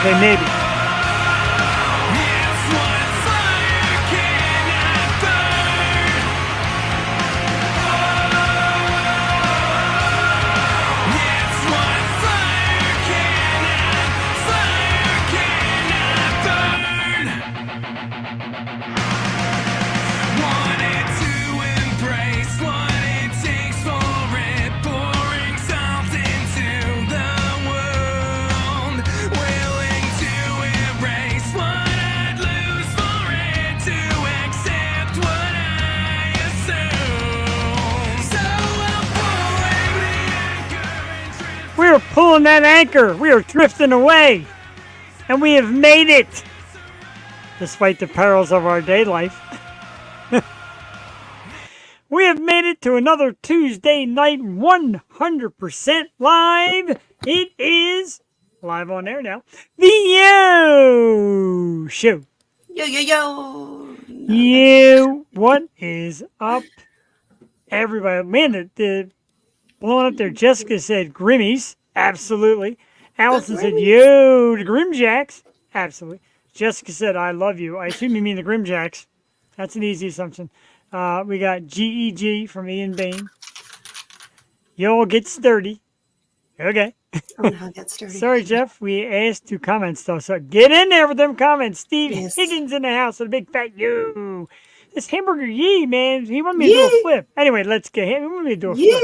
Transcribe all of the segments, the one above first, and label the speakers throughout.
Speaker 1: Okay, maybe. We are pulling that anchor. We are drifting away. And we have made it. Despite the perils of our day life. We have made it to another Tuesday night 100% live. It is live on air now. The Yo Show.
Speaker 2: Yo, yo, yo.
Speaker 1: Yo, what is up, everybody? Man, the blowing up there. Jessica said Grimmies. Absolutely. Allison said, yo, the GrimJacks. Absolutely. Jessica said, I love you. I assume you mean the GrimJacks. That's an easy assumption. We got GEG from Ian Bain. Y'all get sturdy. Okay.
Speaker 2: I'll get sturdy.
Speaker 1: Sorry, Jeff. We asked to comments, though. So get in there with them comments. Steve
Speaker 2: Yes.
Speaker 1: Higgins in the house with a big fat you. This hamburger yee, man. He wanted me to do a flip. Anyway, let's get him. He wanted me to do a flip.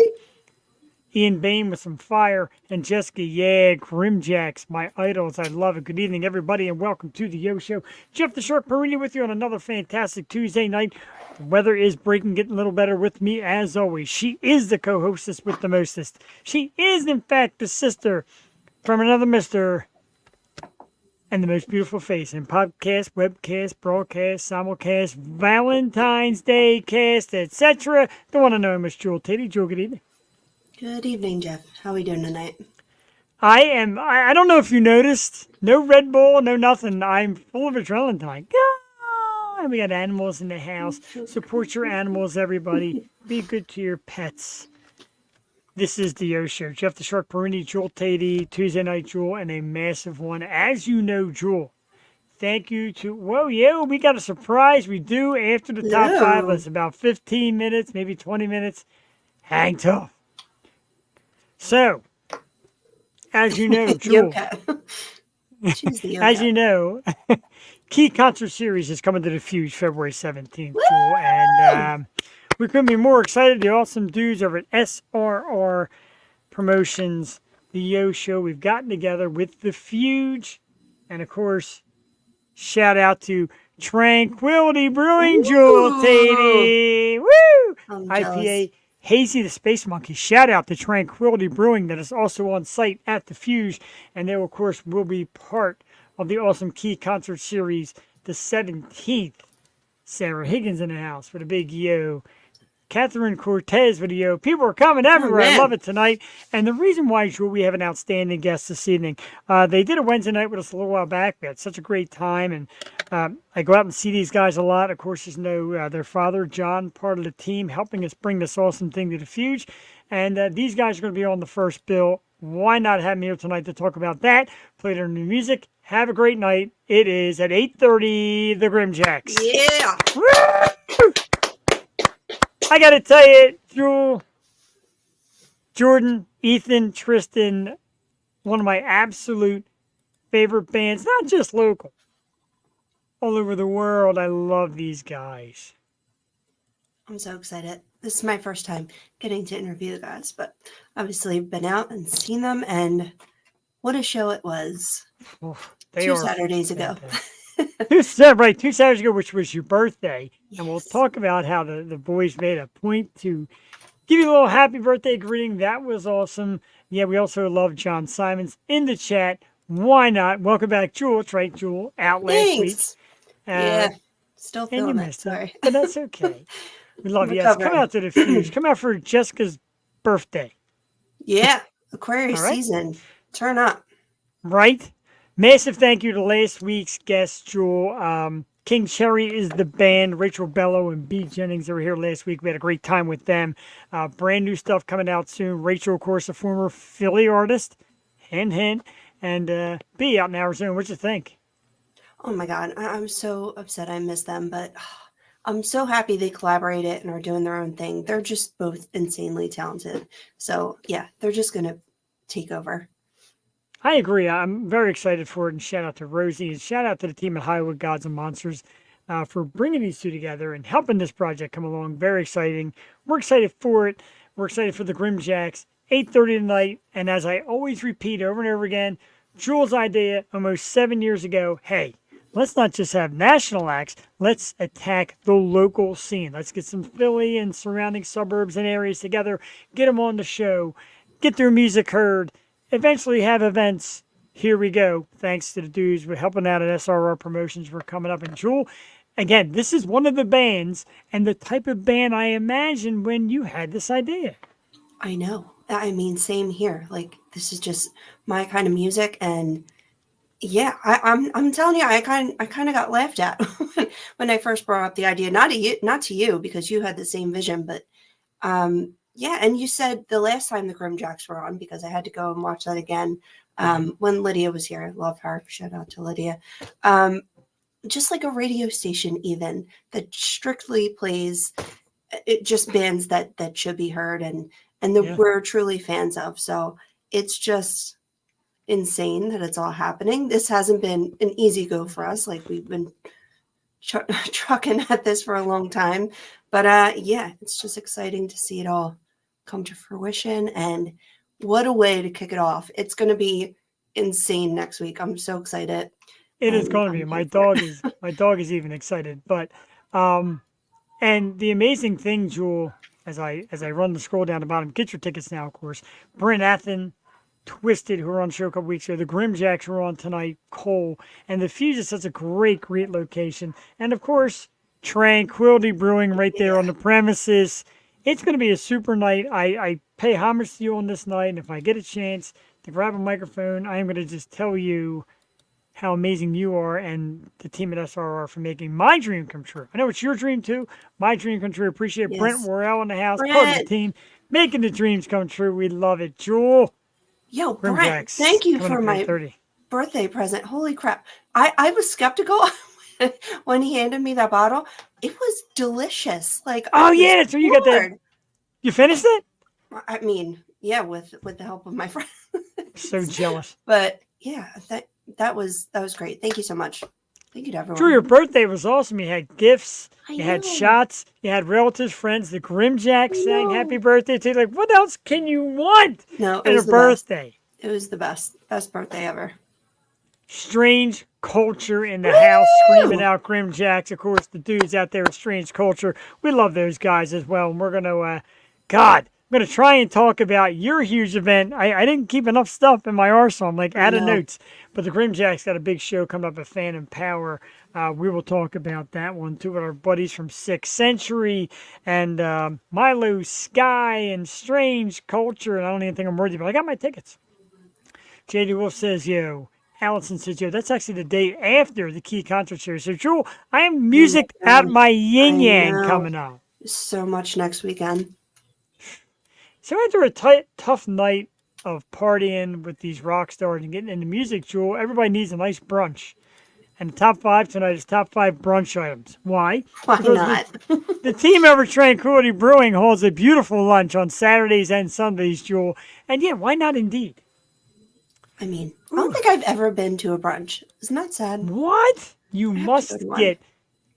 Speaker 1: Ian Bain with some fire. And Jessica, yeah, GrimJacks, my idols. I love it. Good evening, everybody, and welcome to the Yo Show. Jeff the Shark Perini with you on another fantastic Tuesday night. The weather is breaking, getting a little better with me as always. She is the co-hostess with the mostest. She is, in fact, the sister from another mister and the most beautiful face in podcast, webcast, broadcast, simulcast, Valentine's Day cast, etc. The one and only Miss Jewel Teddy. Jewel, good evening.
Speaker 2: Good evening, Jeff. How are we doing tonight?
Speaker 1: I don't know if you noticed, no Red Bull, no nothing. I'm full of adrenaline tonight. Go! And we got animals in the house. Support your animals, everybody. Be good to your pets. This is the Yo Show. Jeff the Shark Perini, Jewel Tady, Tuesday Night Jewel, and a massive one. As you know, Jewel, thank you to, we got a surprise. We do after the top five. It's about 15 minutes, maybe 20 minutes. Hang tough. So, as you know, Jewel, as you know, Key Concert Series is coming to the Fuge February 17th, Jewel, and we couldn't be more excited. The awesome dudes over at SRR Promotions, the Yo Show, we've gotten together with the Fuge, and of course, shout out to Tranquility Brewing, Jewel Tady, woo! IPA. Hazy the Space Monkey. Shout out to Tranquility Brewing that is also on site at the Fuge. And they, of course, will be part of the awesome Key Concert Series the 17th. Sarah Higgins in the house for the big yo. Catherine Cortez with the yo. People are coming everywhere. I love it tonight. And the reason why, Jewel, we have an outstanding guest this evening. They did a Wednesday night with us a little while back. We had such a great time. And I go out and see these guys a lot. Of course, you know their father, John, part of the team, helping us bring this awesome thing to the Fuge. And these guys are going to be on the first bill. Why not have me here tonight to talk about that? Play their new music. Have a great night. It is at 8:30, the GrimJacks.
Speaker 2: Yeah.
Speaker 1: Woo! I got to tell you, Jewel, Jordan, Ethan, Tristan, one of my absolute favorite bands, not just local, all over the world. I love these guys.
Speaker 2: I'm so excited. This is my first time getting to interview the guys, but obviously been out and seen them, and what a show it was.
Speaker 1: Oh,
Speaker 2: 2 Saturdays ago.
Speaker 1: 2 Saturdays ago, which was your birthday. Yes. And we'll talk about how the boys made a point to give you a little happy birthday greeting. That was awesome. Yeah, we also love John Simons in the chat. Why not? Welcome back, Jewel. That's right, Jewel. Out last week.
Speaker 2: Yeah, still feeling it. Sorry.
Speaker 1: But that's okay. We love you. Yes, come out to the Fuge. Come out for Jessica's birthday.
Speaker 2: Yeah, Aquarius season. Turn up.
Speaker 1: Right? Massive thank you to last week's guest, Jewel. King Cherry is the band. Rachel Bello and B. Jennings were here last week. We had a great time with them. Brand new stuff coming out soon. Rachel, of course, a former Philly artist. Hint, hint. and B, out in Arizona. What you think?
Speaker 2: Oh my God, I'm so upset I missed them, but I'm so happy they collaborated and are doing their own thing. They're just both insanely talented. So yeah, they're just gonna take over.
Speaker 1: I agree. I'm very excited for it, and shout out to Rosie, and shout out to the team at Hollywood Gods and Monsters for bringing these two together and helping this project come along. Very exciting. We're excited for it. We're excited for the GrimJacks. 8:30 tonight, and as I always repeat over and over again, Jules' idea almost 7 years ago. Hey, let's not just have national acts. Let's attack the local scene. Let's get some Philly and surrounding suburbs and areas together. Get them on the show. Get their music heard. Eventually have events. Here we go. Thanks to the dudes for helping out at SRR Promotions. We're coming up in Jewel. Again, this is one of the bands and the type of band I imagined when you had this idea.
Speaker 2: I know. I mean, same here. Like this is just my kind of music, and yeah, I'm telling you, I kind of got laughed at when I first brought up the idea. Not to you because you had the same vision, but yeah. And you said the last time the GrimJacks were on, because I had to go and watch that again when Lydia was here. Love her. Shout out to Lydia. Just like a radio station, even that strictly plays it, just bands that should be heard and that we're truly fans of. So it's just insane that it's all happening. This hasn't been an easy go for us. Like we've been trucking at this for a long time, but yeah, it's just exciting to see it all come to fruition. And what a way to kick it off. It's going to be insane next week. I'm so excited.
Speaker 1: It is going to be. My dog is even excited. But and the amazing thing, Jewel, as I run the scroll down the bottom, get your tickets now, of course. Brent Athen, Twisted, who were on the show a couple weeks ago. The GrimJacks were on tonight. Cole and the Fuge is such a great location. And of course, Tranquility Brewing right there on the premises. It's going to be a super night. I pay homage to you on this night, and if I get a chance to grab a microphone, I am going to just tell you how amazing you are and the team at SRR for making my dream come true. I know it's your dream too. My dream come true. Appreciate Brent Worrell in the house, part of the team, making the dreams come true. We love it. Jewel.
Speaker 2: Yo, Brent, thank you for my birthday present. Holy crap. I was skeptical when he handed me that bottle. It was delicious. Like,
Speaker 1: oh yeah, so you got that. You finished it?
Speaker 2: I mean, yeah, with the help of my friend.
Speaker 1: So jealous.
Speaker 2: But yeah, that was great. Thank you so much. Thank you to everyone.
Speaker 1: Drew, your birthday was awesome. You had gifts, you had shots, you had relatives, friends. The GrimJacks sang happy birthday to you. Like, what else can you want in a birthday?
Speaker 2: It was the best birthday ever.
Speaker 1: Strange Culture in the house, screaming out GrimJacks. Of course, the dudes out there at Strange Culture. We love those guys as well. And we're going to, I'm going to try and talk about your huge event. I didn't keep enough stuff in my arsenal. I'm like out of notes. But the GrimJacks got a big show coming up at Fan and Power. We will talk about that one too with our buddies from 6th Century and Milo Sky and Strange Culture. And I don't even think I'm worthy, but I got my tickets. JD Wolf says, yo. Allison says, yo, that's actually the day after the Key Concert Series. So, Jewel, I have music out my yin-yang coming up.
Speaker 2: So much next weekend.
Speaker 1: So after a tough night of partying with these rock stars and getting into music, Jewel, everybody needs a nice brunch. And the top 5 tonight is top 5 brunch items. Why?
Speaker 2: Why not?
Speaker 1: The team over Tranquility Brewing holds a beautiful lunch on Saturdays and Sundays, Jewel. And yeah, why not indeed?
Speaker 2: I mean, I don't think I've ever been to a brunch. Isn't that sad?
Speaker 1: What? You must get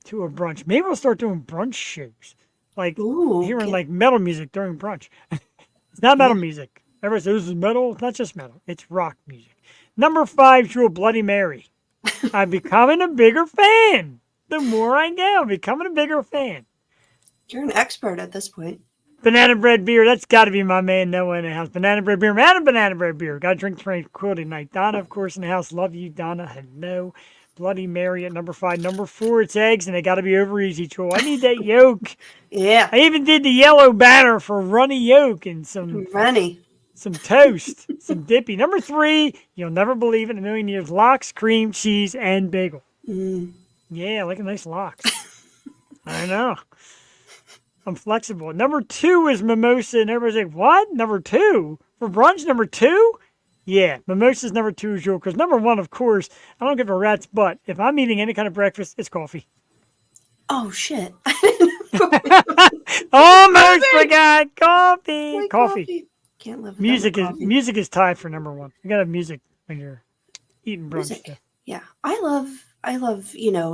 Speaker 1: to a brunch. Maybe we'll start doing brunch shows. Like hearing like metal music during brunch. It's not metal music. Everybody says this is metal. It's not just metal. It's rock music. Number 5, Drew, Bloody Mary. I'm becoming a bigger fan. The more I go, I'm becoming a bigger fan.
Speaker 2: You're an expert at this point.
Speaker 1: Banana bread beer. That's got to be my man Noah in the house. Banana bread beer. Man, banana bread beer. Got to drink Tranquility night. Donna, of course, in the house. Love you, Donna. Hello. Bloody Mary at number 5. Number 4, it's eggs, and they got to be over easy, Troll. I need that yolk.
Speaker 2: Yeah.
Speaker 1: I even did the yellow batter for runny yolk and some toast, some dippy. Number 3, you'll never believe it in a million years, lox, cream, cheese, and bagel. Yeah, like a nice lox. I know. I'm flexible. Number 2 is mimosa, and everybody's like, what? Number 2? For brunch, number 2? Yeah, mimosas number 2, Jewel. Because number 1, of course, I don't give a rat's butt. If I'm eating any kind of breakfast, it's coffee.
Speaker 2: Oh shit!
Speaker 1: Almost
Speaker 2: Coffee!
Speaker 1: forgot coffee.
Speaker 2: Like
Speaker 1: Coffee.
Speaker 2: coffee. Can't live without my coffee.
Speaker 1: Music is tied for number 1. You gotta have music when you're eating brunch too.
Speaker 2: Music. Yeah, I love,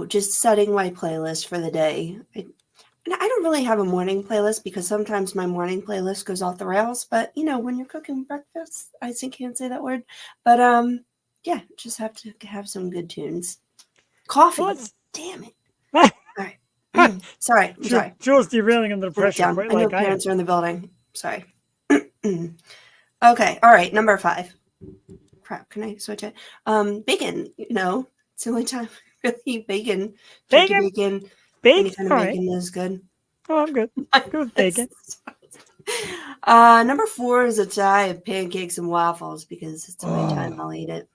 Speaker 2: just setting my playlist for the day. And I don't really have a morning playlist because sometimes my morning playlist goes off the rails. But when you're cooking breakfast, I can't say that word. But yeah, just have to have some good tunes. Coffee.
Speaker 1: Well,
Speaker 2: Damn it. All right. Sorry. I'm sorry.
Speaker 1: Jules derailing under the
Speaker 2: Put it
Speaker 1: pressure.
Speaker 2: down.
Speaker 1: Quite
Speaker 2: I know
Speaker 1: like I am.
Speaker 2: parents are in the building. Sorry. Okay. All right. Number 5. Crap. Can I switch it? Bacon. It's the only time I really eat bacon. Turkey bacon. Any kind of bacon is good.
Speaker 1: Oh, I'm good. Good with bacon.
Speaker 2: Number 4 is a tie of pancakes and waffles because it's the only time I'll eat it.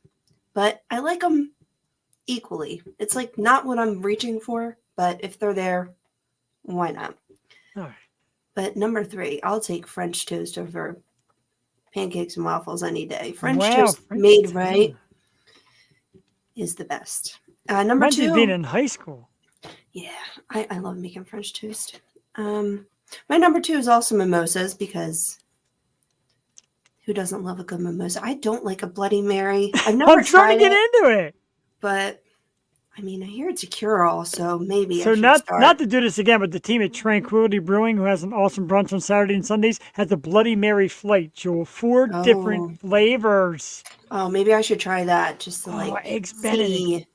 Speaker 2: But I like them equally. It's like not what I'm reaching for, but if they're there, why not?
Speaker 1: All right.
Speaker 2: But number 3, I'll take French toast over pancakes and waffles any day. French toast made right is the best. Number 2.
Speaker 1: Being in high school.
Speaker 2: Yeah, I love making French toast. My number 2 is also mimosas because who doesn't love a good mimosa? I don't like a Bloody Mary. I've never
Speaker 1: I'm trying to get into it.
Speaker 2: But I mean, I hear it's a cure-all, so maybe.
Speaker 1: So not to do this again, but the team at Tranquility Brewing, who has an awesome brunch on Saturday and Sundays, has the Bloody Mary Flight, Jewel. 4 different flavors.
Speaker 2: Oh, maybe I should try that just to
Speaker 1: eggs Benedict.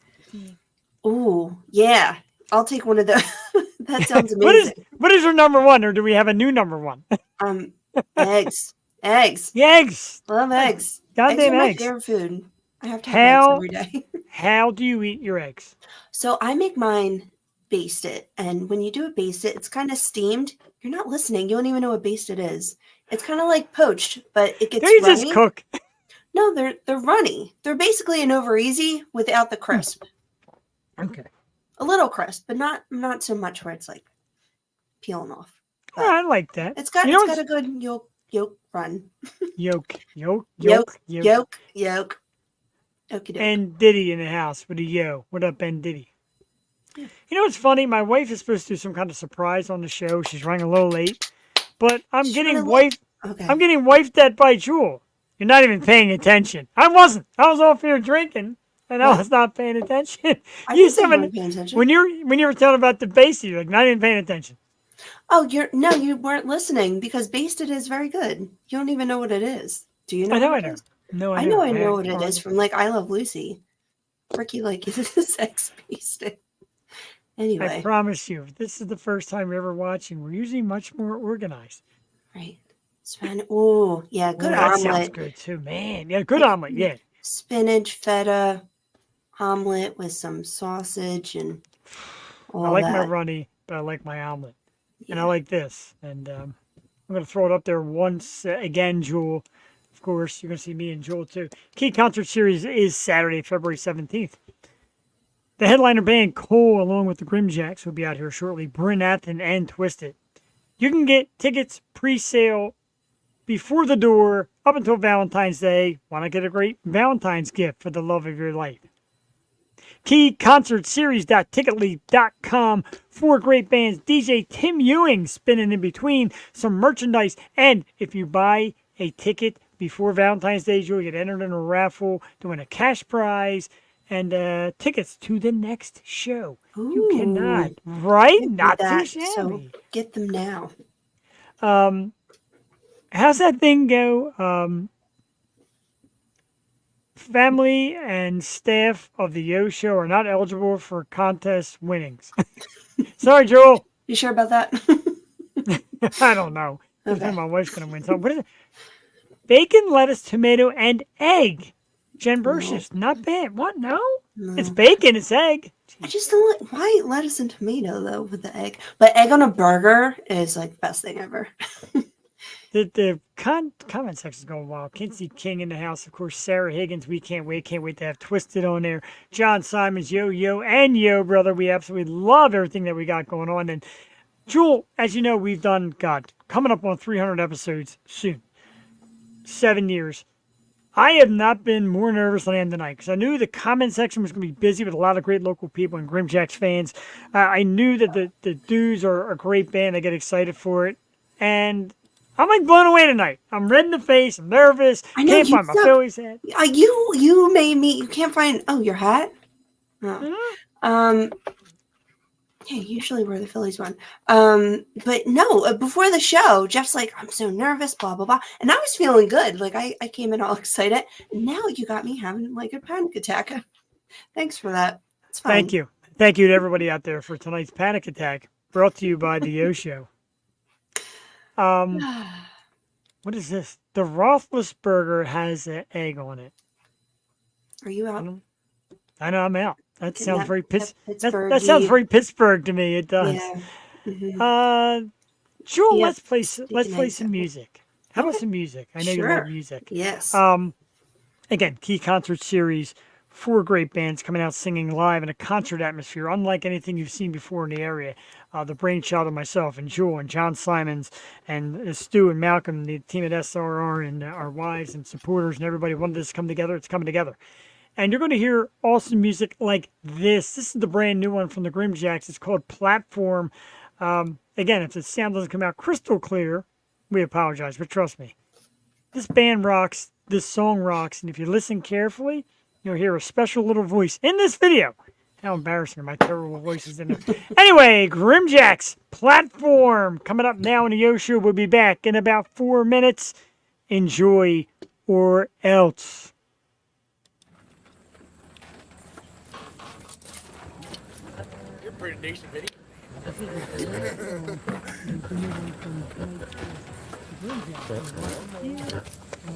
Speaker 2: Oh, yeah. I'll take one of those. That sounds amazing.
Speaker 1: What is your number 1, or do we have a new number 1?
Speaker 2: Eggs. Eggs.
Speaker 1: Eggs.
Speaker 2: Love eggs.
Speaker 1: Goddamn
Speaker 2: eggs. Are my
Speaker 1: eggs.
Speaker 2: favorite food. I have to have eggs every day.
Speaker 1: How do you eat your eggs?
Speaker 2: So I make mine basted, and when you do it basted, it's kind of steamed. You're not listening. You don't even know what basted is. It's kind of like poached, but it gets runny.
Speaker 1: They just cook.
Speaker 2: No, they're runny. They're basically an over easy without the crisp.
Speaker 1: Okay.
Speaker 2: A little crisp, but not so much where it's like peeling off.
Speaker 1: But I like that.
Speaker 2: It's got a good yolk run.
Speaker 1: Yolk. And Diddy in the house with a yo. What up, Ben Diddy? Yeah. You know what's funny? My wife is supposed to do some kind of surprise on the show. She's running a little late, but I'm getting wifed at by Jewel. You're not even paying attention. I wasn't. I was off here drinking, and I was not paying attention.
Speaker 2: You said paying attention.
Speaker 1: When you were telling about the basted, you're like not even paying attention.
Speaker 2: Oh, you weren't listening because basted is very good. You don't even know what it is. Do you know?
Speaker 1: I know. No,
Speaker 2: I know what it is from I Love Lucy. Ricky is eggs basted. Anyway,
Speaker 1: I promise you, if this is the first time you're ever watching, we're usually much more organized.
Speaker 2: Right. Oh, yeah, good omelet.
Speaker 1: That sounds good too, man. Yeah, good omelet. Yeah.
Speaker 2: Spinach, feta, omelet with some sausage and all that.
Speaker 1: I like my runny, but I like my omelet. Yeah. And I like this. And I'm going to throw it up there once again, Jewel. Of course, you're going to see me and Jewel too. Key Concert Series is Saturday, February 17th. The headliner band Cole, along with the GrimJacks, will be out here shortly. Bryn Athen and Twisted. You can get tickets pre-sale before the door up until Valentine's Day. Want to get a great Valentine's gift for the love of your life? KeyConcertSeries.ticketlead.com. 4 great bands. DJ Tim Ewing spinning in between. Some merchandise. And if you buy a ticket before Valentine's Day, you'll get entered in a raffle to win a cash prize and tickets to the next show.
Speaker 2: Ooh,
Speaker 1: you cannot, right? Not too shabby.
Speaker 2: So get them now.
Speaker 1: How's that thing go? Family and staff of the Yo Show are not eligible for contest winnings. Sorry, Joel.
Speaker 2: You sure about that?
Speaker 1: I don't know.
Speaker 2: Okay.
Speaker 1: My wife's going to win. So what is it? Bacon, lettuce, tomato, and egg. Jen Bershus. Not bad. What? No? It's bacon. It's egg.
Speaker 2: I just don't like, why lettuce and tomato, though, with the egg? But egg on a burger is like the best thing ever.
Speaker 1: The comment section is going wild. Kinsey King in the house. Of course, Sarah Higgins. We can't wait. Can't wait to have Twisted on there. John Simons, Yo, and Yo, brother. We absolutely love everything that we got going on. And Jewel, as you know, we've done, coming up on 300 episodes soon. 7 years. I have not been more nervous than I am tonight because I knew the comment section was going to be busy with a lot of great local people and GrimJacks fans. I knew that the dudes are a great band. I get excited for it. And I'm like blown away tonight. I'm red in the face. I'm nervous.
Speaker 2: I know
Speaker 1: Can't
Speaker 2: you
Speaker 1: find my Phillies hat.
Speaker 2: You made me. You can't find. Oh, your hat. Oh. Yeah, usually wear the Phillies one. But no, before the show, Jeff's like, I'm so nervous, blah, blah, blah. And I was feeling good. Like I came in all excited. And now you got me having like a panic attack. Thanks for that. It's fine.
Speaker 1: Thank you. Thank you to everybody out there for tonight's panic attack, brought to you by the O Show. What is this? The Roethlisberger has an egg on it.
Speaker 2: Are you out?
Speaker 1: I know I'm out. That sounds very
Speaker 2: Pittsburgh.
Speaker 1: That sounds very Pittsburgh to me. It does.
Speaker 2: Yeah. Mm-hmm.
Speaker 1: Jewel, let's play some music. How about some music? I know you love music.
Speaker 2: Yes.
Speaker 1: Again, Key Concert Series, 4 great bands coming out singing live in a concert atmosphere, unlike anything you've seen before in the area. The brainchild of myself and Jewel and John Simons and Stu and Malcolm, the team at SRR, and our wives and supporters and everybody wanted this to come together. It's coming together. And you're going to hear awesome music like this. This is the brand new one from the GrimJacks. It's called Platform. Again, if the sound doesn't come out crystal clear, we apologize, but trust me. This band rocks. This song rocks. And if you listen carefully, you'll hear a special little voice in this video. How embarrassing are my terrible voices in there. Anyway, GrimJacks, Platform, coming up now in the Yo Show. We'll be back in about 4 minutes. Enjoy or else.
Speaker 3: Pretty decent video.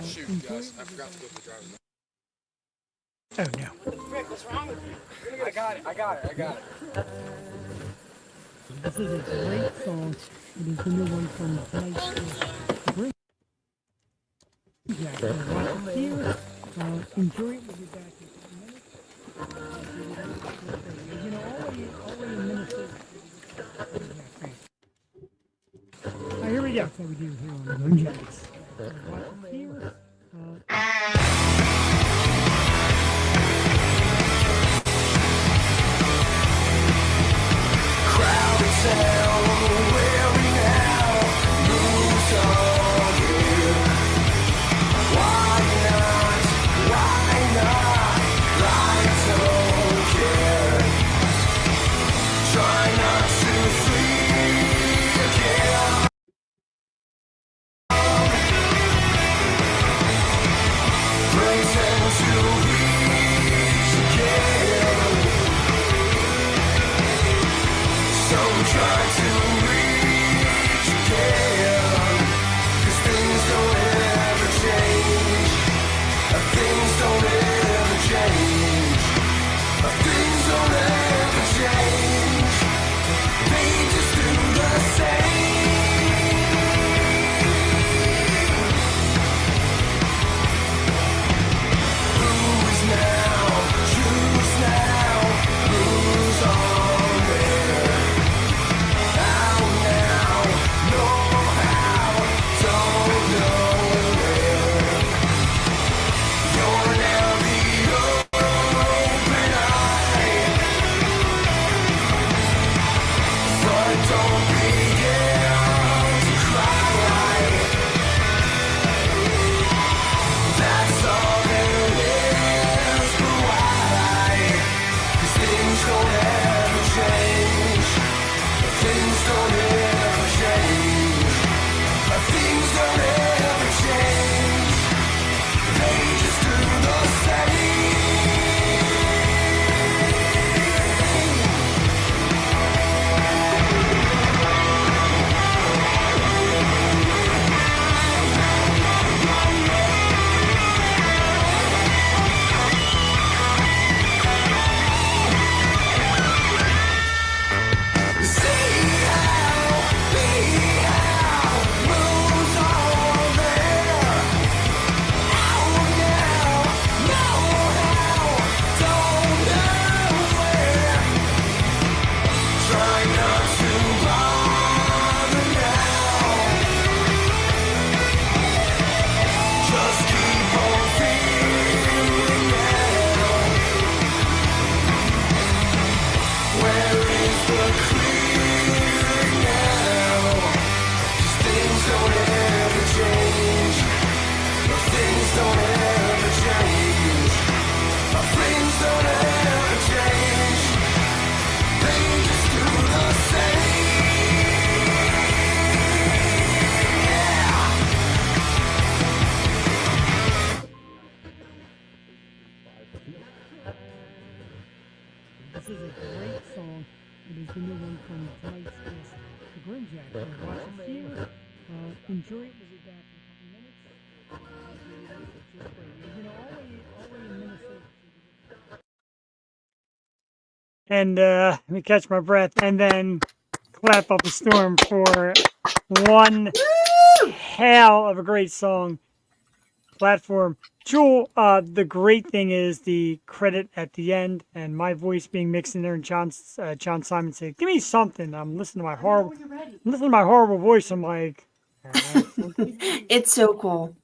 Speaker 3: Shoot, guys, I forgot to go for driving.
Speaker 1: Oh no.
Speaker 3: Rick, what's wrong with you? I got it.
Speaker 1: This is a great song. It is the new one from tonight's great. Enjoy it. We'll be back in 10 minutes. You know, all in minutes. Here we go. That's what we do here on the GrimJacks. And let me catch my breath, and then clap up a storm for one hell of a great song. Platform. Jewel, the great thing is the credit at the end and my voice being mixed in there, and John Simon said, "Give me something." I'm listening to my horrible voice. I'm like,
Speaker 2: It's so cool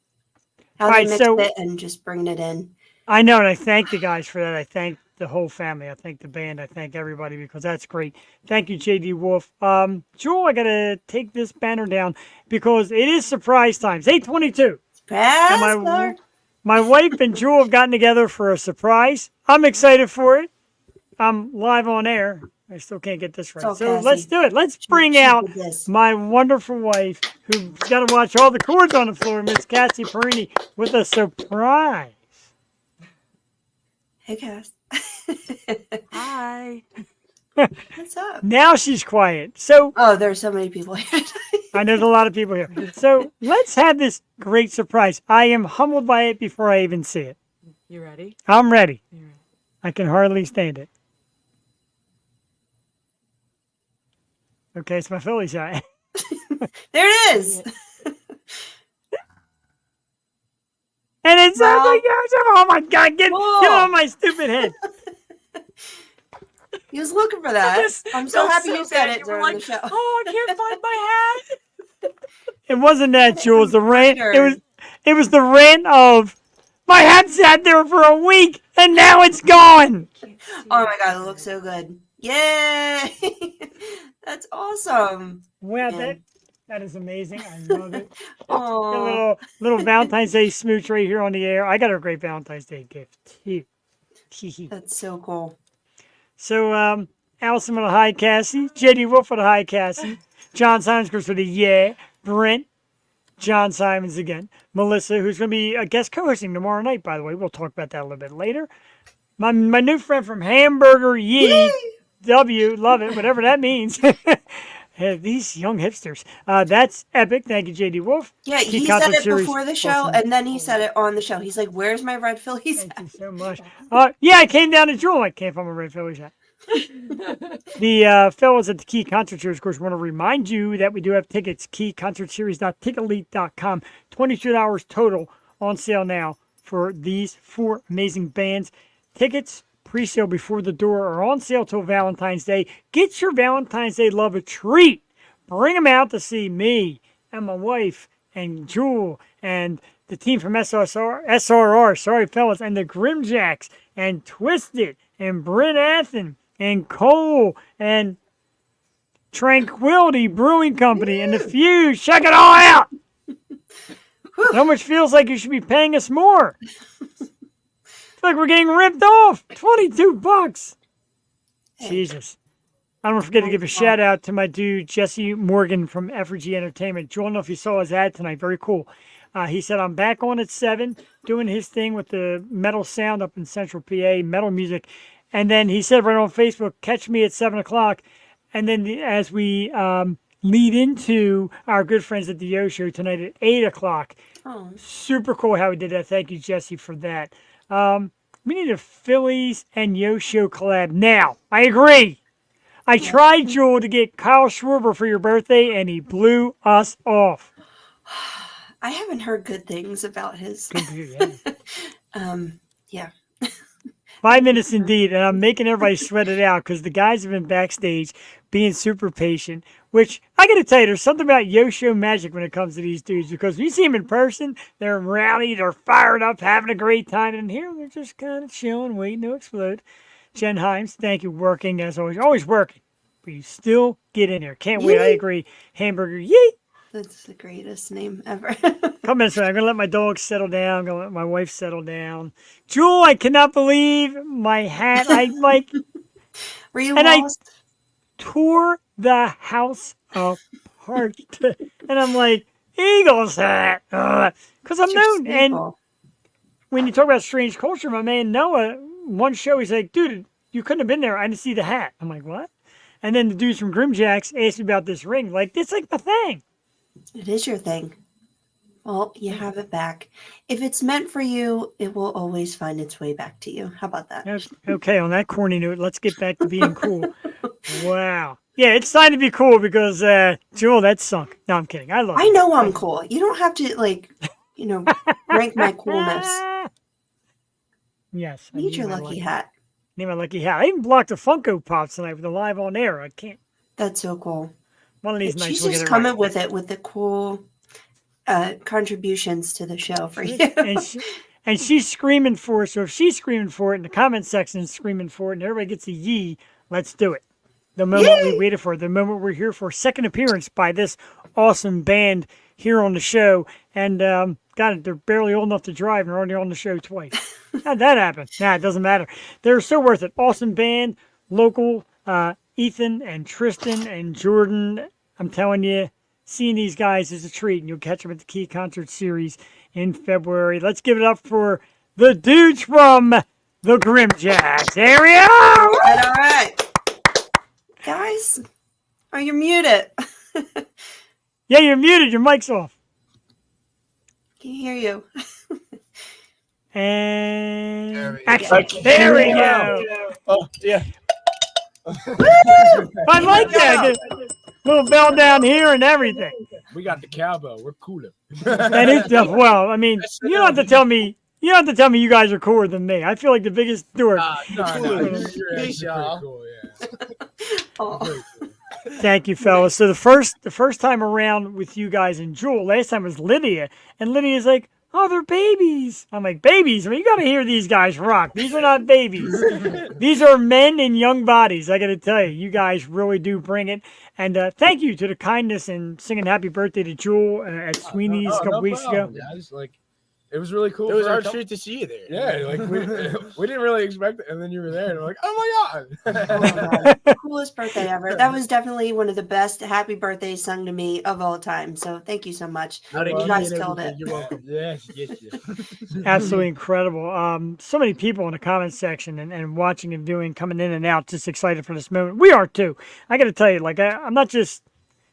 Speaker 2: how
Speaker 1: All
Speaker 2: they
Speaker 1: right,
Speaker 2: mixed
Speaker 1: so-
Speaker 2: it and just bringing it in.
Speaker 1: I know, and I thank the guys for that. I thank the whole family. I thank the band. I thank everybody because that's great. Thank you, JD Wolf. Jewel, I gotta take this banner down because it is surprise time. It's 8:22.
Speaker 2: Pastor.
Speaker 1: My wife and Jewel have gotten together for a surprise. I'm excited for it. I'm live on air. I still can't get this right.
Speaker 2: all
Speaker 1: So
Speaker 2: Cassie.
Speaker 1: let's do it. Let's bring
Speaker 2: she
Speaker 1: out
Speaker 2: did this.
Speaker 1: my wonderful wife who's got to watch all the chords on the floor, Miss Cassie Perini, with a surprise.
Speaker 2: Hey, Cass.
Speaker 4: Hi.
Speaker 2: What's up?
Speaker 1: Now she's quiet. So
Speaker 2: Oh, there's so many people here.
Speaker 1: I know there's a lot of people here. So let's have this great surprise. I am humbled by it before I even see it.
Speaker 4: You ready?
Speaker 1: I'm ready.
Speaker 4: You ready?
Speaker 1: I can hardly stand it. Okay, it's my Phillies hat.
Speaker 2: There it is.
Speaker 1: And it sounds
Speaker 2: Wow.
Speaker 1: like, oh my God, get on my stupid head.
Speaker 2: He was looking for that.
Speaker 4: This
Speaker 2: I'm so
Speaker 4: felt
Speaker 2: happy
Speaker 4: so
Speaker 2: you said
Speaker 4: bad.
Speaker 2: it
Speaker 4: You were
Speaker 2: during
Speaker 4: like,
Speaker 2: the show.
Speaker 4: oh, I can't find my hat.
Speaker 1: It wasn't that, Jules. The rant.
Speaker 2: Sure.
Speaker 1: It was the rant of my hat sat there for a week and now it's gone.
Speaker 2: Oh my God, it looks so good. Yay! That's awesome.
Speaker 1: Wow,
Speaker 2: Man.
Speaker 1: that is amazing. I love it. A
Speaker 2: Oh,
Speaker 1: little Valentine's Day smooch right here on the air. I got a great Valentine's Day gift too.
Speaker 2: that's so cool.
Speaker 1: So, Allison with a hi, Cassie. JD Wolf with a hi, Cassie. John Simons goes for the yeah. Brent. John Simons again. Melissa, who's going to be a guest co-hosting tomorrow night, by the way. We'll talk about that a little bit later. My new friend from Hamburger Yee. W, love it, whatever that means. These young hipsters. That's epic. Thank you, JD Wolf.
Speaker 2: Yeah,
Speaker 1: Key
Speaker 2: he
Speaker 1: Concert
Speaker 2: said it
Speaker 1: Series.
Speaker 2: before the show,
Speaker 1: Awesome.
Speaker 2: and then he said it on the show. He's like, "Where's my red Phillies
Speaker 1: Thank
Speaker 2: hat?"
Speaker 1: you so much. Yeah, I came down to Jewel. I can't find my red Phillies hat. The fellows at the Key Concert Series, of course, want to remind you that we do have tickets. KeyConcertSeries.Ticketelite.com. $22 total on sale now for these 4 amazing bands. Tickets pre-sale before the door are on sale till Valentine's Day. Get your Valentine's Day love a treat. Bring them out to see me and my wife and Jewel and the team from SRR, sorry fellas, and the GrimJacks and Twisted and Brent Athen and Cole and Tranquility Brewing Company and the Fuge. Check it all out. It almost feels like you should be paying us more. It's like we're getting ripped off. $22. Jesus. I don't forget to give a shout out to my dude, Jesse Morgan from Effigy Entertainment. Joel, I don't know if you saw his ad tonight. Very cool. He said, I'm back on at 7, doing his thing with the metal sound up in Central PA, metal music. And then he said right on Facebook, catch me at 7 o'clock. And then as we lead into our good friends at the Yo Show tonight at 8 o'clock.
Speaker 2: Oh,
Speaker 1: Super cool how he did that. Thank you, Jesse, for that. We need a Phillies and Yo Show collab. Now, I agree. I tried, Joel, to get Kyle Schwarber for your birthday, and he blew us off.
Speaker 2: I haven't heard good things about his.
Speaker 1: Good for you, yeah.
Speaker 2: Yeah.
Speaker 1: 5 minutes indeed, and I'm making everybody sweat it out because the guys have been backstage being super patient, which I got to tell you, there's something about Yo Show magic when it comes to these dudes because when you see them in person, they're rowdy, they're fired up, having a great time, and here they're just kind of chilling, waiting to explode. Jen Himes, thank you, working as always working, but you still get in there. Can't wait, I agree. Hamburger, yee!
Speaker 2: That's the greatest name ever.
Speaker 1: Come in, I'm going to let my dog settle down. I'm going to let my wife settle down. Jewel, I cannot believe my hat.
Speaker 2: Were you
Speaker 1: And I-
Speaker 2: lost?
Speaker 1: Tore the house apart. And I'm like, Eagles hat. Because I'm
Speaker 2: It's your
Speaker 1: known. And
Speaker 2: staple.
Speaker 1: when you talk about strange culture, my man Noah, one show, he's like, dude, you couldn't have been there. I didn't see the hat. I'm like, what? And then the dudes from GrimJacks asked me about this ring. Like, it's like the thing.
Speaker 2: It is your thing. Well, you have it back. If it's meant for you, it will always find its way back to you. How about that?
Speaker 1: Okay, on that corny note, let's get back to being cool. Wow. Yeah, it's time to be cool because, Joel, that sunk. No, I'm kidding. I love
Speaker 2: I
Speaker 1: you.
Speaker 2: know I'm cool. You don't have to rank my coolness.
Speaker 1: Yes. I
Speaker 2: Need your
Speaker 1: my
Speaker 2: lucky hat.
Speaker 1: Need my lucky hat. I even blocked the Funko Pops tonight with the live on air. I can't.
Speaker 2: That's so cool.
Speaker 1: One of these nights
Speaker 2: She's
Speaker 1: we'll
Speaker 2: just
Speaker 1: get it
Speaker 2: coming
Speaker 1: right.
Speaker 2: with it with the cool contributions to the show for you.
Speaker 1: And she's screaming for it. So if she's screaming for it in the comment section, screaming for it, and everybody gets a yee, let's do it. The moment we waited for, the moment we're here for, second appearance by this awesome band here on the show. And God, they're barely old enough to drive and they're already on the show twice. How'd that happen? Nah, it doesn't matter. They're so worth it. Awesome band, local, Ethan and Tristan and Jordan. I'm telling you, seeing these guys is a treat, and you'll catch them at the Key Concert Series in February. Let's give it up for the dudes from the GrimJacks. There we are!
Speaker 2: All right. Guys, are you muted?
Speaker 1: Yeah, you're muted. Your mic's off.
Speaker 2: Can hear you.
Speaker 1: And
Speaker 3: There we go.
Speaker 1: action. There we go.
Speaker 3: Oh, yeah.
Speaker 1: I like that. Little bell down here and everything.
Speaker 3: We got the cowbell. We're cooler.
Speaker 1: That is tough. Well, I mean, you don't have to tell me. You don't have to tell me you guys are cooler than me. I feel like the biggest dork.
Speaker 3: No,
Speaker 2: Thanks,
Speaker 3: you're pretty
Speaker 2: y'all.
Speaker 3: cool, yeah.
Speaker 2: Oh.
Speaker 1: Thank you, fellas. So the first time around with you guys and Jewel, last time was Lydia, and Lydia's like, "Oh, they're babies." I'm like, "Babies? I mean, you got to hear these guys rock. These are not babies. These are men in young bodies." I got to tell you, you guys really do bring it. And thank you to the kindness and singing "Happy Birthday" to Jewel at Sweeney's a couple weeks ago.
Speaker 3: Guys, it was really cool.
Speaker 5: It was our treat to see you there.
Speaker 3: Yeah, we didn't really expect it, and then you were there, and we're like, oh my
Speaker 2: Oh my
Speaker 3: god.
Speaker 2: God. Coolest birthday ever. That was definitely one of the best happy birthdays sung to me of all time. So thank you so much.
Speaker 3: How did
Speaker 2: You guys killed it.
Speaker 3: You're welcome. Yes.
Speaker 1: Absolutely incredible. So many people in the comments section and watching and viewing, coming in and out, just excited for this moment. We are too. I got to tell you, I'm not just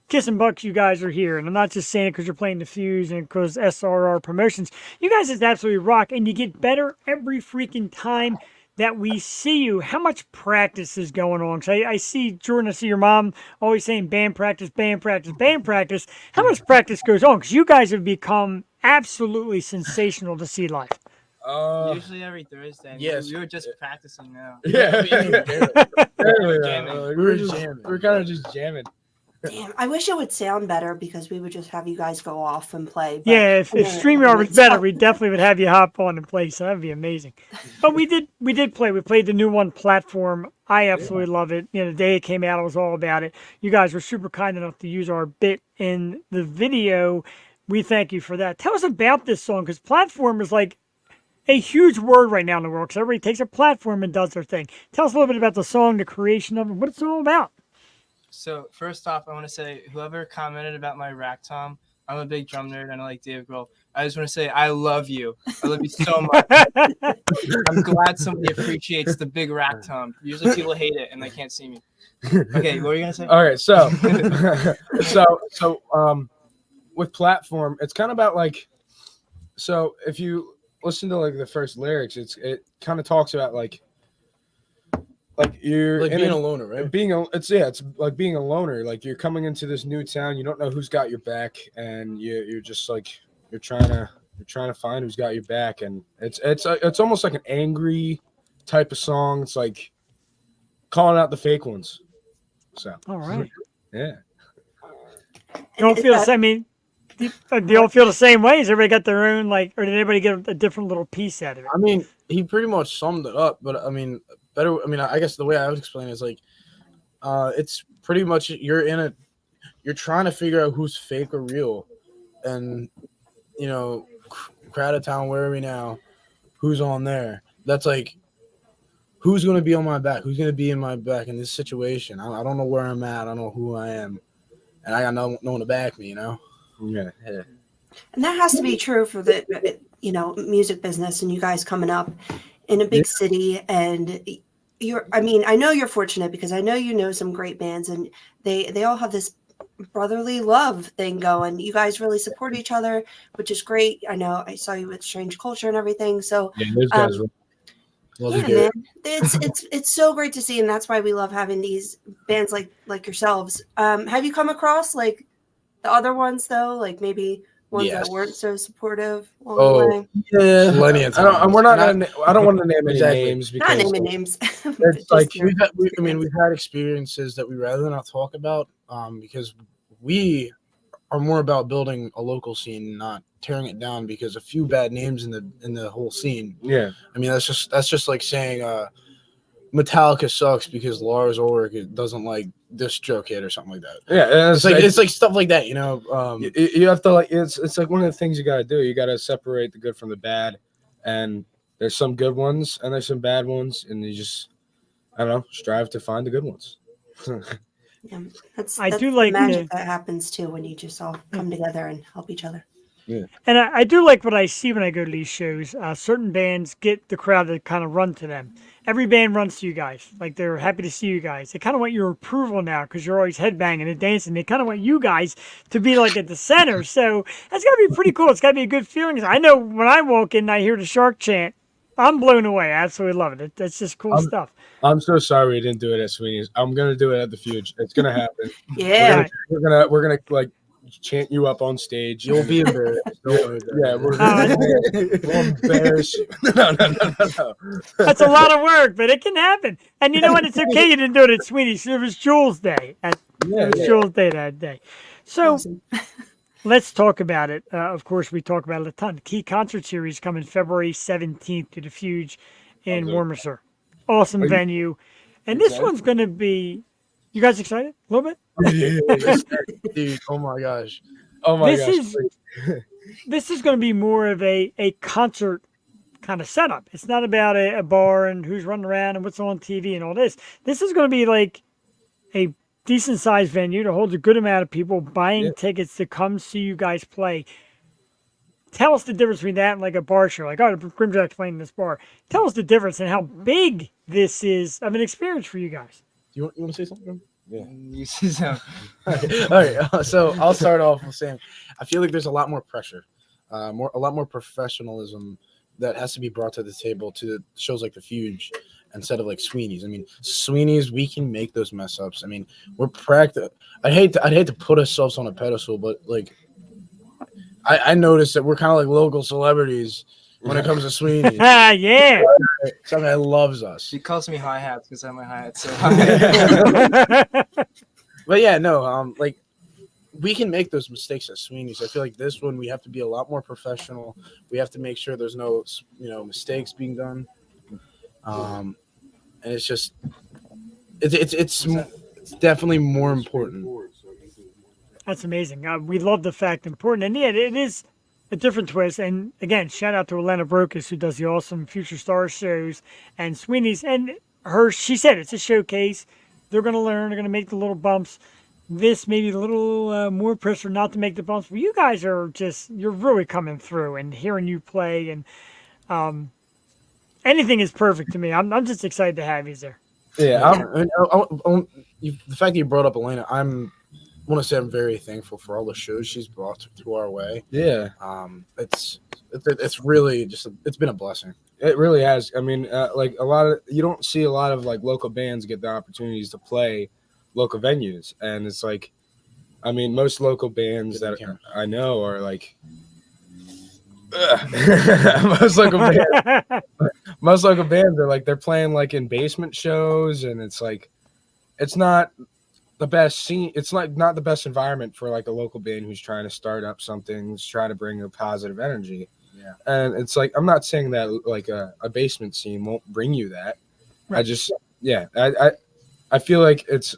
Speaker 1: kissing bucks you guys are here, and I'm not just saying it because you're playing the Fuge and because SRR Promotions. You guys just absolutely rock, and you get better every freaking time that we see you. How much practice is going on? Because I see Jordan, I see your mom always saying band practice, band practice, band practice. How much practice goes on? Because you guys have become absolutely sensational to see live.
Speaker 5: Usually every Thursday. and
Speaker 3: yes.
Speaker 5: We were just practicing now.
Speaker 3: Yeah.
Speaker 5: Jamming.
Speaker 3: We were kind of just jamming.
Speaker 2: Damn, I wish it would sound better because we would just have you guys go off and play. But
Speaker 1: Yeah, if StreamYard was
Speaker 2: it's
Speaker 1: better,
Speaker 2: fun.
Speaker 1: we definitely would have you hop on and play. So that'd be amazing. But we did play. We played the new one, Platform. I absolutely love it. You know, the day it came out, I was all about it. You guys were super kind enough to use our bit in the video. We thank you for that. Tell us about this song, because platform is like a huge word right now in the world, because everybody takes a platform and does their thing. Tell us a little bit about the song, the creation of it, what it's all about.
Speaker 5: So first off, I want to say whoever commented about my rack tom, I'm a big drum nerd and I like Dave Grohl. I just want to say I love you. I love you so much. I'm glad somebody appreciates the big rack tom. Usually people hate it and they can't see me. Okay, what were you gonna say?
Speaker 3: All right, so with platform, it's kind of about so if you listen to the first lyrics, it kind of talks about you're
Speaker 6: being a loner, right?
Speaker 3: It's like being a loner. Like you're coming into this new town, you don't know who's got your back, and you're just you're trying to find who's got your back, and it's almost like an angry type of song. It's like calling out the fake ones. So
Speaker 1: All right.
Speaker 3: yeah.
Speaker 1: You don't feel the same. I mean, do you all feel the same way? Has everybody got their own, or did anybody get a different little piece out of it?
Speaker 6: I mean, he pretty much summed it up, but I mean, I guess the way I would explain it is it's pretty much you're trying to figure out who's fake or real, and crowded town, where are we now? Who's on there? That's who's going to be on my back? Who's going to be in my back in this situation? I don't know where I'm at. I don't know who I am, and I got no one to back me.
Speaker 3: Yeah.
Speaker 2: And that has to be true for the music business and you guys coming up in a big city. And I know you're fortunate because I know some great bands and they all have this brotherly love thing going. You guys really support each other, which is great. I know I saw you with Strange Culture and everything. So
Speaker 3: Yeah, those guys were.
Speaker 6: Love
Speaker 2: yeah,
Speaker 6: you,
Speaker 2: man,
Speaker 6: Gary.
Speaker 2: it's so great to see, and that's why we love having these bands like yourselves. Have you come across like the other ones though, like maybe ones that weren't
Speaker 6: Yes.
Speaker 2: so supportive along
Speaker 3: Oh,
Speaker 2: the way?
Speaker 3: yeah.
Speaker 6: Plenty of
Speaker 3: I don't.
Speaker 6: times.
Speaker 3: We're not
Speaker 6: And
Speaker 3: gonna. I don't want to name any
Speaker 6: Exactly.
Speaker 3: names
Speaker 2: Not
Speaker 3: because
Speaker 2: naming names. but
Speaker 3: it's like
Speaker 2: just, you know,
Speaker 6: we've had experiences that we rather not talk about, because we are more about building a local scene, not tearing it down because a few bad names in the whole scene.
Speaker 3: yeah.
Speaker 6: I mean, that's just like saying Metallica sucks because Lars Ulrich doesn't like this joke hit or something like that.
Speaker 3: Yeah, and
Speaker 6: It's like stuff like that, you know.
Speaker 3: you have to like it's like one of the things you got to do. You got to separate the good from the bad, and there's some good ones and there's some bad ones, and you just I don't know, strive to find the good ones.
Speaker 2: yeah, that's
Speaker 1: I do
Speaker 2: the
Speaker 1: like
Speaker 2: magic
Speaker 1: the-
Speaker 2: that happens too when you just all come together and help each other.
Speaker 1: And I do like what I see when I go to these shows. Certain bands get the crowd to kind of run to them. Every band runs to you guys. Like they're happy to see you guys. They kind of want your approval now because you're always headbanging and dancing. They kind of want you guys to be like at the center. So that's got to be pretty cool. It's got to be a good feeling. I know when I walk in and I hear the Shark chant, I'm blown away. I absolutely love it. That's just cool stuff.
Speaker 3: I'm so sorry we didn't do it at Sweeney's. I'm gonna do it at the Fuge. It's gonna happen.
Speaker 2: Yeah,
Speaker 3: We're gonna like chant you up on stage.
Speaker 6: You'll be embarrassed. Don't worry about it.
Speaker 3: We'll embarrass you. No.
Speaker 1: That's a lot of work, but it can happen. And you know what? It's okay you didn't do it at Sweeney's. It was Jules' day. It was Jules' day that day. So
Speaker 2: awesome.
Speaker 1: let's talk about it. Of course, we talk about it a ton. Key concert series coming February 17th to the Fuge in Warmminster. Awesome venue. And this
Speaker 3: excited?
Speaker 1: one's going to be, you guys excited? A little bit?
Speaker 6: Dude, oh my gosh.
Speaker 3: Oh my
Speaker 1: This
Speaker 3: gosh.
Speaker 1: this is going to be more of a concert kind of setup. It's not about a bar and who's running around and what's on TV and all this. This is going to be like a decent sized venue to hold a good amount of people buying tickets to come see you guys play. Tell us the difference between that and like a bar show. Like, oh, GrimJacks playing in this bar. Tell us the difference and how big this is of an experience for you guys.
Speaker 6: You want to say something?
Speaker 5: You see some.
Speaker 6: All right. So I'll start off with saying I feel like there's a lot more pressure, a lot more professionalism that has to be brought to the table to shows like the Fuge instead of like Sweeney's. I mean, Sweeney's, we can make those mess ups. I mean, we're practice. I'd hate to put ourselves on a pedestal, but like I noticed that we're kind of like local celebrities when it comes to Sweeney's.
Speaker 1: Yeah.
Speaker 6: Somebody loves us.
Speaker 5: She calls me hi hats because I have my hi hats so high.
Speaker 6: But yeah, no, like we can make those mistakes at Sweeney's. I feel like this one we have to be a lot more professional. We have to make sure there's no, mistakes being done. And it's just, it's definitely more important.
Speaker 1: That's amazing. We love the fact important. And yeah, it is a different twist. And again, shout out to Elena Brokus, who does the awesome Future Stars shows and Sweeney's. And she said it's a showcase. They're going to learn. They're going to make the little bumps. This maybe a little more pressure not to make the bumps. But you guys are you're really coming through and hearing you play. And anything is perfect to me. I'm just excited to have you there.
Speaker 3: Yeah,
Speaker 6: The fact that you brought up Elena, I want to say I'm very thankful for all the shows she's brought to our way.
Speaker 3: yeah.
Speaker 6: It's really just it's been a blessing.
Speaker 3: It really has. I mean, like you don't see a lot of like local bands get the opportunities to play local venues, and it's like, I mean, most local bands that I know are like, most local bands are like they're playing like in basement shows, and it's like, it's not the best scene. It's like not the best environment for like a local band who's trying to start up something, who's trying to bring a positive energy.
Speaker 6: Yeah.
Speaker 3: And it's like, I'm not saying that like a basement scene won't bring you that. Right. I just, I feel like it's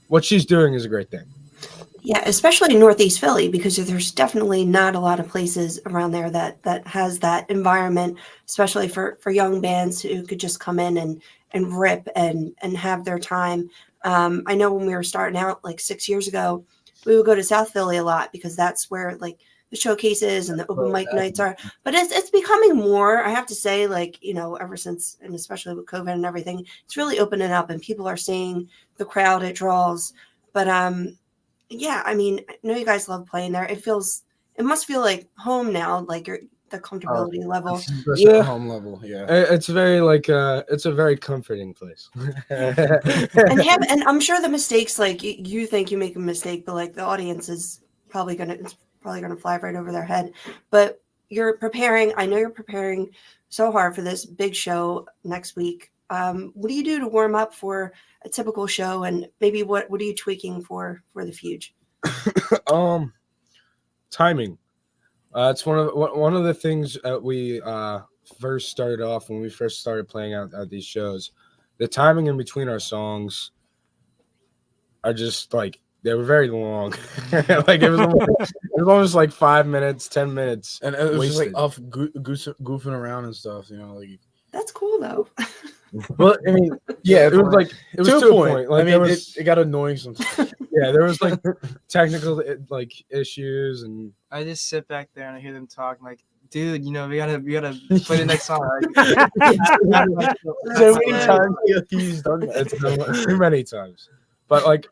Speaker 3: what she's doing is a great thing.
Speaker 2: Yeah, especially in Northeast Philly, because there's definitely not a lot of places around there that has that environment, especially for young bands who could just come in and rip and have their time. I know when we were starting out like 6 years ago, we would go to South Philly a lot because that's where like the showcases and the open mic nights are. But it's becoming more, I have to say, like, ever since, and especially with COVID and everything, it's really opening up and people are seeing the crowd it draws. But yeah, I mean, I know you guys love playing there. It must feel like home now, like the comfortability level.
Speaker 3: Yeah.
Speaker 6: Home level, yeah.
Speaker 3: It's very like it's a very comforting place.
Speaker 2: And I'm sure the mistakes, like you think you make a mistake, but like the audience is it's probably gonna fly right over their head. But you're preparing. I know you're preparing so hard for this big show next week. What do you do to warm up for a typical show, and maybe what are you tweaking for the Fuge?
Speaker 3: Timing. It's one of the things that we first started off when we first started playing out at these shows. The timing in between our songs are just like they were very long. Like it was almost like 5 minutes, 10 minutes,
Speaker 6: And it was just like
Speaker 3: wasted.
Speaker 6: off goofing around and stuff, like.
Speaker 2: That's cool though.
Speaker 6: Well, I mean,
Speaker 3: Yeah, it was like
Speaker 6: it was
Speaker 3: to
Speaker 6: to
Speaker 3: a
Speaker 6: a point.
Speaker 3: point. Like
Speaker 6: I mean,
Speaker 3: there was,
Speaker 6: it got annoying sometimes.
Speaker 3: yeah, there was like technical like issues and
Speaker 5: I just sit back there and I hear them talk. I'm like, dude, we gotta play the next song.
Speaker 6: So many times he's done that.
Speaker 3: it's too many times. But like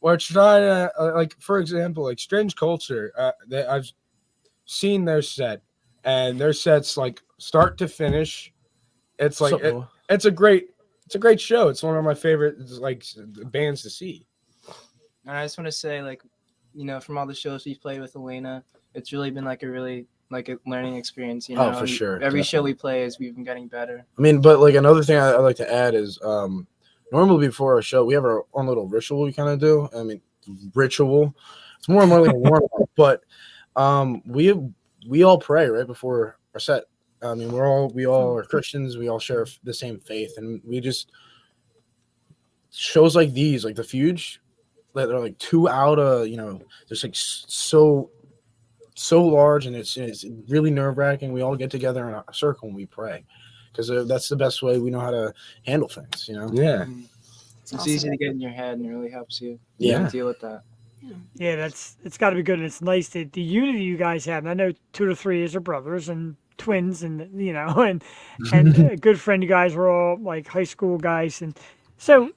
Speaker 3: we're trying to like for example, like Strange Culture. I've seen their set, and their sets like start to finish. It's like
Speaker 6: So-
Speaker 3: it's a great show. It's one of my favorite like bands to see.
Speaker 5: And I just want to say, like, from all the shows we've played with Elena, it's really been like a learning experience.
Speaker 6: Oh, for sure,
Speaker 5: Every show we play we've been getting better.
Speaker 6: I mean, but like another thing I like to add is normally before our show we have our own little ritual we kind of do. I mean, ritual. It's more like a warm up, but we all pray right before our set. I mean, we all are Christians. We all share the same faith, and we just shows like these, like the Fuge, that are like 2 out of just like so large, and it's really nerve wracking. We all get together in a circle and we pray, because that's the best way we know how to handle things.
Speaker 3: Yeah.
Speaker 5: It's
Speaker 2: Awesome.
Speaker 5: easy to get in your head, and it really helps you
Speaker 6: Yeah.
Speaker 5: deal with that.
Speaker 1: Yeah, it's got to be good, and it's nice that the unity you guys have. And I know 2 to 3 is are brothers and twins, and and a good friend. You guys were all like high school guys, and so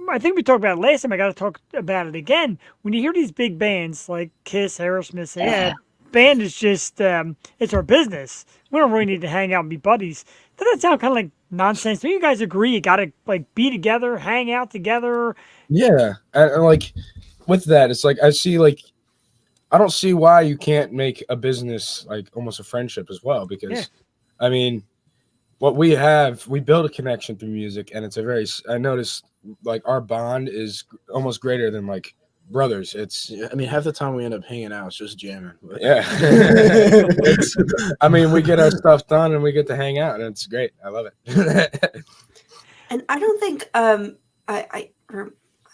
Speaker 1: I think we talked about it last time. I got to talk about it again. When you hear these big bands like Kiss, Aerosmith, say, yeah, band is just it's our business. We don't really need to hang out and be buddies. Doesn't that sound kind of like nonsense? Do you guys agree? You got to like be together, hang out together.
Speaker 3: Yeah, and like with that, it's like I don't see why you can't make a business like almost a friendship as well, because
Speaker 1: Yeah.
Speaker 3: I mean, what we build a connection through music, and I noticed like our bond is almost greater than like brothers. It's
Speaker 6: I mean, half the time we end up hanging out, it's just jamming. But-
Speaker 3: yeah. I mean, we get our stuff done and we get to hang out, and it's great. I love it.
Speaker 2: And I don't think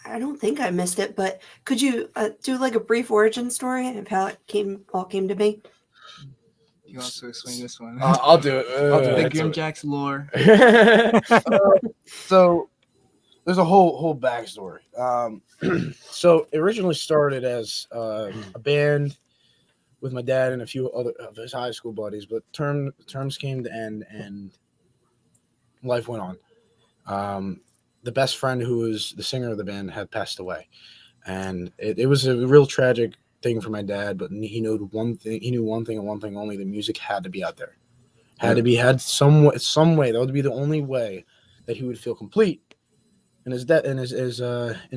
Speaker 2: I don't think I missed it, but could you do like a brief origin story of how it all came to be?
Speaker 5: You want to explain this one?
Speaker 6: I'll do it.
Speaker 5: the
Speaker 6: It's okay.
Speaker 5: GrimJacks lore.
Speaker 6: So there's a whole backstory. So it originally started as a band with my dad and a few other of his high school buddies, but terms came to end and life went on. The best friend, who was the singer of the band, had passed away, and it was a real tragic thing for my dad. But he knew one thing and one thing only: the music had to be out there, had some way. That would be the only way that he would feel complete in his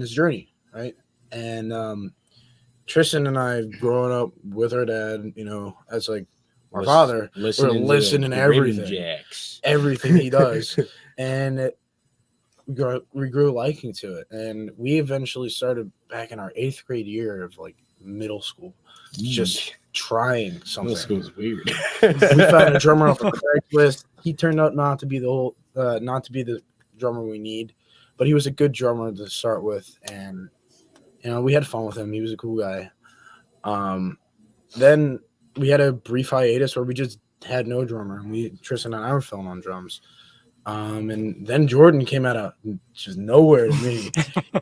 Speaker 6: journey, right? And Tristan and I, growing up with our dad, as like our father, we're listening to everything he does, and we grew liking to it, and we eventually started back in our 8th grade year of like middle school, just trying something.
Speaker 3: Middle school is weird.
Speaker 6: We found a drummer off of Craigslist. He turned out not to be the drummer we need, but he was a good drummer to start with, and we had fun with him. He was a cool guy. Then we had a brief hiatus where we just had no drummer, and Tristan and I were filling on drums. And then Jordan came out of just nowhere to me.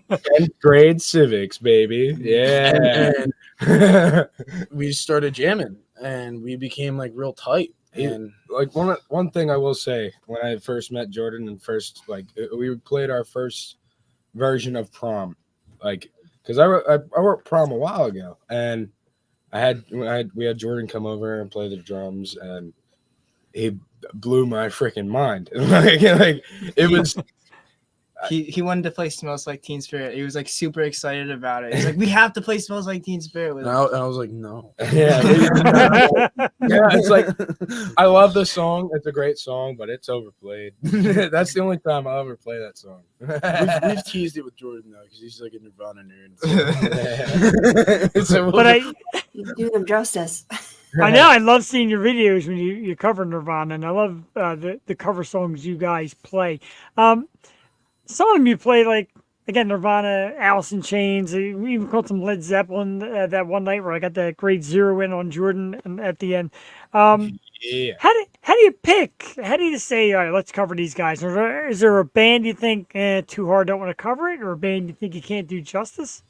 Speaker 3: 10th grade civics, baby. Yeah.
Speaker 6: And we started jamming, and we became like real tight. And
Speaker 3: like one thing I will say, when I first met Jordan and we played our first version of Prom, like because I wrote Prom a while ago, and we had Jordan come over and play the drums, and he blew my freaking mind. like it was.
Speaker 5: He wanted to play Smells Like Teen Spirit. He was like super excited about it. He's like, we have to play Smells Like Teen Spirit with
Speaker 6: And
Speaker 5: him.
Speaker 6: I was like, no.
Speaker 3: Yeah, yeah, it's like I love the song. It's a great song, but it's overplayed. That's the only time I'll ever play that song.
Speaker 6: We've teased it with Jordan though, because he's like a Nirvana nerd. So
Speaker 1: But
Speaker 2: You do them justice.
Speaker 1: I know I love seeing your videos when you cover Nirvana, and I love the cover songs you guys play. Some of them you play, like, again, Nirvana, Alice in Chains. We even called some Led Zeppelin that one night where I got that great zero in on Jordan at the end.
Speaker 3: Yeah.
Speaker 1: How do you pick? How do you say, all right, let's cover these guys? Is there a band you think too hard, don't want to cover it, or a band you think you can't do justice?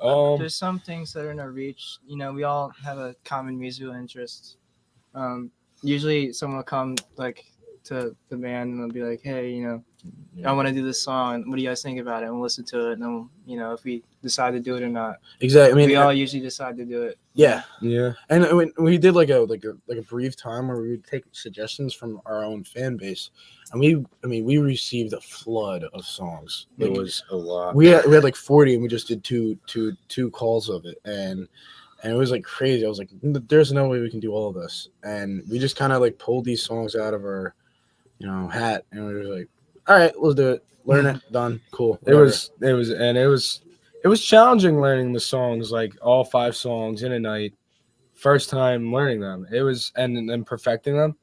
Speaker 5: There's some things that are in our reach. You know, we all have a common musical interest. Usually someone will come like to the band and they'll be like, hey, you know, I want to do this song. What do you guys think about it? And we'll listen to it. And then, you know, if we decide to do it or not,
Speaker 6: exactly. I mean,
Speaker 5: we all usually decide to do it.
Speaker 6: yeah.
Speaker 3: Yeah.
Speaker 6: And we did like a brief time where we would take suggestions from our own fan base, and we received a flood of songs.
Speaker 3: It was a lot.
Speaker 6: We had like 40, and we just did two calls of it, and it was like crazy. I was like, there's no way we can do all of this, and we just kind of like pulled these songs out of our, hat, and we were like, all right, let's do it. Learn it, done, cool.
Speaker 3: It was challenging learning the songs, like all 5 songs in a night. First time learning them. It was and then perfecting them.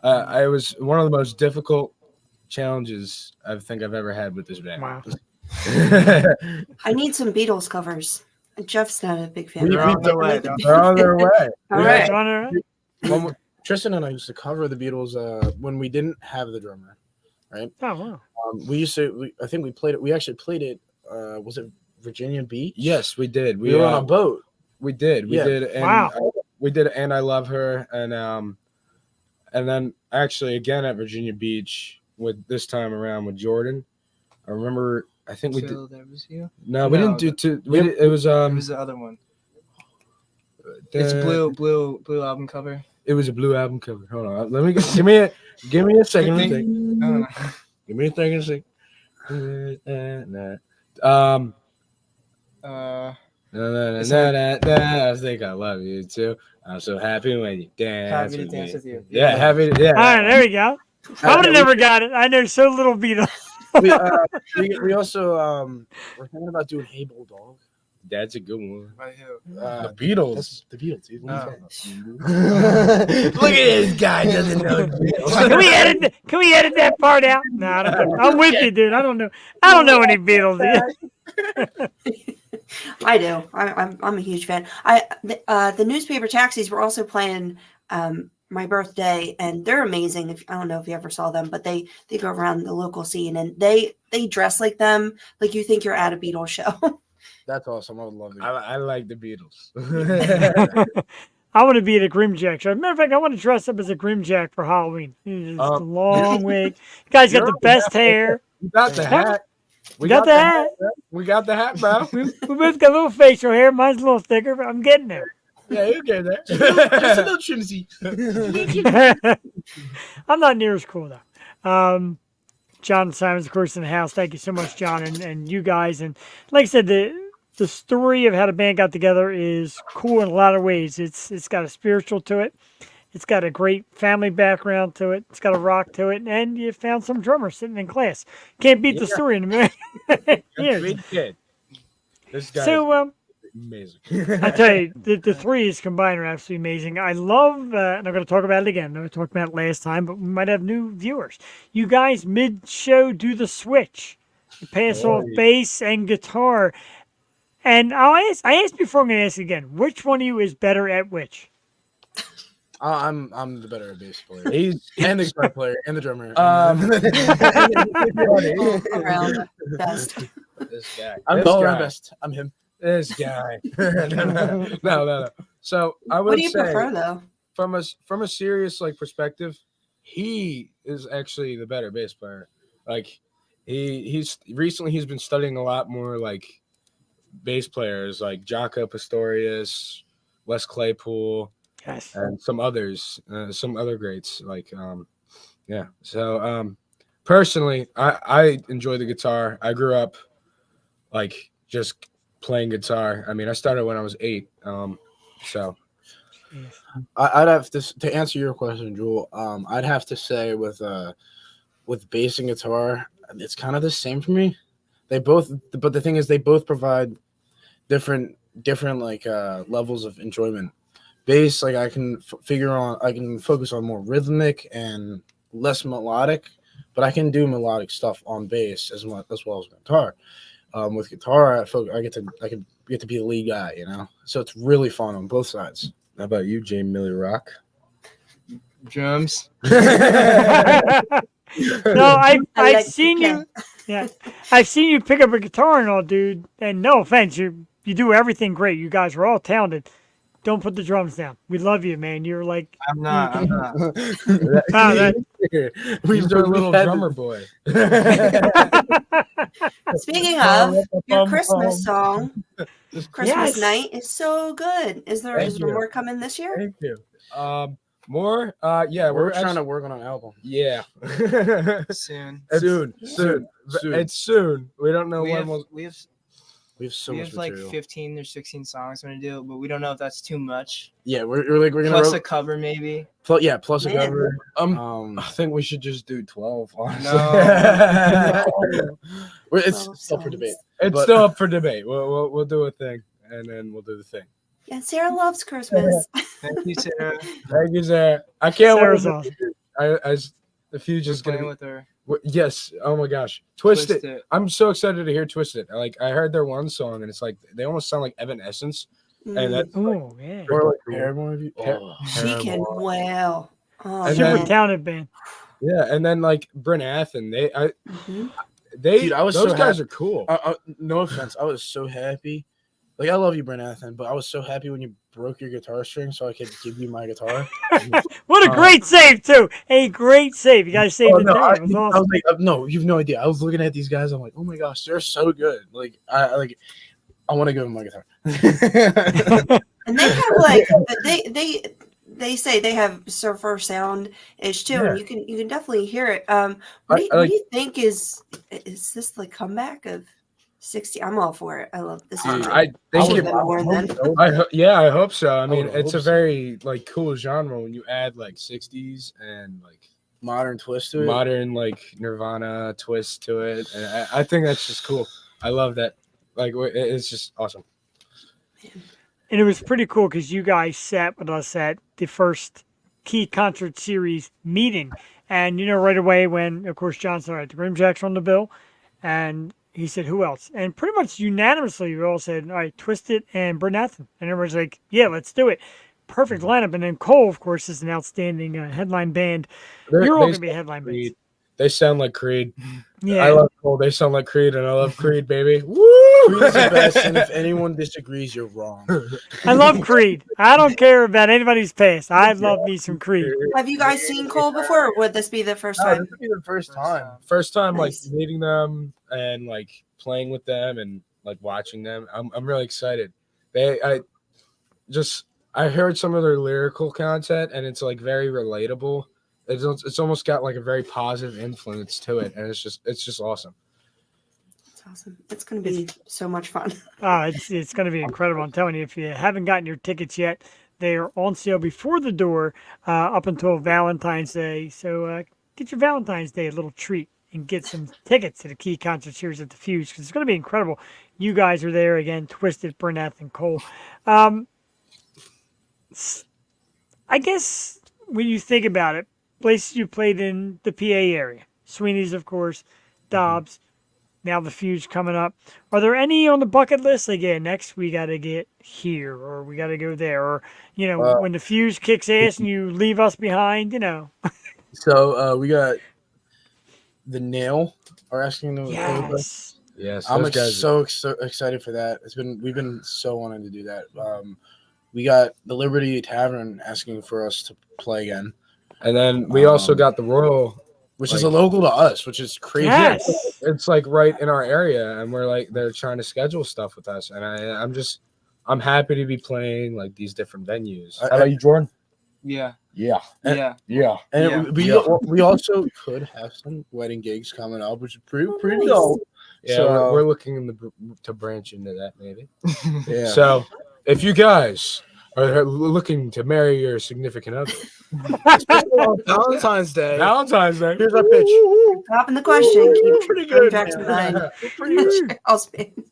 Speaker 3: I was one of the most difficult challenges I think I've ever had with this band.
Speaker 1: Wow.
Speaker 2: I need some Beatles covers. Jeff's not a big fan.
Speaker 5: They're on their way.
Speaker 3: They're on their way.
Speaker 2: All right.
Speaker 1: John,
Speaker 6: Tristan and I used to cover the Beatles when we didn't have the drummer, right?
Speaker 1: oh, wow.
Speaker 6: We used to. I think we played it. We actually played it. Was it Virginia Beach?
Speaker 3: Yes, we did.
Speaker 6: We were on a boat.
Speaker 3: We did. We
Speaker 6: Yeah.
Speaker 3: did. And
Speaker 1: Wow.
Speaker 3: We did. And I Love Her. And then actually again at Virginia Beach with this time around with Jordan. I remember. I think we did.
Speaker 5: Till There Was You.
Speaker 3: No, we didn't do two. It was
Speaker 5: It was the other one. It's blue album cover.
Speaker 3: It was a blue album cover. Hold on. Let me give me a second.
Speaker 5: I don't know.
Speaker 3: Give me a second. I think I love you too. I'm so happy when you dance.
Speaker 5: Happy to
Speaker 3: with
Speaker 5: dance
Speaker 3: me.
Speaker 5: with you.
Speaker 3: Yeah, happy. Yeah.
Speaker 1: All right, there we go. I would have never got it. I know so little Beatles.
Speaker 6: We also we're thinking about doing Hey Bulldog.
Speaker 3: That's a good one.
Speaker 5: By who?
Speaker 3: The Beatles.
Speaker 6: That's the Beatles. Dude. What are you
Speaker 5: Oh.
Speaker 6: talking about?
Speaker 3: Look at this guy doesn't know the Beatles.
Speaker 1: Can we edit that part out? No, I don't. I'm with you, dude. I don't know any Beatles. Dude.
Speaker 2: I do. I'm a huge fan. The newspaper taxis were also playing my birthday, and they're amazing. I don't know if you ever saw them, but they go around the local scene, and they dress like them, like you think you're at a Beatles show.
Speaker 6: That's awesome. I would love it.
Speaker 3: I like the Beatles.
Speaker 1: I want to be at a GrimJacks show. Matter of fact, I want to dress up as a GrimJack for Halloween. It's a long wig. You guys got the best hair.
Speaker 3: We got the hat.
Speaker 1: We got the hat.
Speaker 3: We got the hat, bro.
Speaker 1: We both got a little facial hair. Mine's a little thicker, but I'm getting there.
Speaker 3: Yeah, you get there.
Speaker 6: Just a little Trinity.
Speaker 1: I'm not near as cool though. John Simons, of course, in the house. Thank you so much, John, and you guys. And like I said, the story of how the band got together is cool in a lot of ways. It's got a spiritual to it. It's got a great family background to it. It's got a rock to it, and you found some drummer sitting in class. Can't beat the story in a minute. Yeah.
Speaker 3: We did. This guy
Speaker 1: So,
Speaker 3: is amazing.
Speaker 1: I tell you, the threes combined are absolutely amazing. I love, and I'm going to talk about it again. I talked about it last time, but we might have new viewers. You guys mid-show do the switch. You pass off bass and guitar. And I asked before, I'm going to ask again. Which one of you is better at which?
Speaker 6: I'm the better bass player.
Speaker 3: He's
Speaker 6: And the guitar player and the drummer.
Speaker 2: Around best.
Speaker 3: this guy.
Speaker 6: I'm
Speaker 3: This
Speaker 6: the
Speaker 3: guy.
Speaker 6: best. I'm him.
Speaker 3: This guy. No. So I would
Speaker 2: What do you
Speaker 3: say
Speaker 2: prefer, though?
Speaker 3: from a serious like perspective, he is actually the better bass player. Like he's been studying a lot more like bass players like Jaco Pastorius, Wes Claypool,
Speaker 1: Yes.
Speaker 3: and some other greats. Yeah. So personally, I enjoy the guitar. I grew up like just playing guitar. I mean, I started when I was 8. So
Speaker 1: Jeez.
Speaker 6: I'd have to answer your question, Jewel. I'd have to say with bass and guitar, it's kind of the same for me. They both, but the thing is, they both provide different like levels of enjoyment. Bass, like I can I can focus on more rhythmic and less melodic, but I can do melodic stuff on bass as well as guitar. With guitar, I get to be the lead guy, you know. So it's really fun on both sides.
Speaker 3: how about you, Jamie Millie Rock?
Speaker 5: Drums.
Speaker 1: No, I've
Speaker 2: like
Speaker 1: seen
Speaker 2: to
Speaker 1: you. Yeah, I've seen you pick up a guitar and all, dude. And no offense, you do everything great. You guys are all talented. Don't put the drums down. We love you, man. You're like,
Speaker 5: I'm not.
Speaker 1: wow, that,
Speaker 3: He's our little drummer boy.
Speaker 2: Speaking of your Christmas song, Christmas
Speaker 1: Yes.
Speaker 2: Night is so good. Is there
Speaker 3: Thank you.
Speaker 2: more coming this year?
Speaker 3: Thank you. More? Yeah,
Speaker 6: We're trying to work on an album.
Speaker 3: Yeah.
Speaker 5: Soon.
Speaker 3: Soon.
Speaker 6: Soon.
Speaker 3: It's soon. We don't know
Speaker 5: We
Speaker 3: when
Speaker 5: have,
Speaker 3: we'll.
Speaker 5: we have,
Speaker 6: We have so
Speaker 5: we
Speaker 6: much
Speaker 5: have like
Speaker 6: material.
Speaker 5: 15 or 16 songs I'm gonna do, but we don't know if that's too much.
Speaker 6: Yeah, we're gonna
Speaker 5: Plus a cover, maybe.
Speaker 6: plus a
Speaker 2: Man.
Speaker 6: cover.
Speaker 3: I think we should just do 12. Honestly.
Speaker 6: It's
Speaker 2: 12
Speaker 6: still for debate.
Speaker 3: It's
Speaker 6: But-
Speaker 3: still up for debate. We'll do a thing, and then we'll do the thing.
Speaker 2: Yeah, Sarah loves Christmas.
Speaker 5: Thank you, Sarah.
Speaker 3: Thank you, Sarah. I can't
Speaker 1: Sarah's
Speaker 3: wait.
Speaker 1: awesome.
Speaker 3: The Fuge is
Speaker 5: Just playing
Speaker 3: gonna.
Speaker 5: with her.
Speaker 3: Yes. Oh my gosh. Twist
Speaker 5: Twist
Speaker 3: it.
Speaker 5: it.
Speaker 3: I'm so excited to hear Twist It. Like I heard their one song, and it's like they almost sound like Evanescence, and that's
Speaker 1: oh yeah,
Speaker 3: or like
Speaker 6: Paramore review. Oh.
Speaker 2: She can wail. Oh,
Speaker 3: And
Speaker 1: super
Speaker 3: then-
Speaker 1: talented band.
Speaker 3: yeah, and then like Bryn Athen,
Speaker 2: Mhm.
Speaker 6: Dude, I was
Speaker 3: those
Speaker 6: so
Speaker 3: guys
Speaker 6: happy.
Speaker 3: are cool.
Speaker 6: No offense, I was so happy. Like I love you, Brent Athen, but I was so happy when you broke your guitar string so I could give you my guitar.
Speaker 1: What a great save too! A great save. You guys saved it
Speaker 6: no,
Speaker 1: there.
Speaker 6: I
Speaker 1: It was
Speaker 6: was
Speaker 1: awesome.
Speaker 6: like, no, you've no idea. I was looking at these guys. I'm like, oh my gosh, they're so good. Like I want to give them my guitar.
Speaker 2: And they have like they say they have surfer sound ish too, and you can definitely hear it. What do you think is this the comeback of 60? I'm all for it. I love this one.
Speaker 3: I think
Speaker 2: Should've
Speaker 3: it,
Speaker 2: been more than.
Speaker 3: I hope so. I mean,
Speaker 6: would
Speaker 3: it's
Speaker 6: hope
Speaker 3: a
Speaker 6: so.
Speaker 3: very like cool genre when you add like 60s and like
Speaker 6: Modern twist to it.
Speaker 3: modern like Nirvana twist to it, and I think that's just cool. I love that. Like it's just awesome.
Speaker 1: And it was pretty cool because you guys sat with us at the first Key Concert Series meeting. And, right away when, of course, John said, all right, the GrimJacks on the bill. And he said, who else? And pretty much unanimously, we all said, all right, Twisted and Bryn Athen. And everyone's like, yeah, let's do it. Perfect lineup. And then Cole, of course, is an outstanding headline band. You're all going to be headline bands.
Speaker 3: They sound like Creed.
Speaker 1: Yeah.
Speaker 3: I love Cole. They sound like Creed, and I love Creed, baby. Woo!
Speaker 6: Creed's the best, and if anyone disagrees, you're wrong.
Speaker 1: I love Creed. I don't care about anybody's past. I love me some Creed.
Speaker 2: Have you guys seen Cole before? Or would this be the first
Speaker 6: No,
Speaker 2: time?
Speaker 6: this would be the first time.
Speaker 3: First time
Speaker 2: Nice.
Speaker 3: like meeting them and like playing with them and like watching them. I'm really excited. I heard some of their lyrical content and it's like very relatable. It's almost got like a very positive influence to it, and it's just awesome.
Speaker 2: It's awesome. It's going to be so much fun.
Speaker 1: It's going to be incredible. I'm telling you, if you haven't gotten your tickets yet, they are on sale before the door up until Valentine's Day. So get your Valentine's Day a little treat and get some tickets to the Key Concert Series at the Fuge because it's going to be incredible. You guys are there again, Twisted, Bryn Athen, Cole. I guess when you think about it, places you played in the PA area, Sweeney's, of course, Dobbs, now the Fuge coming up. Are there any on the bucket list? Like, yeah, next we got to get here, or we got to go there, or, when the Fuge kicks ass and you leave us behind,
Speaker 6: So we got the Nail are asking them.
Speaker 1: Yes.
Speaker 3: Yes,
Speaker 6: I'm
Speaker 3: those guys.
Speaker 6: so excited for that. We've been so wanting to do that. We got the Liberty Tavern asking for us to play again.
Speaker 3: And then we also got the Royal
Speaker 6: which is a local to us, which is crazy.
Speaker 1: Yes.
Speaker 3: It's like right in our area, and we're like they're trying to schedule stuff with us, and I'm happy to be playing like these different venues.
Speaker 6: How
Speaker 3: about you, Jordan?
Speaker 5: Yeah.
Speaker 3: Yeah,
Speaker 5: Yeah.
Speaker 3: yeah.
Speaker 6: And
Speaker 5: Yeah.
Speaker 6: we also could have some wedding gigs coming up, which is pretty
Speaker 2: nice.
Speaker 6: dope.
Speaker 3: Yeah,
Speaker 6: So-
Speaker 3: we're looking to branch into that maybe.
Speaker 6: Yeah.
Speaker 3: So if you guys are looking to marry your significant other,
Speaker 6: Especially on Valentine's Day.
Speaker 3: Valentine's Day.
Speaker 6: Here's our pitch.
Speaker 2: Dropping the question. Keep
Speaker 3: Pretty good.
Speaker 2: GrimJacks in mind.
Speaker 3: Pretty good.
Speaker 2: Charles Band.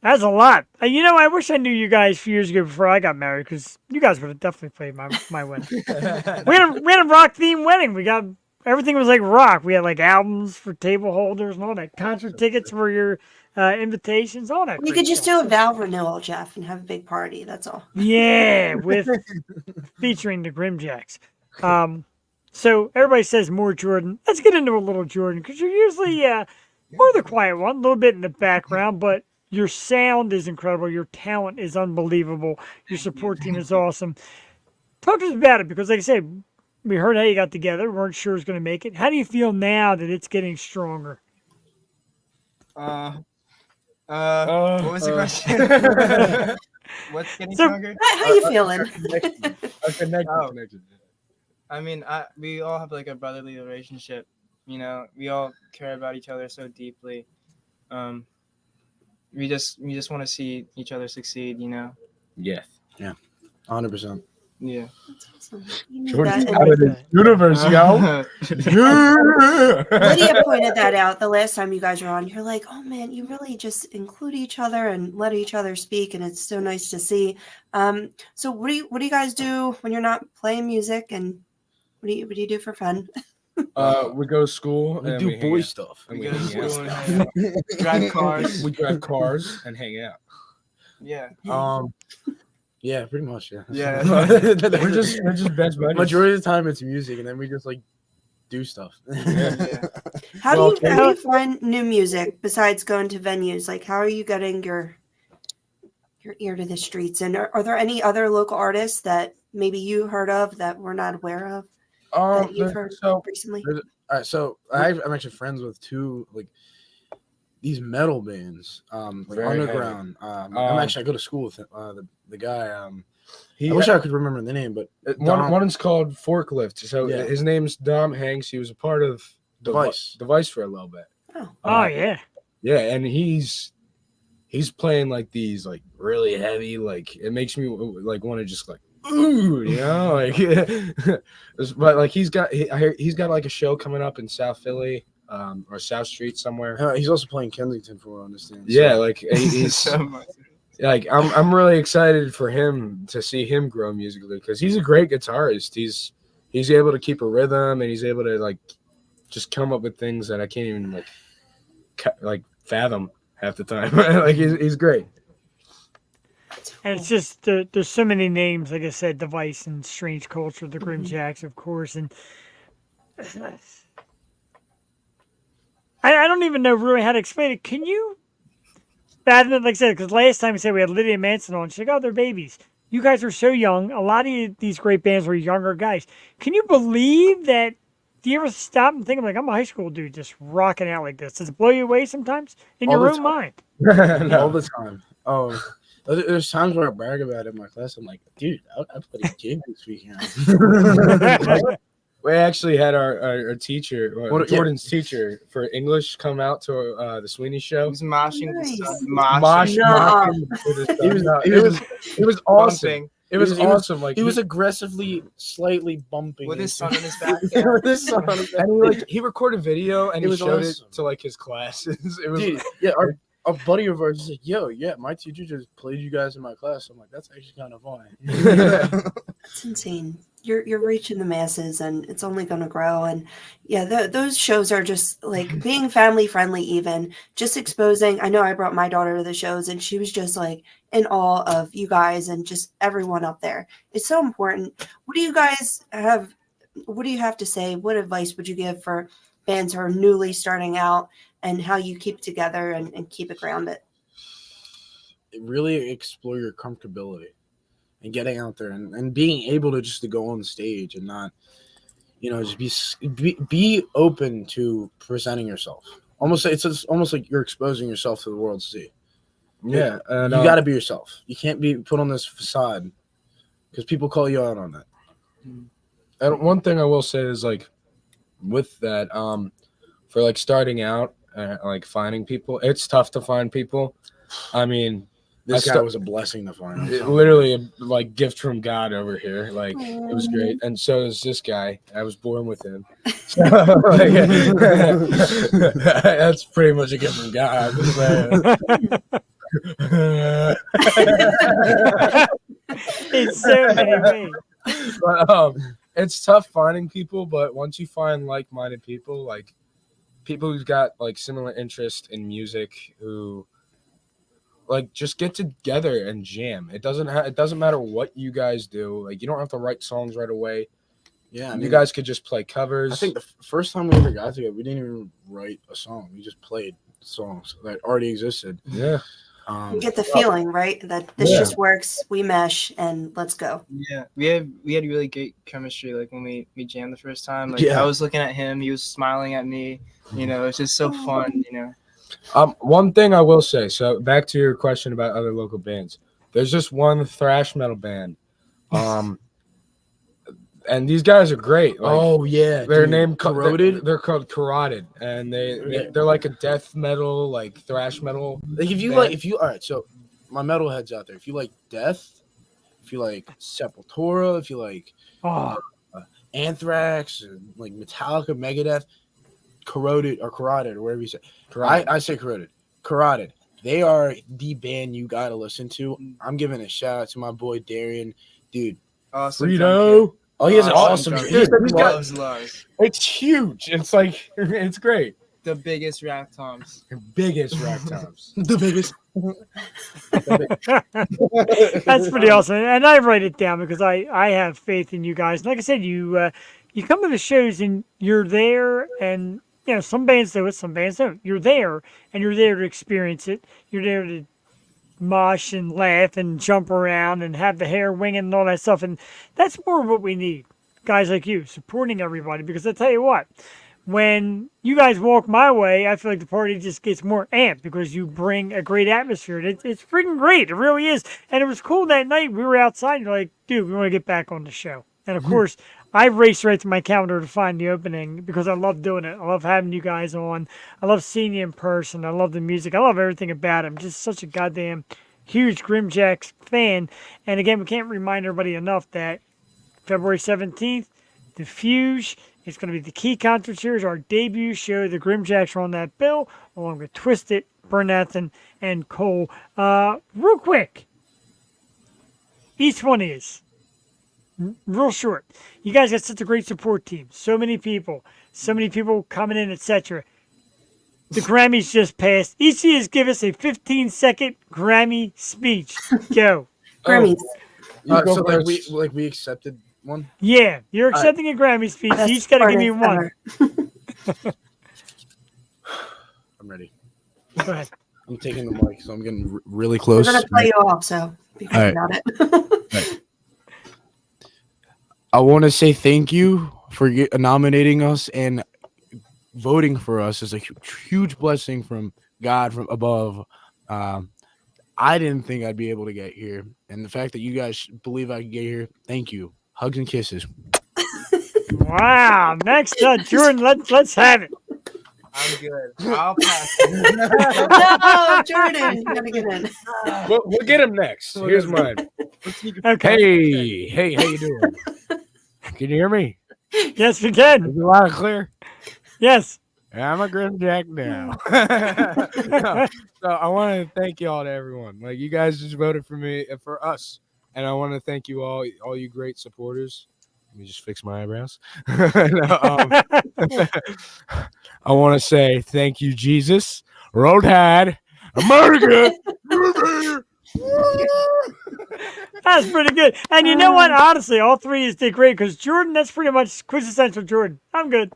Speaker 1: That's a lot. You know, I wish I knew you guys a few years ago before I got married, because you guys would have definitely played my wedding. we had a rock themed wedding. We got everything was like rock. We had like albums for table holders and all that, concert tickets for your invitations, all that.
Speaker 2: You
Speaker 1: great
Speaker 2: could just
Speaker 1: stuff.
Speaker 2: do a valve renewal, Jeff, and have a big party. That's all.
Speaker 1: Yeah, with featuring the GrimJacks. So everybody says more Jordan. Let's get into a little Jordan, because you're usually more the quiet one, a little bit in the background, but your sound is incredible. Your talent is unbelievable. Your support team is awesome. Talk to us about it, because like I said, we heard how you got together. We weren't sure it was going to make it. How do you feel now that it's getting stronger?
Speaker 5: What was the question? What's getting
Speaker 1: So-
Speaker 5: stronger?
Speaker 2: How you feeling?
Speaker 3: A connection.
Speaker 5: Oh. I mean, we all have like a brotherly relationship. You know, we all care about each other so deeply. We just want to see each other succeed. You know.
Speaker 3: Yes.
Speaker 6: 100%.
Speaker 5: Yeah.
Speaker 2: That's awesome. You knew
Speaker 3: Jordan's
Speaker 2: that.
Speaker 3: out of the universe, yo.
Speaker 2: Lydia pointed that out the last time you guys were on. You're like, oh man, you really just include each other and let each other speak, and it's so nice to see. So what do you guys do when you're not playing music, and what do you do for fun?
Speaker 3: We go to school.
Speaker 6: We
Speaker 3: and
Speaker 6: do
Speaker 3: hang
Speaker 6: boy
Speaker 3: out.
Speaker 6: stuff.
Speaker 3: And
Speaker 5: We
Speaker 3: we
Speaker 5: go to
Speaker 3: hang out.
Speaker 5: school and hang out. Drive cars.
Speaker 3: We drive cars and hang out.
Speaker 5: Yeah.
Speaker 6: Yeah, pretty much. Yeah.
Speaker 5: Yeah.
Speaker 3: We're just best buddies.
Speaker 6: Majority of the time it's music, and then we just like do stuff.
Speaker 5: Yeah.
Speaker 2: How
Speaker 3: Well,
Speaker 2: do you find new music besides going to venues? Like, how are you getting your ear to the streets? And are there any other local artists that maybe you heard of that we're not aware of that you've heard
Speaker 3: so
Speaker 2: recently?
Speaker 6: All right, so I'm actually friends with two like these metal bands, like
Speaker 3: Very
Speaker 6: underground. I go to school with the guy. I wish I could remember the name, but
Speaker 3: one is called Forklift. So
Speaker 6: Yeah.
Speaker 3: his name's Dom Hanks. He was a part of
Speaker 6: Device.
Speaker 3: Device for a little bit.
Speaker 1: Oh yeah.
Speaker 3: Yeah, and he's playing like these like really heavy, like it makes me like want to just like ooh, you know, like but like he's got like a show coming up in South Philly, or South Street somewhere.
Speaker 6: He's also playing Kensington, for what I understand.
Speaker 3: Yeah, like he's
Speaker 5: So much.
Speaker 3: like I'm really excited for him to see him grow musically, because he's a great guitarist. He's able to keep a rhythm, and he's able to like just come up with things that I can't even like fathom half the time. Like he's great.
Speaker 1: And it's just there's so many names, like I said, Device and Strange Culture, the GrimJacks, of course, and I don't even know really how to explain it. Can you fathom it? Like I said, because last time we said we had Lydia Manson on, she's like, oh, they're babies. You guys are so young. A lot of these great bands were younger guys. Can you believe that? Do you ever stop and think, like, I'm a high school dude just rocking out like this? Does it blow you away sometimes in
Speaker 6: All
Speaker 1: your
Speaker 6: the
Speaker 1: own
Speaker 6: time.
Speaker 1: mind?
Speaker 6: All the time. Oh, there's times where I brag about it in my class. I'm like, dude, I played a gig this weekend.
Speaker 3: We actually had our teacher,
Speaker 6: What-
Speaker 3: Jordan's teacher for English, come out to the Sweeney show.
Speaker 5: He was moshing with
Speaker 2: Nice.
Speaker 5: the sun.
Speaker 3: Mosh,
Speaker 2: No.
Speaker 3: moshing with his
Speaker 6: He was-
Speaker 3: son.
Speaker 6: he
Speaker 3: it
Speaker 6: was-
Speaker 3: was awesome.
Speaker 5: bumping
Speaker 3: It was
Speaker 6: He was-
Speaker 3: awesome. Like
Speaker 6: He was aggressively, slightly bumping
Speaker 5: with his
Speaker 6: into-
Speaker 5: son in his back.
Speaker 6: with his son on his back.
Speaker 3: and he recorded video and
Speaker 6: It
Speaker 3: he
Speaker 6: was
Speaker 3: showed
Speaker 6: awesome.
Speaker 3: it to like his classes. It was
Speaker 6: Dude, yeah, a buddy of ours is like, yo, yeah, my teacher just played you guys in my class. I'm like, that's actually kind of fun.
Speaker 2: It's insane. You're reaching the masses, and it's only going to grow. And yeah, those shows are just like being family friendly. Even just exposing. I know I brought my daughter to the shows, and she was just like in awe of you guys and just everyone up there. It's so important. What do you guys have? What do you have to say? What advice would you give for bands who are newly starting out, and how you keep it together and keep it grounded?
Speaker 6: Really explore your comfortability and getting out there and being able to just to go on stage and not, just be open to presenting yourself. Almost like you're exposing yourself to the world to see.
Speaker 3: Yeah, and
Speaker 6: You got to be yourself. You can't be put on this facade because people call you out on that.
Speaker 3: And one thing I will say is like with that, for like starting out, like finding people, it's tough to find people. I mean,
Speaker 6: This
Speaker 3: I
Speaker 6: guy
Speaker 3: sta-
Speaker 6: was a blessing to find.
Speaker 3: literally a like gift from God over here. Like it was great, and so is this guy. I was born with him. So, like, that's pretty much a gift from God.
Speaker 1: In so many ways.
Speaker 3: But it's tough finding people, but once you find like-minded people, like people who've got like similar interest in music, who like just get together and jam. It doesn't matter what you guys do. Like you don't have to write songs right away.
Speaker 6: Yeah,
Speaker 3: You guys could just play covers.
Speaker 6: I think the first time we ever got together, we didn't even write a song. We just played songs that already existed.
Speaker 3: Yeah.
Speaker 2: You get the feeling, right? That this
Speaker 3: Yeah.
Speaker 2: just works. We mesh and let's go.
Speaker 5: Yeah, we had really great chemistry. Like when we jammed the first time. Like
Speaker 6: Yeah.
Speaker 5: I was looking at him, he was smiling at me. It's just so fun.
Speaker 3: One thing I will say. So back to your question about other local bands. There's just one thrash metal band. And these guys are great. Like,
Speaker 6: yeah,
Speaker 3: Their
Speaker 6: dude.
Speaker 3: name
Speaker 6: Corroded.
Speaker 3: They're called Carotid, and they're like a death metal, like thrash metal.
Speaker 6: Like all right, so my metalheads out there, if you like death, if you like Sepultura, if you like
Speaker 1: Oh,
Speaker 6: Anthrax, or like Metallica, Megadeth, Corroded or whatever you say. I say Corroded. They are the band you gotta listen to. I'm giving a shout out to my boy Darian, dude.
Speaker 5: Awesome.
Speaker 3: Frito.
Speaker 6: Oh, he has an
Speaker 5: Awesome
Speaker 6: awesome.
Speaker 5: drum kit.
Speaker 3: He's got-
Speaker 5: Loves Lars.
Speaker 3: It's huge. It's like it's great.
Speaker 5: The biggest rack toms.
Speaker 3: Biggest rack tops.
Speaker 6: the biggest.
Speaker 1: that's pretty awesome. And I write it down because I have faith in you guys. Like I said, you come to the shows and you're there, and some bands do it, some bands don't. You're there, and you're there to experience it. You're there to mosh and laugh and jump around and have the hair winging and all that stuff. And that's more of what we need, guys like you, supporting everybody. Because I tell you what, when you guys walk my way, I feel like the party just gets more amped because you bring a great atmosphere. It's freaking great. It really is. And it was cool that night. We were outside and you're like, dude, we want to get back on the show. And of course, I raced right to my calendar to find the opening because I love doing it. I love having you guys on. I love seeing you in person. I love the music. I love everything about it. I'm just such a goddamn huge GrimJacks fan. And again, we can't remind everybody enough that February 17th, the Fuge, it's going to be the Key Concert Series, our debut show. The GrimJacks are on that bill, along with Twisted, Bernathan, and Cole. Real quick, each one is real short. You guys got such a great support team. So many people coming in, etc. The Grammys just passed. Each of you give us a 15-second Grammy speech. Go.
Speaker 2: Grammys.
Speaker 3: You go
Speaker 6: So
Speaker 3: first.
Speaker 6: we accepted one.
Speaker 1: Yeah, you're accepting a Grammy speech.
Speaker 2: Best
Speaker 1: You each got to give me
Speaker 2: artist
Speaker 1: one.
Speaker 2: ever.
Speaker 6: I'm ready.
Speaker 1: Go ahead.
Speaker 6: I'm taking the mic, so I'm getting really
Speaker 2: We're
Speaker 6: close.
Speaker 2: gonna play you off, so be quick
Speaker 6: All right.
Speaker 2: about it.
Speaker 6: I want to say thank you for nominating us and voting for us. Is a huge blessing from God from above. I didn't think I'd be able to get here, and the fact that you guys believe I could get here, thank you. Hugs and kisses.
Speaker 1: Wow. Next up, Jordan, let's have it.
Speaker 5: I'm good. I'll pass.
Speaker 2: No, Jordan, you gotta get in.
Speaker 3: We'll get him next. Here's mine.
Speaker 1: Okay.
Speaker 3: Hey, how you doing? Can you hear me?
Speaker 1: Yes, we can.
Speaker 3: Is it loud and clear?
Speaker 1: Yes.
Speaker 3: I'm a GrimJack now. So I want to thank you all to everyone. Like you guys just voted for me for us, and I want to thank you all you great supporters. Let me just fix my eyebrows. No, I want to say thank you, Jesus, Roll Tide, America.
Speaker 1: That's pretty good. And you know what? Honestly, all three is did great because Jordan, that's pretty much quintessential Jordan. I'm good.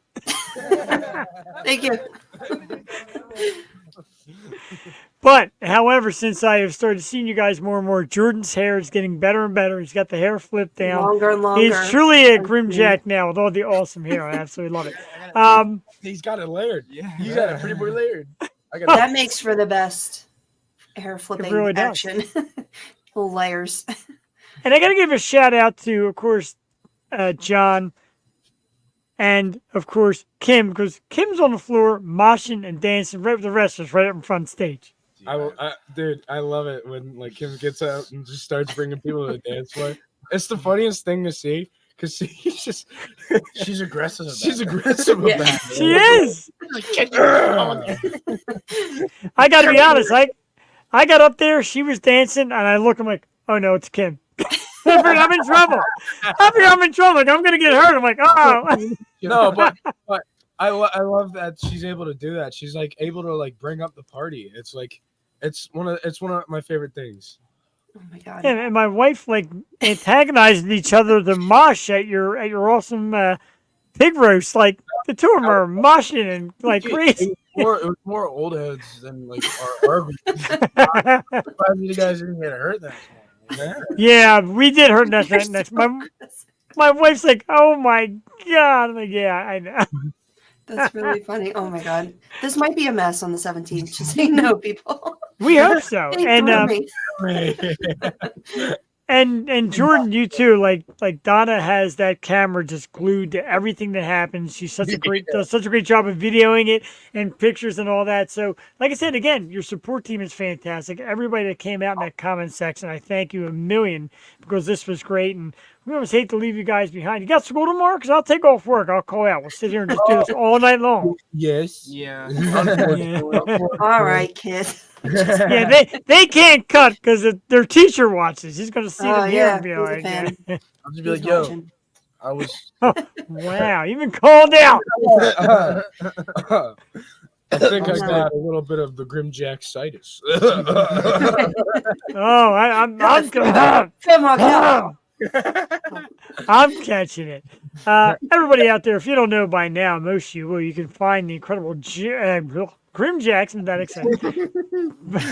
Speaker 2: Thank you.
Speaker 1: But, however, since I have started seeing you guys more and more, Jordan's hair is getting better and better. He's got the hair flipped down.
Speaker 2: Longer and longer.
Speaker 1: He's truly a GrimJack now with all the awesome hair. I absolutely love it.
Speaker 3: He's got it layered.
Speaker 5: Yeah.
Speaker 3: He's got it pretty boy layered. I got
Speaker 2: That makes for the best hair flipping
Speaker 1: really does.
Speaker 2: action. Little layers.
Speaker 1: And I got to give a shout out to, of course, John and, of course, Kim, because Kim's on the floor moshing and dancing right with the wrestlers right up in front stage.
Speaker 3: Dude, I love it when like Kim gets out and just starts bringing people to the dance floor. It's the funniest thing to see because
Speaker 6: She's aggressive.
Speaker 3: she's aggressive
Speaker 2: Yeah.
Speaker 3: about it.
Speaker 1: She is. I got to be honest. I got up there. She was dancing, and I look. I'm like, oh no, it's Kim. I'm in trouble. I'm in trouble. Like, I'm gonna get hurt. I'm like, oh.
Speaker 3: No, but I love that she's able to do that. She's like able to like bring up the party. It's like it's one of my favorite things.
Speaker 2: Oh my god.
Speaker 1: And my wife like antagonized each other to mosh at your awesome pig roast. Like the two of them are moshing and like crazy.
Speaker 6: It was more old heads than like our surprised you guys didn't get hurt that morning.
Speaker 1: Yeah, we did hurt that next. My wife's like, oh my god. I'm like, yeah, I know.
Speaker 2: That's really funny. Oh my god. This might be a mess on the 17th. Just so you know, people.
Speaker 1: We hope so.
Speaker 2: Hey,
Speaker 1: And Jordan, you too. Like Donna has that camera just glued to everything that happens. She's does such a great job of videoing it and pictures and all that. So, like I said, again, your support team is fantastic. Everybody that came out in that comment section, I thank you a million because this was great. And we always hate to leave you guys behind. You got school tomorrow? Because I'll take off work. I'll call out. We'll sit here and just do this all night long.
Speaker 3: Yes.
Speaker 5: Yeah.
Speaker 2: All right, kid.
Speaker 1: Yeah, they can't cut because their teacher watches. He's going to see them here and be
Speaker 2: he's a
Speaker 1: like,
Speaker 2: fan.
Speaker 6: I'll just be like,
Speaker 2: He's
Speaker 6: yo,
Speaker 2: watching.
Speaker 6: I was.
Speaker 1: wow, you've been called out.
Speaker 3: I think I got a little bit of the GrimJacksitis.
Speaker 1: Oh, I'm
Speaker 2: Come on, come
Speaker 1: I'm catching it. Everybody out there, if you don't know by now, most of you will. You can find the incredible GrimJacks and that exciting.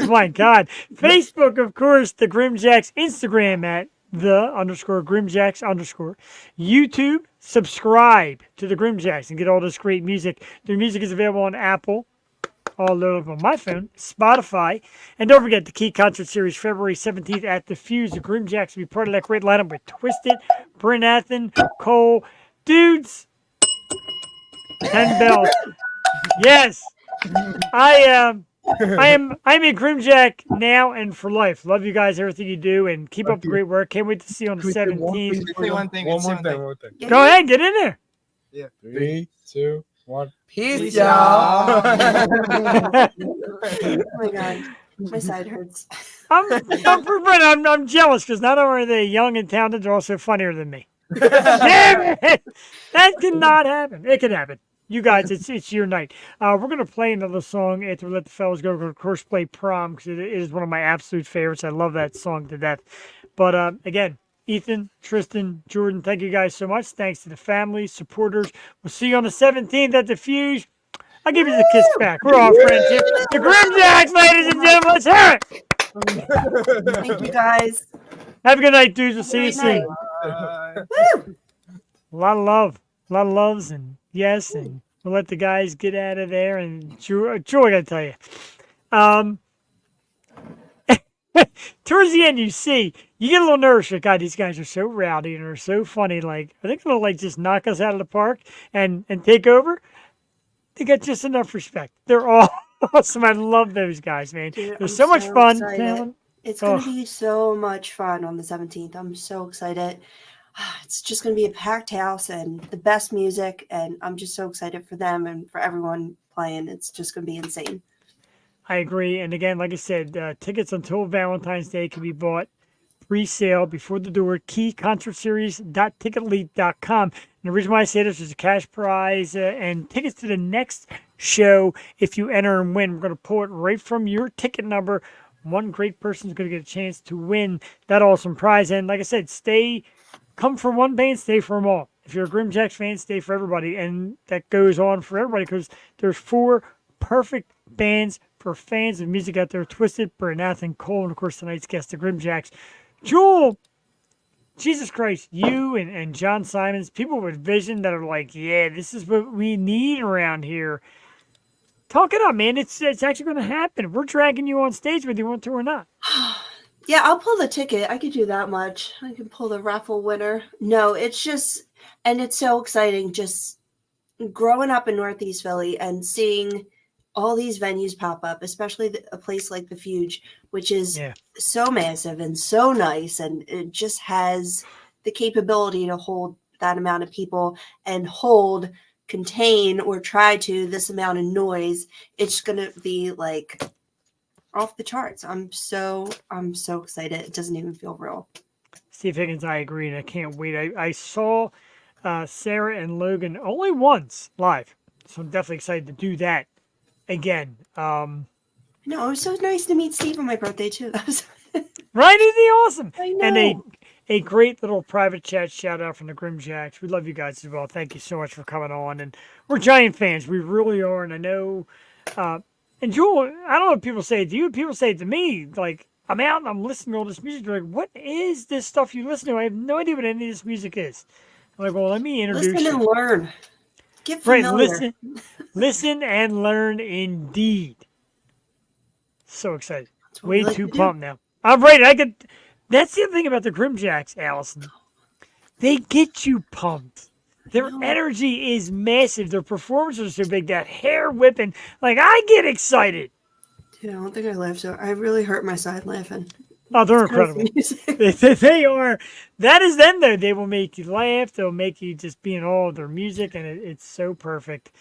Speaker 1: My God, Facebook, of course, the GrimJacks. Instagram at _GrimJacks_. YouTube, subscribe to the GrimJacks and get all this great music. Their music is available on Apple, all over on my phone, Spotify, and don't forget the Key Concert Series, February 17th at the Fuge. The GrimJacks will be part of that great lineup with Twisted, Bryn Athen, Cole, Dudes, 10 bells. Yes, I'm a GrimJack now and for life. Love you guys, everything you do, and keep up the great work. Can't wait to see you on the 17th.
Speaker 5: One thing.
Speaker 3: One more thing.
Speaker 2: Yeah.
Speaker 1: Go ahead, get in there.
Speaker 3: 3, 2, 1.
Speaker 6: Peace,
Speaker 5: y'all.
Speaker 2: Oh my god. My side hurts.
Speaker 1: I'm jealous because not only are they young and talented, they're also funnier than me. Damn it! That cannot happen. It can happen. You guys, it's your night. We're gonna play another song after we let the fellas go. We're gonna of course play Prom because it is one of my absolute favorites. I love that song to death. But again, Ethan, Tristan, Jordan, thank you guys so much. Thanks to the family, supporters. We'll see you on the 17th at the Fuge. I'll give you the kiss back. We're all friends here. The GrimJacks, ladies and gentlemen. Let's hear it.
Speaker 2: Thank you guys.
Speaker 1: Have a good night, dudes. We'll see you
Speaker 2: Good
Speaker 1: soon.
Speaker 2: night.
Speaker 1: A lot of love. A lot of loves and yes, and we'll let the guys get out of there. And Joe, I gotta tell you. Towards the end, you get a little nervous. Like, God, these guys are so rowdy and are so funny. Like, are they gonna like just knock us out of the park and take over? They got just enough respect. They're all awesome. I love those guys, man.
Speaker 2: Dude,
Speaker 1: They're
Speaker 2: I'm
Speaker 1: so much fun.
Speaker 2: excited. It's going to be so much fun on the 17th. I'm so excited. It's just going to be a packed house and the best music. And I'm just so excited for them and for everyone playing. It's just going to be insane.
Speaker 1: I agree. And again, like I said, tickets until Valentine's Day can be bought pre-sale before the door at keyconcertseries.ticketleap.com. And the reason why I say this is a cash prize and tickets to the next show. If you enter and win, we're going to pull it right from your ticket number. One great person is going to get a chance to win that awesome prize. And like I said, come for one band, stay for them all. If you're a GrimJacks fan, stay for everybody. And that goes on for everybody because there's 4 perfect bands for fans of music out there, Twisted, Bernath, and Cole, and of course tonight's guest, the GrimJacks. Jewel, Jesus Christ, you and John Simons, people with vision that are like, yeah, this is what we need around here. Talk it up, man. It's actually going to happen. We're dragging you on stage whether you want to or not.
Speaker 2: Yeah, I'll pull the ticket. I could do that much. I can pull the raffle winner. No, it's just, and it's so exciting just growing up in Northeast Philly and seeing all these venues pop up, especially a place like the Fuge, which is so massive and so nice. And it just has the capability to hold that amount of people and contain or try to this amount of noise. It's going to be like off the charts. I'm so excited. It doesn't even feel real.
Speaker 1: Steve Higgins, I agree, and I can't wait. I saw Sarah and Logan only once live, so I'm definitely excited to do that again.
Speaker 2: No, it was so nice to meet Steve on my birthday too.
Speaker 1: Right? Isn't he awesome?
Speaker 2: I know.
Speaker 1: And a great little private chat shout out from the GrimJacks. We love you guys as well. Thank you so much for coming on. And we're giant fans. We really are. And I know, and Jewel, I don't know what people say it to you. People say it to me. Like, I'm out and I'm listening to all this music. They're like, what is this stuff you listen to? I have no idea what any of this music is. I'm like, well, let me introduce
Speaker 2: Listen
Speaker 1: you.
Speaker 2: and learn. Get familiar.
Speaker 1: Right, listen and learn indeed. So excited.
Speaker 2: That's what we
Speaker 1: Way
Speaker 2: like
Speaker 1: too
Speaker 2: to do.
Speaker 1: pumped now. I'm ready. That's the thing about the GrimJacks, Allison. They get you pumped. Their energy is massive. Their performances are so big. That hair whipping. Like, I get excited.
Speaker 2: Dude, I don't think I laughed. So I really hurt my side laughing.
Speaker 1: Oh, they're
Speaker 2: It's crazy
Speaker 1: incredible.
Speaker 2: music.
Speaker 1: They are. That is them, though. They will make you laugh. They'll make you just be in awe of their music, and it's so perfect.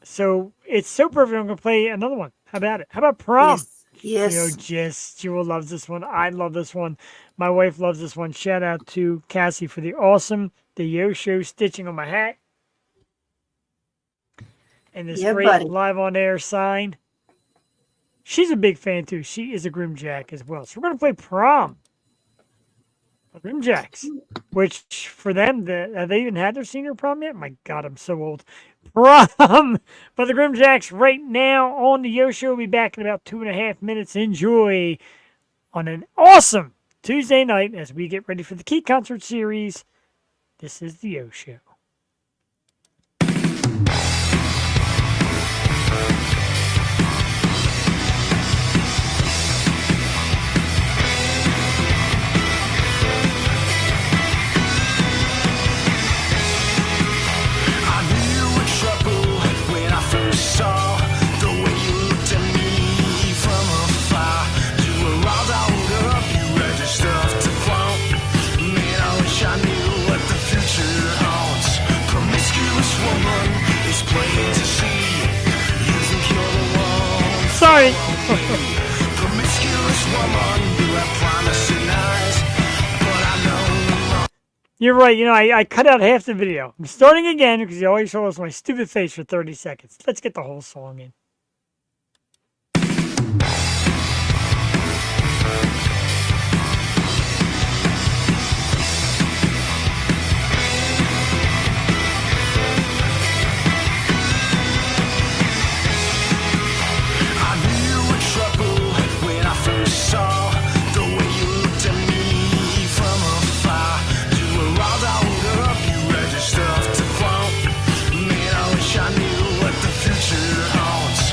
Speaker 1: So it's so perfect. I'm going to play another one. How about it? How about Prom?
Speaker 2: Yes.
Speaker 1: You know, Jewel loves this one. I love this one. My wife loves this one. Shout out to Cassie for the Yo Show stitching on my hat. And this great live on air sign. She's a big fan too. She is a GrimJack as well. So we're going to play Prom. GrimJacks. Which for them, have they even had their senior prom yet? My God, I'm so old. Prom. But the GrimJacks right now on the Yo Show. We'll be back in about 2.5 minutes. Enjoy on an awesome Tuesday night as we get ready for the Key Concert Series. This is the Yo Show. Sorry. You're right. You know, I cut out half the video. I'm starting again because you always show us my stupid face for 30 seconds. Let's get the whole song in.
Speaker 7: I knew what the future holds.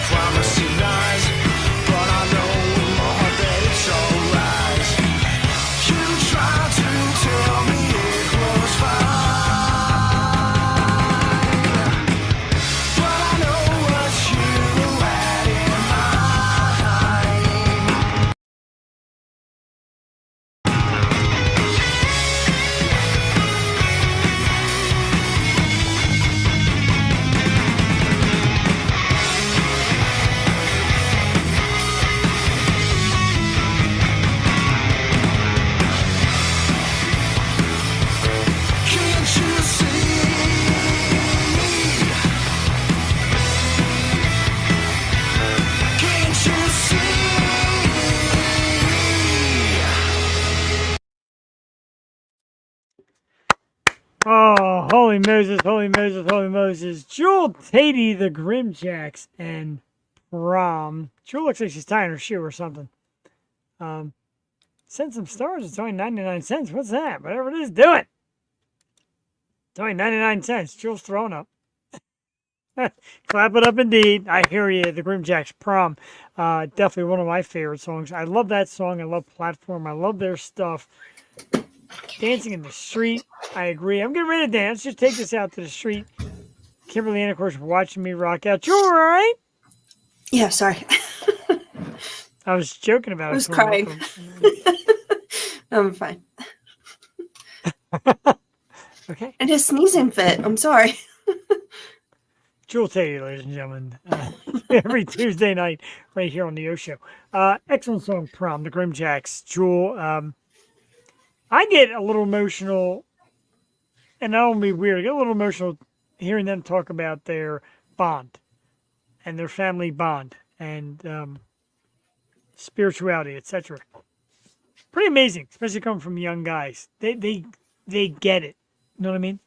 Speaker 7: promising lies, but I know in my heart that it's alright. You tried to tell me it was fine, but I know what you had in mind. Can't you see? Can't you see?
Speaker 1: Oh, holy Moses, holy Moses, holy Moses. Jewel Tatey, the GrimJacks, and Prom. Jewel looks like she's tying her shoe or something. Send some stars. It's only 99 cents. What's that? Whatever it is, do it. It's only 99 cents. Jewel's throwing up. Clap it up indeed. I hear you. The GrimJacks Prom. Definitely one of my favorite songs. I love that song. I love Platform. I love their stuff. Dancing in the Street. I agree. I'm getting ready to dance. Just take this out to the street. Kimberly Ann, of course, watching me rock out. You all right?
Speaker 2: Yeah, sorry.
Speaker 1: I was joking about it.
Speaker 2: I was crying. I'm fine.
Speaker 1: Okay.
Speaker 2: And a sneezing fit. I'm sorry.
Speaker 1: Jewel Tatey, ladies and gentlemen, every Tuesday night right here on the O Show. Excellent song, Prom, the GrimJacks. Jewel, I get a little emotional, and I don't be weird. I get a little emotional hearing them talk about their bond and their family bond and spirituality, etc. Pretty amazing, especially coming from young guys. They get it. You know what I mean?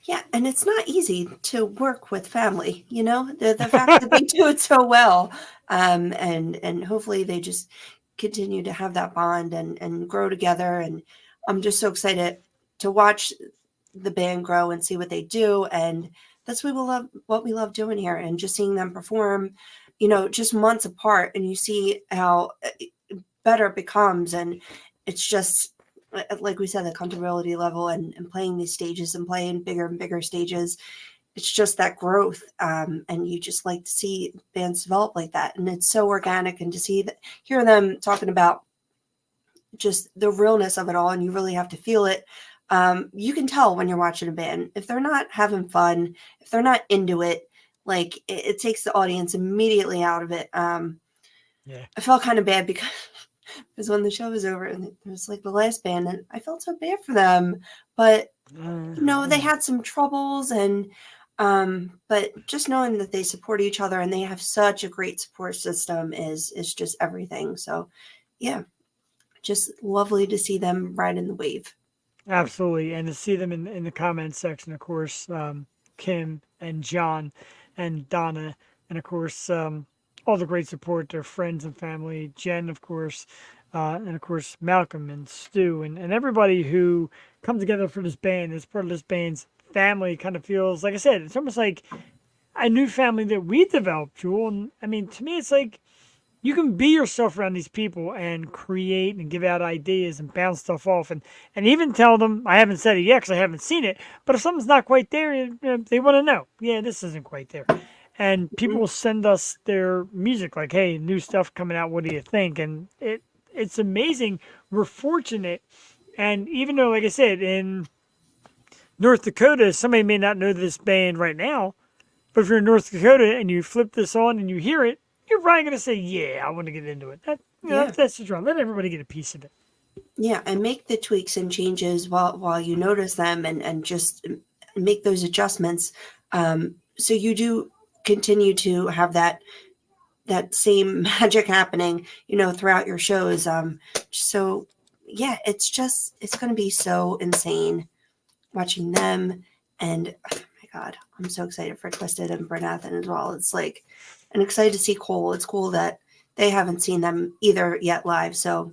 Speaker 2: Yeah, and it's not easy to work with family, you know, the fact that they do it so well. And hopefully they just continue to have that bond and grow together. And I'm just so excited to watch the band grow and see what they do. And that's what we love doing here, and just seeing them perform, you know, just months apart, and you see how better it becomes. And it's just, like we said, the comfortability level and playing these stages and playing bigger and bigger stages. It's just that growth. And you just like to see bands develop like that. And it's so organic, and to hear them talking about just the realness of it all, and you really have to feel it. You can tell when you're watching a band, if they're not having fun, if they're not into it, like it takes the audience immediately out of it.
Speaker 1: Yeah.
Speaker 2: I felt kind of bad because when the show was over and it was like the last band, and I felt so bad for them, but you know, they had some troubles, and but just knowing that they support each other and they have such a great support system is just everything. So yeah, just lovely to see them riding the wave.
Speaker 1: Absolutely, and to see them in the comments section, of course, Kim and John and Donna, and of course, all the great support, their friends and family, Jen, of course, and of course, Malcolm and Stu, and everybody who comes together for this band as part of this band's family. Kind of feels, like I said, it's almost like a new family that we developed, Jewel. And I mean, to me, it's like, you can be yourself around these people and create and give out ideas and bounce stuff off, and even tell them, I haven't said it yet because I haven't seen it, but if something's not quite there, they want to know, yeah, this isn't quite there. And people will send us their music like, hey, new stuff coming out, what do you think? And it's amazing. We're fortunate. And even though, like I said, in North Dakota, somebody may not know this band right now, but if you're in North Dakota and you flip this on and you hear it, you're probably going to say, yeah, I want to get into it. That's the drum. Let everybody get a piece of it.
Speaker 2: Yeah, and make the tweaks and changes while you notice them, and just make those adjustments. So you do continue to have that same magic happening, you know, throughout your shows. So yeah, it's going to be so insane watching them. And oh my God, I'm so excited for Twisted and Bernathan as well. It's like, and excited to see Cole. It's cool that they haven't seen them either yet live. So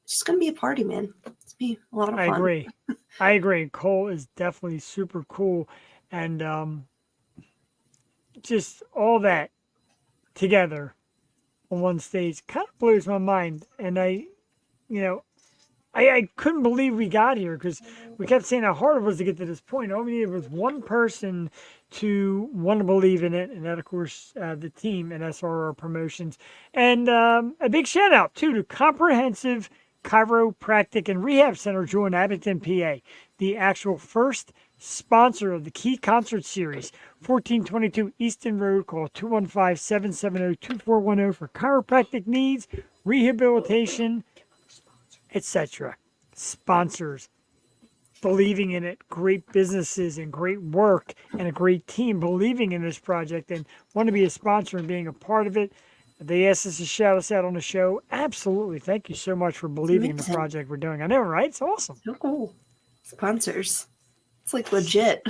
Speaker 2: it's just going to be a party, man. It's going to be a lot of fun.
Speaker 1: I agree. Cole is definitely super cool. And just all that together on one stage kind of blows my mind. And I couldn't believe we got here because we kept saying how hard it was to get to this point. All we needed was one person to want to believe in it, and that, of course, the team and SRR Promotions. And a big shout out, too, to Comprehensive Chiropractic and Rehab Center, Jewel in Abington, PA, the actual first sponsor of the Key Concert Series, 1422 Easton Road. Call 215-770-2410 for chiropractic needs, rehabilitation, etc. Sponsors believing in it, great businesses and great work and a great team believing in this project and want to be a sponsor and being a part of it. They asked us to shout us out on the show. Absolutely. Thank you so much for believing in the project we're doing. I know, right? It's awesome.
Speaker 2: So cool. Sponsors. It's like legit.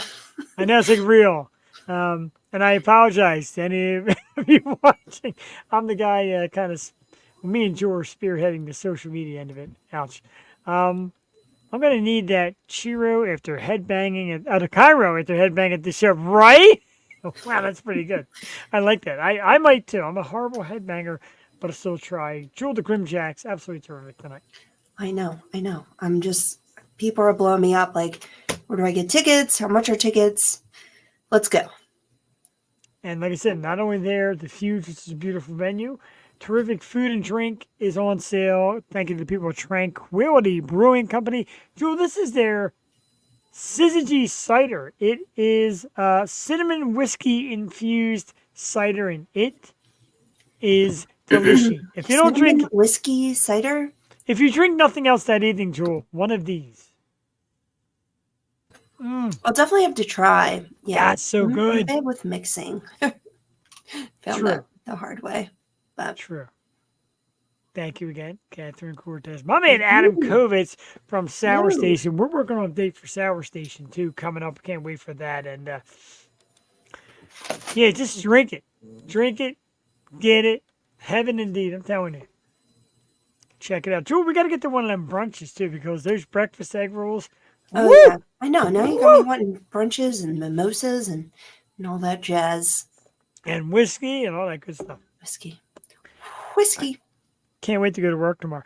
Speaker 1: I know, it's like real. And I apologize to any of you watching. I'm the guy me and Joe are spearheading the social media end of it. Ouch. I'm going to need that Chiro after headbanging, the Cairo after headbanging at the show, right? Wow, that's pretty good. I like that. I might too. I'm a horrible headbanger, but I'll still try. Jewel the GrimJacks, absolutely terrific tonight.
Speaker 2: I know. People are blowing me up like, where do I get tickets? How much are tickets? Let's go.
Speaker 1: And like I said, not only there, the Fuge, which is a beautiful venue, terrific food and drink is on sale. Thank you to the people at Tranquility Brewing Company. Jewel, this is their Syzygy cider. It is cinnamon whiskey infused cider, and it is delicious. If you don't drink
Speaker 2: whiskey cider,
Speaker 1: if you drink nothing else that evening, Jewel, one of these.
Speaker 2: I'll definitely have to try. Yeah,
Speaker 1: that's so good.
Speaker 2: I'm bad with mixing. Found that the hard way. But.
Speaker 1: True. Thank you again, Catherine Cortez. My man Adam Kovitz from Sour Station. We're working on a date for Sour Station too coming up. Can't wait for that. And just drink it, get it. Heaven indeed. I'm telling you. Check it out, Jewel. We got to get to one of them brunches too because those breakfast egg rolls.
Speaker 2: Oh yeah, I know. Now you got me wanting brunches and mimosas and all that jazz.
Speaker 1: And whiskey and all that good stuff.
Speaker 2: Whiskey.
Speaker 1: Can't wait to go to work tomorrow.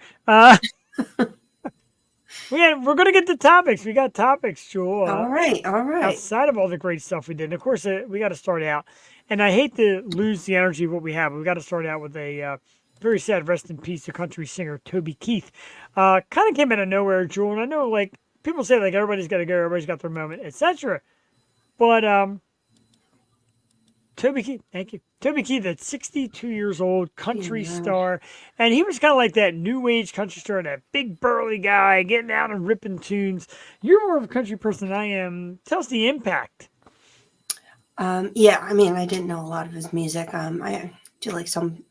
Speaker 1: We're going to get to topics. We got topics, Jewel.
Speaker 2: All right.
Speaker 1: Outside of all the great stuff we did. And of course, we got to start out. And I hate to lose the energy of what we have, but we got to start out with a very sad rest in peace to country singer Toby Keith. Kind of came out of nowhere, Jewel. And I know, like, people say, like, everybody's got to go, everybody's got their moment, etc. But Toby Keith, thank you. Toby Keith, at 62 years old, country star. And he was kind of like that new age country star, that big burly guy getting out and ripping tunes. You're more of a country person than I am. Tell us the impact.
Speaker 2: Yeah, I mean, I didn't know a lot of his music. I do like some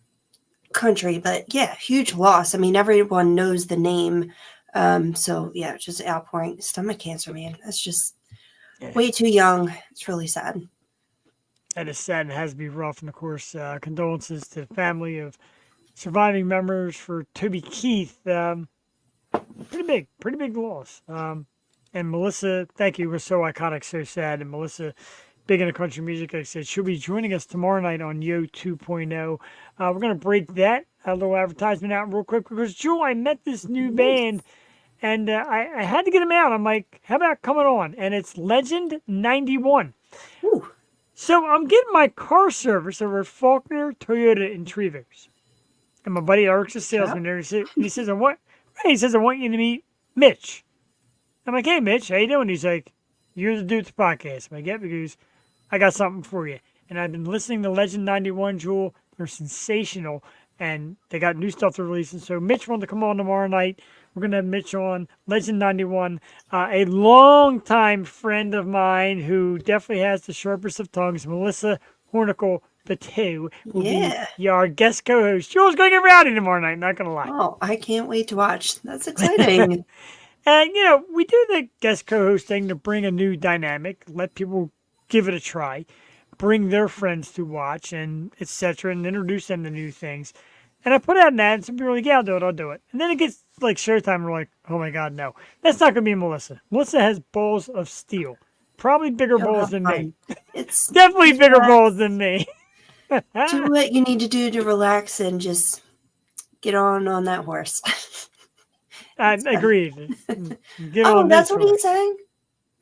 Speaker 2: country, but yeah, huge loss. I mean, everyone knows the name. So yeah, just outpouring. Stomach cancer, man. That's just way too young. It's really sad.
Speaker 1: That is sad and has to be rough. And of course, condolences to the family of surviving members for Toby Keith. Pretty big loss. And Melissa, thank you. It was so iconic, so sad. And Melissa, big into country music, like I said, she'll be joining us tomorrow night on Yo 2.0. We're going to break that a little advertisement out real quick because, Jewel, I met this new band and I had to get them out. I'm like, how about coming on? And it's Legend 91.
Speaker 2: Ooh.
Speaker 1: So I'm getting my car service over at Faulkner Toyota in Trevose. And my buddy Eric's a salesman there. He says, I want you to meet Mitch. I'm like, hey, Mitch, how you doing? He's like, you're the dude with the podcast. I'm like, yeah, because I got something for you. And I've been listening to Legend 91, Jewel. They're sensational. And they got new stuff they're releasing. So Mitch wanted to come on tomorrow night. We're going to have Mitch on, Legend 91, a longtime friend of mine who definitely has the sharpest of tongues, Melissa Hornicle, the two, will be our guest co-host. Jewel's going to get rowdy tomorrow night, not going to lie.
Speaker 2: Oh, I can't wait to watch. That's exciting.
Speaker 1: And, we do the guest co-host thing to bring a new dynamic, let people give it a try, bring their friends to watch, and etc., and introduce them to new things. And I put out an ad, and some people are like, yeah, I'll do it. And then it gets like showtime, and we're like, oh my God, no. That's not going to be Melissa. Melissa has balls of steel. Probably bigger balls than me.
Speaker 2: It's
Speaker 1: definitely bigger balls than me.
Speaker 2: Do what you need to do to relax and just get on that horse.
Speaker 1: I
Speaker 2: It's fun.
Speaker 1: agreed. Get
Speaker 2: Oh,
Speaker 1: on
Speaker 2: that's
Speaker 1: this
Speaker 2: what
Speaker 1: one.
Speaker 2: he sang?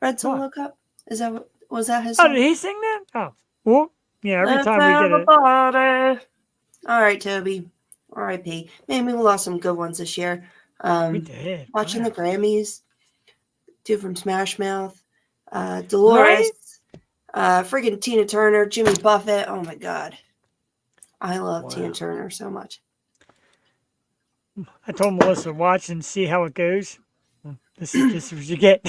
Speaker 2: Red
Speaker 1: What?
Speaker 2: Solo Cup? Is that what, was that his
Speaker 1: Oh,
Speaker 2: song?
Speaker 1: did he sing that? Oh, well, yeah. Every
Speaker 2: Let's
Speaker 1: time we
Speaker 2: have
Speaker 1: get
Speaker 2: a
Speaker 1: it,
Speaker 2: party. All right, Toby. R.I.P. Man, we lost some good ones this year.
Speaker 1: we did.
Speaker 2: Watching
Speaker 1: Wow.
Speaker 2: the Grammys, dude from Smash Mouth, Dolores,
Speaker 1: Right?
Speaker 2: freaking Tina Turner, Jimmy Buffett. Oh my God. I love Tina
Speaker 1: Wow.
Speaker 2: Turner so much.
Speaker 1: I told Melissa, watch and see how it goes. This is what you get.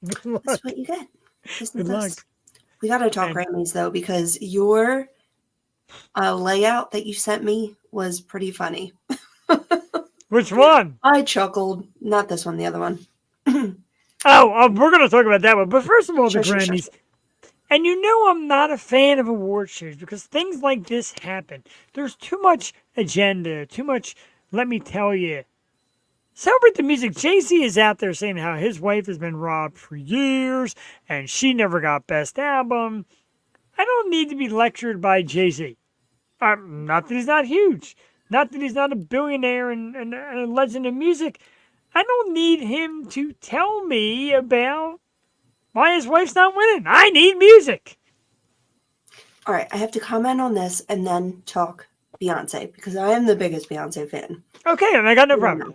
Speaker 1: Good luck.
Speaker 2: That's what you get. This is
Speaker 1: Good
Speaker 2: us.
Speaker 1: luck.
Speaker 2: We got to talk
Speaker 1: And-
Speaker 2: Grammys though, because your layout that you sent me was pretty funny.
Speaker 1: Which one?
Speaker 2: I chuckled. Not this one, the other one.
Speaker 1: Oh, we're going to talk about that one. But first of all, the
Speaker 2: Sure.
Speaker 1: Grammys. And you know I'm not a fan of award shows because things like this happen. There's too much agenda, too much, let me tell you. Celebrate the music. Jay-Z is out there saying how his wife has been robbed for years and she never got Best Album. I don't need to be lectured by Jay-Z. Not that he's not huge. Not that he's not a billionaire and a legend of music. I don't need him to tell me about why his wife's not winning. I need music.
Speaker 2: All right, I have to comment on this and then talk Beyonce because I am the biggest Beyonce fan.
Speaker 1: Okay, and I got no problem.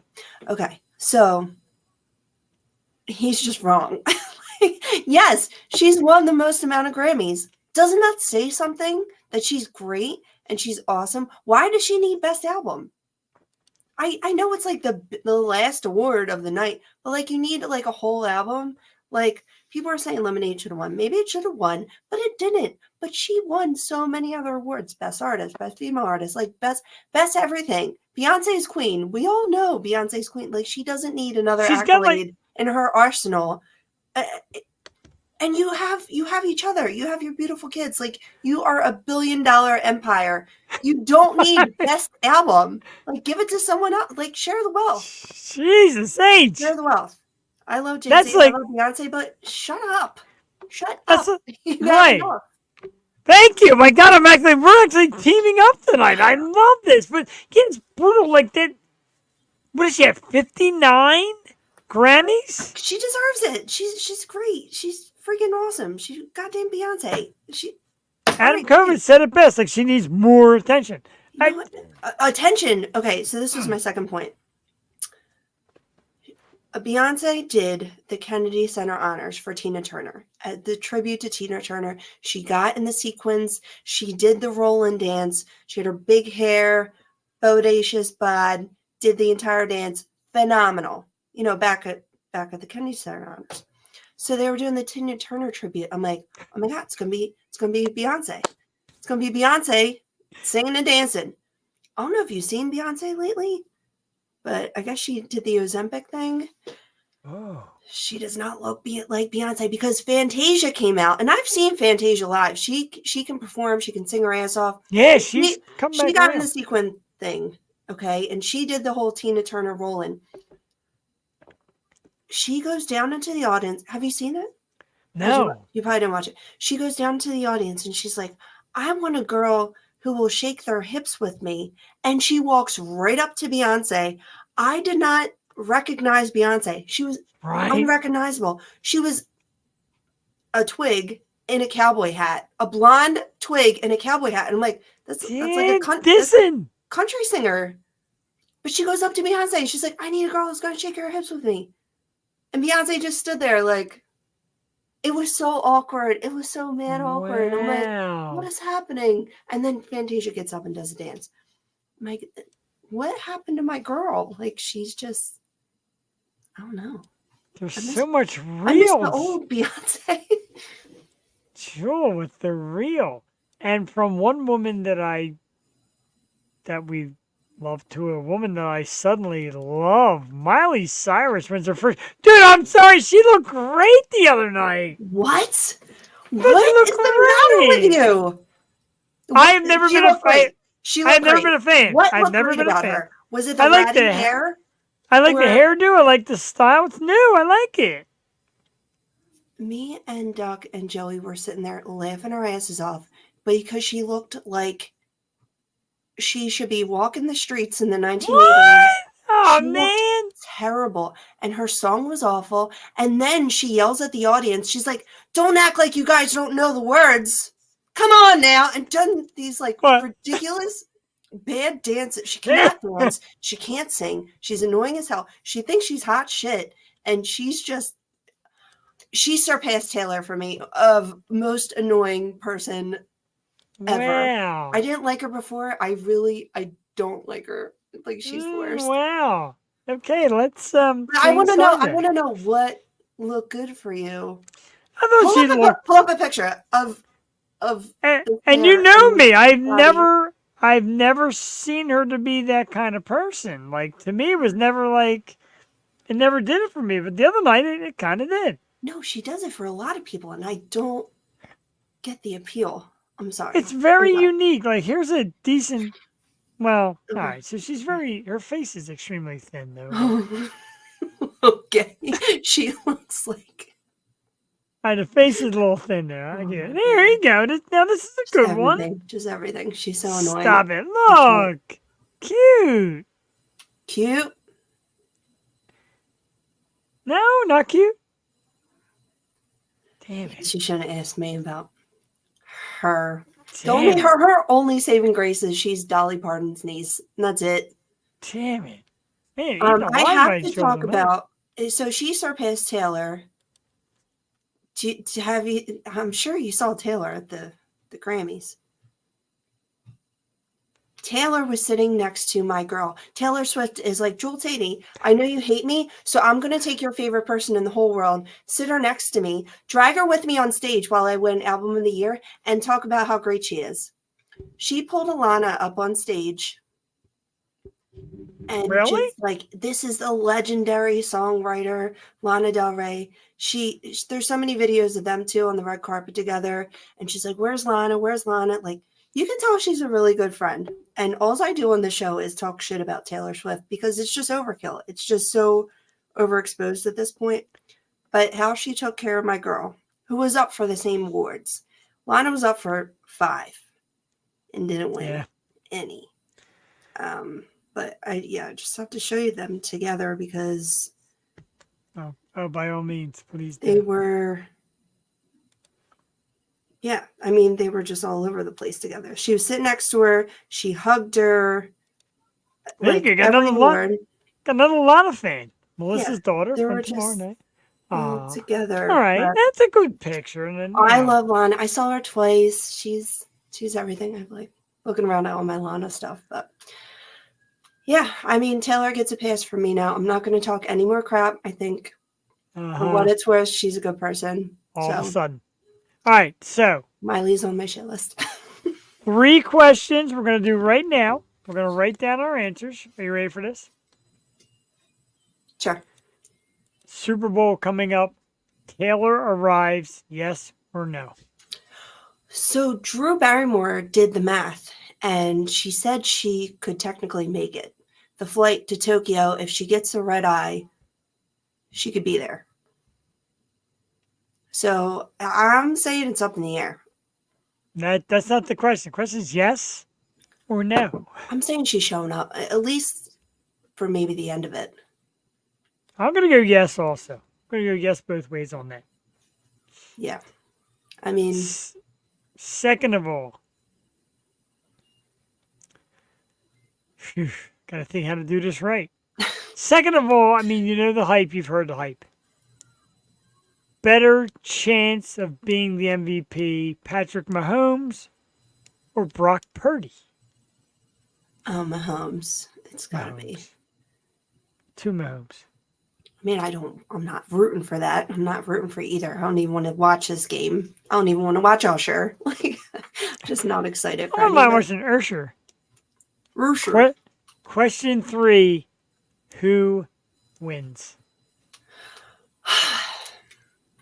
Speaker 2: Okay, so he's just wrong. Yes, she's won the most amount of Grammys. Doesn't that say something that she's great and she's awesome? Why does she need Best Album? I know it's like the last award of the night, but like you need like a whole album. Like people are saying Lemonade should have won. Maybe it should have won, but it didn't. But she won so many other awards: Best Artist, Best Female Artist, like best everything. Beyonce's queen. We all know Beyonce's queen. Like she doesn't need another
Speaker 1: She's
Speaker 2: accolade
Speaker 1: got, like-
Speaker 2: in her arsenal. And you have each other. You have your beautiful kids. Like you are a $1 billion empire. You don't need Best Album. Like give it to someone else. Like share the wealth.
Speaker 1: Jesus H.
Speaker 2: Share the wealth. I love Jay-Z.
Speaker 1: That's like-
Speaker 2: I love Beyonce, but shut up. Shut
Speaker 1: That's
Speaker 2: up. You got
Speaker 1: right.
Speaker 2: enough.
Speaker 1: Thank you. My God, we're actually teaming up tonight. I love this. But it's brutal like that. What does she have? 59 Grammys?
Speaker 2: She deserves it. She's great. She's freaking awesome. She's goddamn Beyonce.
Speaker 1: Adam Covey said it best. Like she needs more attention.
Speaker 2: You know what? Attention. Okay, so this was my second point. Beyonce did the Kennedy Center honors for Tina Turner. The tribute to Tina Turner. She got in the sequins. She did the roll-in dance. She had her big hair, bodacious bod, did the entire dance. Phenomenal. You know, back at the Kennedy Center honors. So they were doing the Tina Turner tribute. I'm like, oh my God, it's gonna be Beyonce. It's gonna be Beyonce singing and dancing. I don't know if you've seen Beyonce lately, but I guess she did the Ozempic thing.
Speaker 1: Oh.
Speaker 2: She does not look like Beyonce because Fantasia came out, and I've seen Fantasia live. She can perform. She can sing her ass off.
Speaker 1: Yeah, she's come
Speaker 2: She
Speaker 1: back
Speaker 2: got
Speaker 1: around.
Speaker 2: in the sequin thing, okay, and she did the whole Tina Turner rolling. She goes down into the audience. Have you seen it?
Speaker 1: No.
Speaker 2: You probably didn't watch it. She goes down to the audience and she's like, I want a girl who will shake their hips with me. And she walks right up to Beyonce. I did not recognize Beyonce. She was
Speaker 1: Right?
Speaker 2: unrecognizable. She was a twig in a cowboy hat, a blonde twig in a cowboy hat. And I'm like, that's like a
Speaker 1: Listen.
Speaker 2: country singer. But she goes up to Beyonce and she's like, I need a girl who's going to shake her hips with me. And Beyonce just stood there like, it was so awkward. It was so mad awkward. I'm like,
Speaker 1: Wow.
Speaker 2: what is happening? And then Fantasia gets up and does a dance. I'm like, what happened to my girl? Like, she's just, I don't know.
Speaker 1: There's
Speaker 2: I miss-
Speaker 1: so much
Speaker 2: I miss the
Speaker 1: real.
Speaker 2: old Beyonce.
Speaker 1: Sure, with the real. And from one woman that we love to a woman that I suddenly love, Miley Cyrus wins her first. Dude, I'm sorry, she looked great the other night.
Speaker 2: What?
Speaker 1: But
Speaker 2: What
Speaker 1: she
Speaker 2: is
Speaker 1: looked
Speaker 2: the matter with
Speaker 1: great.
Speaker 2: you?
Speaker 1: I have never
Speaker 2: She
Speaker 1: been a
Speaker 2: looked great.
Speaker 1: fan.
Speaker 2: She
Speaker 1: I
Speaker 2: looked
Speaker 1: have never
Speaker 2: great.
Speaker 1: been a fan.
Speaker 2: What
Speaker 1: I've
Speaker 2: looked
Speaker 1: never
Speaker 2: great
Speaker 1: been a
Speaker 2: about
Speaker 1: fan.
Speaker 2: her? Was it the
Speaker 1: I like
Speaker 2: ratty
Speaker 1: the
Speaker 2: hair?
Speaker 1: I like the
Speaker 2: Or-
Speaker 1: hairdo. I like the style. It's new. I like it.
Speaker 2: Me and Duck and Joey were sitting there laughing our asses off. because she looked like she should be walking the streets in the 1980s.
Speaker 1: What? Oh,
Speaker 2: She looked
Speaker 1: man.
Speaker 2: terrible, and her song was awful. And then she yells at the audience. She's like, "Don't act like you guys don't know the words. Come on now!" And done these like
Speaker 1: What?
Speaker 2: ridiculous bad dances. She cannot dance. She can't sing. She's annoying as hell. She thinks she's hot shit, and she surpassed Taylor for me of most annoying person ever.
Speaker 1: Wow.
Speaker 2: I didn't like her before. I don't like her. Like, she's the worst.
Speaker 1: Wow. Okay, let's
Speaker 2: But I want to
Speaker 1: change
Speaker 2: know. I
Speaker 1: subject.
Speaker 2: want to know what looked good for you.
Speaker 1: I thought she looked.
Speaker 2: Pull up a picture of.
Speaker 1: And
Speaker 2: the
Speaker 1: you
Speaker 2: hair
Speaker 1: know
Speaker 2: and
Speaker 1: me. I've
Speaker 2: body.
Speaker 1: never seen her to be that kind of person. Like, to me, it was never like, it never did it for me. But the other night, it kind of did.
Speaker 2: No, she does it for a lot of people, and I don't get the appeal. I'm sorry.
Speaker 1: It's very
Speaker 2: I'm sorry.
Speaker 1: unique. Like, here's a decent. Well, all right. So she's her face is extremely thin, though.
Speaker 2: Okay, she looks like.
Speaker 1: All right, the face is a little thin there. I get it. There you go. Now this is a good one.
Speaker 2: Everything, just everything. She's so annoying.
Speaker 1: Stop it. Look. Cute.
Speaker 2: Cute.
Speaker 1: No, not cute. Damn it.
Speaker 2: She shouldn't have asked me about her.
Speaker 1: Damn it.
Speaker 2: Her only saving grace is she's Dolly Parton's niece, and that's it.
Speaker 1: Damn it. Man,
Speaker 2: I have to talk about. So she surpassed Taylor. Have you? I'm sure you saw Taylor at the Grammys. Taylor was sitting next to my girl. Taylor Swift is like, "Jewel Tatey, I know you hate me, so I'm going to take your favorite person in the whole world, sit her next to me, drag her with me on stage while I win Album of the Year, and talk about how great she is." She pulled Alana up on stage and
Speaker 1: Really?
Speaker 2: just like, this is the legendary songwriter, Lana Del Rey. There's so many videos of them two on the red carpet together, and she's like, "Where's Lana? Where's Lana?" Like, you can tell she's a really good friend. And all I do on the show is talk shit about Taylor Swift because it's just overkill. It's just so overexposed at this point. But how she took care of my girl, who was up for the same awards. Lana was up for 5 and didn't win any. But I just have to show you them together because
Speaker 1: Oh, by all means, please
Speaker 2: they
Speaker 1: do.
Speaker 2: were. Yeah, I mean, they were just all over the place together. She was sitting next to her. She hugged her.
Speaker 1: There you go. Got another Lana fan. Melissa's daughter
Speaker 2: they
Speaker 1: from
Speaker 2: were
Speaker 1: tomorrow
Speaker 2: just
Speaker 1: night.
Speaker 2: all together.
Speaker 1: All right,
Speaker 2: But
Speaker 1: that's a good picture. And then
Speaker 2: I love Lana. I saw her twice. She's everything. I'm like looking around at all my Lana stuff. But yeah, I mean, Taylor gets a pass from me now. I'm not going to talk any more crap. I think for what it's worth, she's a good person.
Speaker 1: All of a sudden. All right, so
Speaker 2: Miley's on my shit list.
Speaker 1: 3 questions we're going to do right now. We're going to write down our answers. Are you ready for this?
Speaker 2: Sure.
Speaker 1: Super Bowl coming up. Taylor arrives, yes or no?
Speaker 2: So Drew Barrymore did the math, and she said she could technically make it. The flight to Tokyo, if she gets a red eye, she could be there. So I'm saying it's up in the air.
Speaker 1: That's not the question. The question is yes or no.
Speaker 2: I'm saying she's showing up, at least for maybe the end of it.
Speaker 1: I'm going to go yes also. I'm going to go yes both ways on that.
Speaker 2: Yeah. I mean,
Speaker 1: Second of all, got to think how to do this right. Second of all, I mean, you know the hype. You've heard the hype. Better chance of being the MVP, Patrick Mahomes or Brock Purdy?
Speaker 2: Mahomes. It's got to be.
Speaker 1: 2 Mahomes.
Speaker 2: I mean, I'm not rooting for that. I'm not rooting for either. I don't even want to watch this game. I don't even want to watch Usher. Like, just not excited for
Speaker 1: I'm not
Speaker 2: either.
Speaker 1: watching Usher.
Speaker 2: Usher.
Speaker 1: Question 3. Who wins?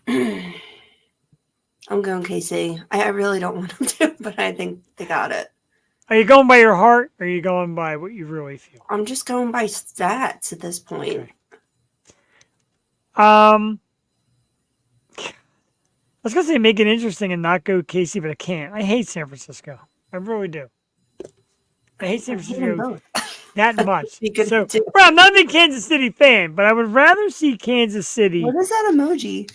Speaker 2: I'm going KC. I really don't want them to, but I think they got it.
Speaker 1: Are you going by your heart or are you going by what you really feel?
Speaker 2: I'm just going by stats at this point.
Speaker 1: Okay. was gonna say make it interesting and not go KC, but I can't. I hate San Francisco. I really do. I hate San
Speaker 2: I hate them
Speaker 1: Francisco
Speaker 2: both.
Speaker 1: that much.
Speaker 2: Be good
Speaker 1: So,
Speaker 2: too.
Speaker 1: well, I'm not a big Kansas City fan, but I would rather see Kansas City.
Speaker 2: What is that emoji?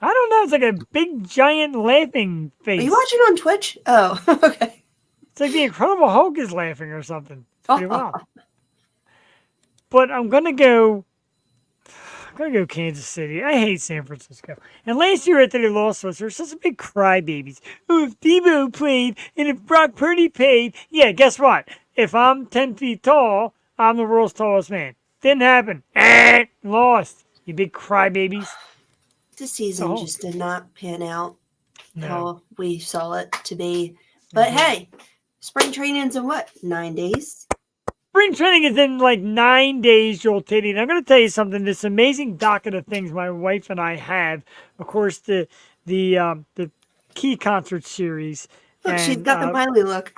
Speaker 1: I don't know. It's like a big giant laughing
Speaker 2: Are
Speaker 1: face.
Speaker 2: you watching on Twitch? Oh, okay.
Speaker 1: It's like the Incredible Hulk is laughing or something. It's pretty wild. But I'm gonna go Kansas City. I hate San Francisco. And last year after they lost us, they were such a big crybabies. Oh, if Debo played and if Brock Purdy played, yeah, guess what? If I'm 10 feet tall, I'm the world's tallest man. Didn't happen. Lost. You big crybabies.
Speaker 2: This season
Speaker 1: Oh.
Speaker 2: just did not pan out
Speaker 1: No.
Speaker 2: how we saw it to be. But hey, spring training's in what? 9 days?
Speaker 1: Spring training is in like 9 days, Joel Titty. And I'm going to tell you something. This amazing docket of things my wife and I have. Of course, the Key Concert Series.
Speaker 2: Look, she's
Speaker 1: and,
Speaker 2: got the Miley look.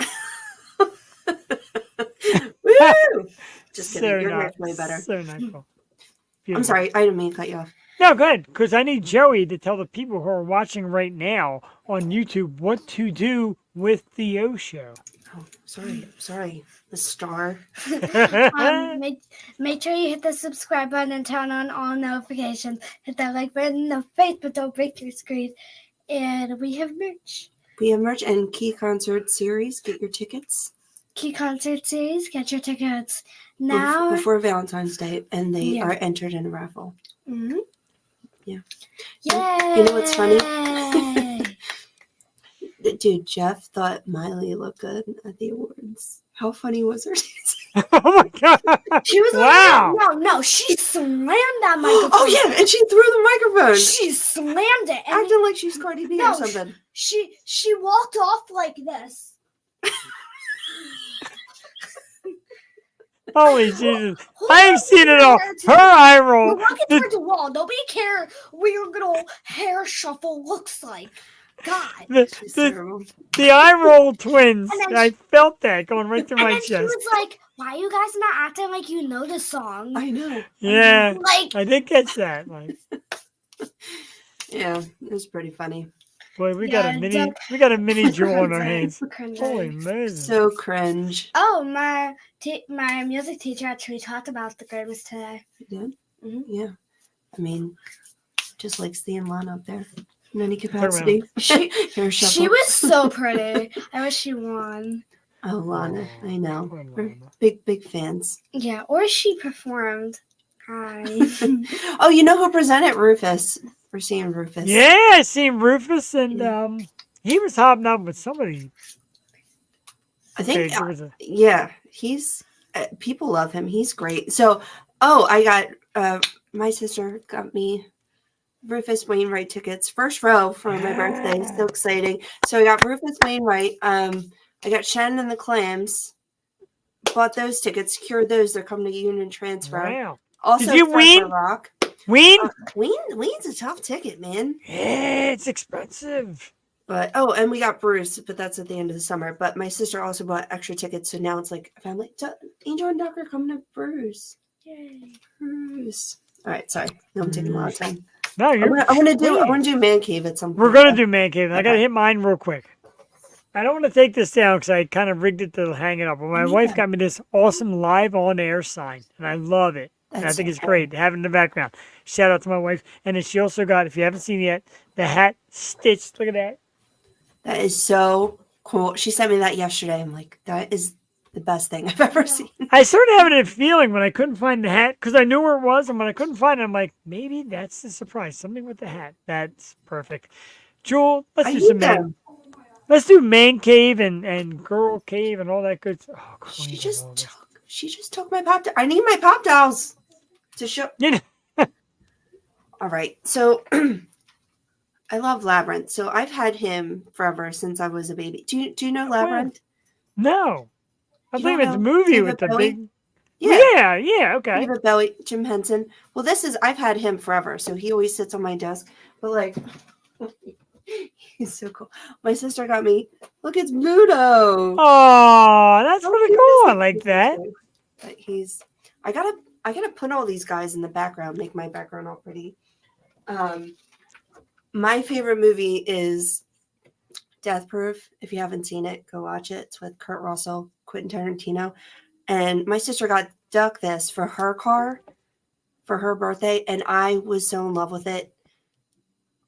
Speaker 2: Woo! Just kidding.
Speaker 1: so
Speaker 2: Your
Speaker 1: not,
Speaker 2: hair's way better.
Speaker 1: So not cool.
Speaker 2: I'm
Speaker 1: Beautiful.
Speaker 2: sorry. I didn't mean to cut you off.
Speaker 1: No, go ahead, because I need Joey to tell the people who are watching right now on YouTube what to do with the O Show.
Speaker 2: Oh, sorry. The star.
Speaker 8: Make sure you hit the subscribe button and turn on all notifications. Hit that like button, no face, but don't break your screen. And we have merch.
Speaker 2: We have merch and Key Concert Series. Get your tickets.
Speaker 8: Key Concert Series, get your tickets now.
Speaker 2: Before Valentine's Day, and they
Speaker 8: Yeah.
Speaker 2: are entered in a raffle.
Speaker 8: Mm-hmm.
Speaker 2: Yeah.
Speaker 8: Yay!
Speaker 2: You know what's funny? Dude, Jeff thought Miley looked good at the awards. How funny was her?
Speaker 1: Oh my God!
Speaker 8: She was
Speaker 1: Wow.
Speaker 8: like, no, she slammed that microphone.
Speaker 2: Oh yeah, and she threw the microphone,
Speaker 8: She slammed it. And
Speaker 2: acting like she's Cardi B or
Speaker 8: No,
Speaker 2: something.
Speaker 8: she walked off like this.
Speaker 1: Holy Jesus! I've seen it all. Her eye
Speaker 8: We're
Speaker 1: roll.
Speaker 8: walking
Speaker 1: The,
Speaker 8: towards the wall. Nobody care what your little hair shuffle looks like. God.
Speaker 2: She's
Speaker 1: the,
Speaker 2: terrible.
Speaker 1: the eye roll twins.
Speaker 8: And then
Speaker 1: I felt that going right through
Speaker 8: And
Speaker 1: my
Speaker 8: then she
Speaker 1: chest.
Speaker 8: was like, why are you guys not acting like you know the song?
Speaker 2: I know.
Speaker 1: Yeah,
Speaker 8: Like,
Speaker 1: I did catch that. Like,
Speaker 2: Yeah, it was pretty funny.
Speaker 1: boy, we
Speaker 8: Yeah,
Speaker 1: got a mini,
Speaker 8: don't-
Speaker 1: we got a mini jewel on our hands.
Speaker 8: cringe.
Speaker 1: Holy Moses!
Speaker 2: So cringe.
Speaker 8: Oh, my music teacher actually talked about the Grimmest today.
Speaker 2: You did?
Speaker 8: Mhm.
Speaker 2: Yeah. I mean, just like seeing Lana up there in any capacity.
Speaker 8: She
Speaker 2: Hair
Speaker 8: she
Speaker 2: shuffle.
Speaker 8: was so pretty. I wish she won.
Speaker 2: Oh, Lana. I know.
Speaker 1: Poor
Speaker 2: We're
Speaker 1: Lana.
Speaker 2: big fans.
Speaker 8: Yeah, or she performed. Hi.
Speaker 2: Oh, you know who presented Rufus? We're seeing Rufus.
Speaker 1: Yeah, I seen Rufus, and he was hobnobbing with somebody.
Speaker 2: I think,
Speaker 1: There was a-
Speaker 2: yeah, he's, people love him. He's great. So, I got, my sister got me Rufus Wainwright tickets, first row for my birthday. So exciting. So I got Rufus Wainwright. I got Shannon and the Clams. Bought those tickets, secured those. They're coming to Union Transfer.
Speaker 1: Wow.
Speaker 2: Also,
Speaker 1: Did you
Speaker 2: Surfer
Speaker 1: win?
Speaker 2: Rock.
Speaker 1: Ween?
Speaker 2: Ween's a tough ticket, man.
Speaker 1: Yeah, it's expensive.
Speaker 2: But and we got Bruce, but that's at the end of the summer. But my sister also bought extra tickets, so now it's like family. Angel and Duck are coming to Bruce.
Speaker 8: Yay.
Speaker 2: Bruce. All right, sorry. No, I'm taking a lot of time.
Speaker 1: No,
Speaker 2: I
Speaker 1: you're.
Speaker 2: want to do Man Cave at some point.
Speaker 1: We're gonna do man cave. I gotta
Speaker 2: Okay.
Speaker 1: hit mine real quick. I don't want to take this down because I kind of rigged it to hang it up. But my wife got me this awesome live on air sign, and I love it. And I
Speaker 2: That's
Speaker 1: think
Speaker 2: so
Speaker 1: it's
Speaker 2: cool.
Speaker 1: great to have it in the background. Shout out to my wife. And then she also got, if you haven't seen it yet, the hat stitched. Look at that.
Speaker 2: That is so cool. She sent me that yesterday. I'm like, that is the best thing I've ever seen.
Speaker 1: I started having a feeling when I couldn't find the hat because I knew where it was, and when I couldn't find it, I'm like, maybe that's the surprise. Something with the hat. That's perfect. Jewel, let's
Speaker 2: I
Speaker 1: do
Speaker 2: need
Speaker 1: some man.
Speaker 2: them.
Speaker 1: Let's do man cave and girl cave and all that good stuff. Oh, Queen
Speaker 2: She
Speaker 1: of
Speaker 2: just
Speaker 1: all this.
Speaker 2: took my pop. I need my pop dolls to show.
Speaker 1: Yeah.
Speaker 2: All right, so I love Labyrinth. So I've had him forever since I was a baby. Do you know Labyrinth?
Speaker 1: No. I
Speaker 2: You
Speaker 1: think
Speaker 2: don't
Speaker 1: it's a
Speaker 2: know
Speaker 1: movie
Speaker 2: David
Speaker 1: with the
Speaker 2: Bowie?
Speaker 1: big.
Speaker 2: Yeah.
Speaker 1: Yeah, okay.
Speaker 2: David Bowie, Jim Henson. Well, I've had him forever, so he always sits on my desk. But like, he's so cool. My sister got me. Look, it's Bluto.
Speaker 1: Oh, that's
Speaker 2: How
Speaker 1: pretty
Speaker 2: cute
Speaker 1: cool.
Speaker 2: is
Speaker 1: I
Speaker 2: he?
Speaker 1: like that.
Speaker 2: But I gotta put all these guys in the background, make my background all pretty. my favorite movie is Death Proof. If you haven't seen it, go watch it. It's with Kurt Russell, Quentin Tarantino. And my sister got Duck this for her car for her birthday, and I was so in love with it.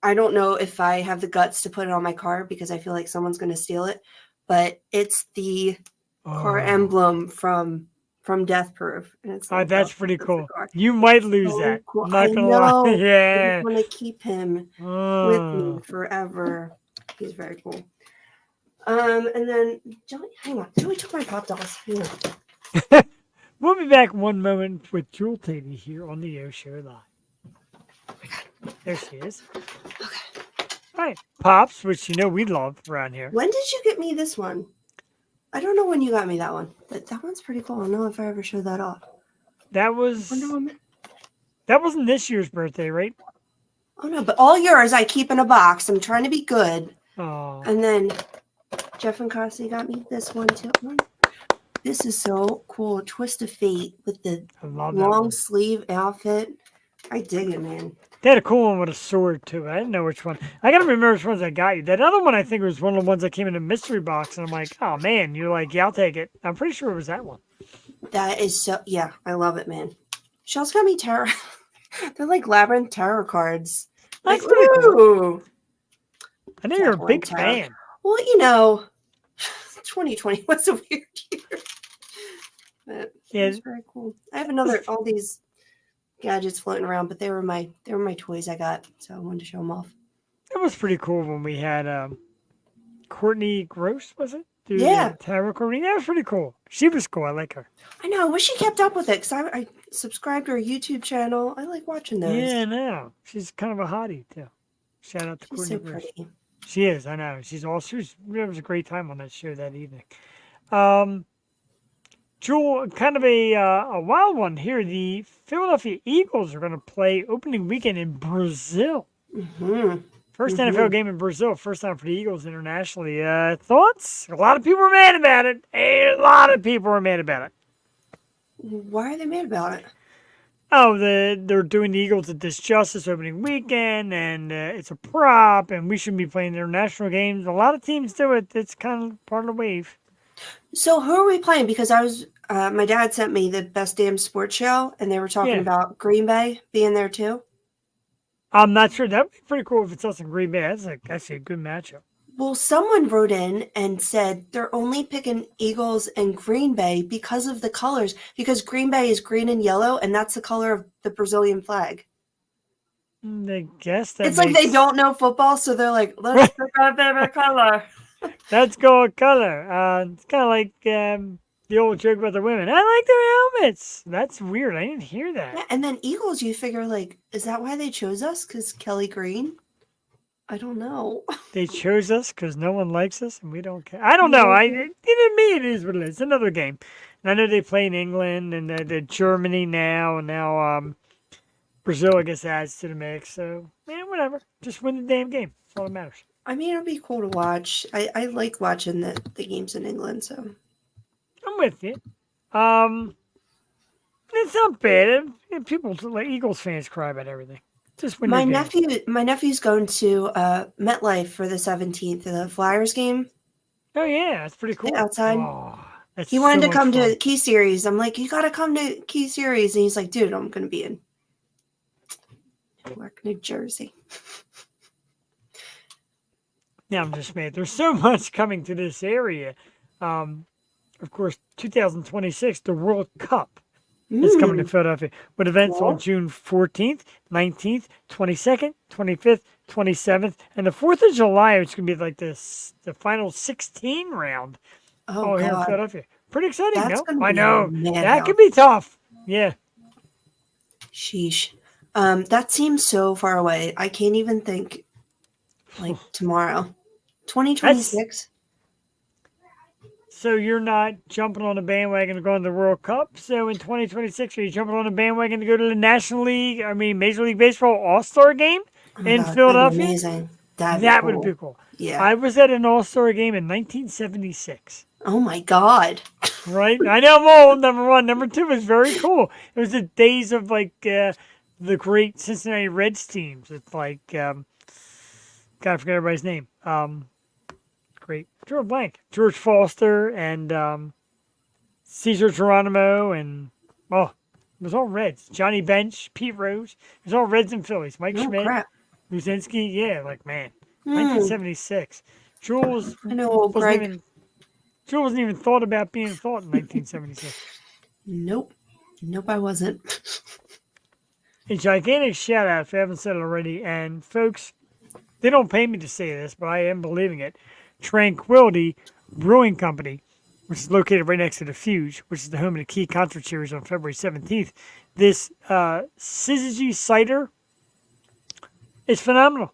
Speaker 2: I don't know if I have the guts to put it on my car because I feel like someone's going to steal it, but it's the car emblem from Death Proof. And it's like,
Speaker 1: that's
Speaker 2: oh,
Speaker 1: pretty
Speaker 2: it's the
Speaker 1: cool.
Speaker 2: car.
Speaker 1: You might lose
Speaker 2: So
Speaker 1: that.
Speaker 2: cool.
Speaker 1: Not
Speaker 2: I
Speaker 1: gonna
Speaker 2: know.
Speaker 1: lie.
Speaker 2: I
Speaker 1: Yeah.
Speaker 2: just want to keep him with me forever. He's very cool. And then Joey, hang on. Joey took my pop dolls. Hang on.
Speaker 1: We'll be back one moment with Jewel Tatey here on the Yo Show Live. There she is.
Speaker 2: Okay.
Speaker 1: All right. Pops, which you know we love around here.
Speaker 2: When did you get me this one? I don't know when you got me that one, but that one's pretty cool. I don't know if I ever showed that off.
Speaker 1: That was
Speaker 2: Wonder Woman.
Speaker 1: that wasn't this year's birthday, right?
Speaker 2: Oh no, but all yours I keep in a box. I'm trying to be good.
Speaker 1: Oh,
Speaker 2: And then Jeff and Cassie got me this one too. This is so cool. Twist of Fate with the
Speaker 1: I love that
Speaker 2: long
Speaker 1: one.
Speaker 2: sleeve outfit. I dig it, man.
Speaker 1: They had a cool one with a sword too. I didn't know which one. I gotta remember which ones I got you. That other one I think was one of the ones that came in a mystery box, and I'm like, oh man, you're like, yeah, I'll take it. I'm pretty sure it was that one.
Speaker 2: That is so, yeah, I love it, man. She also got me tarot. They're like labyrinth tarot cards.
Speaker 1: That's
Speaker 2: Like,
Speaker 1: pretty cool.
Speaker 2: ooh.
Speaker 1: I know you're a
Speaker 2: Definitely
Speaker 1: big
Speaker 2: tarot.
Speaker 1: fan.
Speaker 2: Well, you know, 2020 was a weird year. But
Speaker 1: Yeah.
Speaker 2: it was very cool. I have all these gadgets floating around, but they were my toys I got, so I wanted to show them off.
Speaker 1: It was pretty cool when we had Courtney Gross, was it? Do
Speaker 2: Yeah.
Speaker 1: the tarot card. That was pretty cool. She was cool. I like her.
Speaker 2: I know. I wish she kept up with it because I subscribed to her YouTube channel. I like watching those.
Speaker 1: Yeah, no. She's kind of a hottie, too. Shout out to
Speaker 2: She's
Speaker 1: Courtney
Speaker 2: so
Speaker 1: Gross.
Speaker 2: pretty.
Speaker 1: She is, I know. She's all it was a great time on that show that evening. Jewel, kind of a wild one here. The Philadelphia Eagles are going to play opening weekend in Brazil.
Speaker 2: Mm-hmm.
Speaker 1: First NFL game in Brazil, first time for the Eagles internationally. Thoughts? A lot of people were mad about it. A lot of people were mad about it.
Speaker 2: Why are they mad about it?
Speaker 1: Oh, they're doing the Eagles a disjustice opening weekend, and it's a prop, and we shouldn't be playing international games. A lot of teams do it. It's kind of part of the wave.
Speaker 2: So who are we playing? Because I was, my dad sent me the Best Damn Sports Show, and they were talking
Speaker 1: Yeah.
Speaker 2: about Green Bay being there too.
Speaker 1: I'm not sure. That would be pretty cool if it's us in Green Bay. That's actually a good matchup.
Speaker 2: Well, someone wrote in and said they're only picking Eagles and Green Bay because of the colors, because Green Bay is green and yellow, and that's the color of the Brazilian flag.
Speaker 1: I guess that
Speaker 2: It's like they don't know football, so they're like, let's pick our favorite color.
Speaker 1: Let's go with color. It's kind of like the old joke about the women. I like their helmets. That's weird. I didn't hear that.
Speaker 2: Yeah, and then Eagles, you figure, like, is that why they chose us? Because Kelly Green? I don't know.
Speaker 1: They chose us because no one likes us and we don't care. I don't know. Me, it is what it is. It's another game. And I know they play in England and they're Germany now. And now Brazil, I guess, adds to the mix. So, whatever. Just win the damn game. That's all that matters.
Speaker 2: I mean, it'd be cool to watch. I like watching the games in England, so.
Speaker 1: I'm with you. It's not bad. People, like Eagles fans, cry about everything. Just win
Speaker 2: My
Speaker 1: your game.
Speaker 2: nephew's going to MetLife for the 17th, the Flyers game.
Speaker 1: Oh, yeah. That's pretty cool.
Speaker 2: Outside.
Speaker 1: Oh, that's
Speaker 2: He wanted
Speaker 1: so
Speaker 2: to come
Speaker 1: much
Speaker 2: to
Speaker 1: fun.
Speaker 2: Key Series. I'm like, you got to come to Key Series. And he's like, dude, I'm going to be in Newark, New Jersey.
Speaker 1: Yeah, I'm just mad. There's so much coming to this area. Of course, 2026, the World Cup is coming to Philadelphia with events on June 14th, 19th, 22nd, 25th, 27th, and the 4th of July, which is going to be like the final 16 round
Speaker 2: Oh,
Speaker 1: here in
Speaker 2: God.
Speaker 1: Philadelphia. Pretty exciting,
Speaker 2: That's
Speaker 1: no?
Speaker 2: gonna
Speaker 1: I
Speaker 2: be
Speaker 1: know.
Speaker 2: a madhouse.
Speaker 1: That could be tough. Yeah.
Speaker 2: Sheesh. That seems so far away. I can't even think like tomorrow. 2026?
Speaker 1: So you're not jumping on the bandwagon to go to the World Cup. So in 2026, are you jumping on the bandwagon to go to the Major League Baseball All-Star game
Speaker 2: Oh my
Speaker 1: in
Speaker 2: God,
Speaker 1: Philadelphia?
Speaker 2: that'd be amazing. That'd
Speaker 1: That
Speaker 2: be cool.
Speaker 1: would be cool.
Speaker 2: Yeah.
Speaker 1: I was at an All-Star game in 1976.
Speaker 2: Oh my God.
Speaker 1: Right? I know I'm old, number one. Number two was very cool. It was the days of, like, the great Cincinnati Reds teams. It's like, Gotta forget everybody's name. Great. Drew a blank. George Foster and Cesar Geronimo and it was all Reds. Johnny Bench, Pete Rose. It was all Reds and Phillies. Mike
Speaker 2: Oh,
Speaker 1: Schmidt,
Speaker 2: crap.
Speaker 1: Luzinski. Yeah, like man.
Speaker 2: Hmm.
Speaker 1: 1976. Jules
Speaker 2: I know old
Speaker 1: wasn't
Speaker 2: Greg.
Speaker 1: even Jules wasn't even thought about being thought in 1976.
Speaker 2: Nope. Nope, I wasn't.
Speaker 1: A gigantic shout out if I haven't said it already. And folks, they don't pay me to say this, but I am believing it. Tranquility Brewing Company, which is located right next to the Fuge, which is the home of the Key Concert Series on February 17th. This Syzygy cider is phenomenal.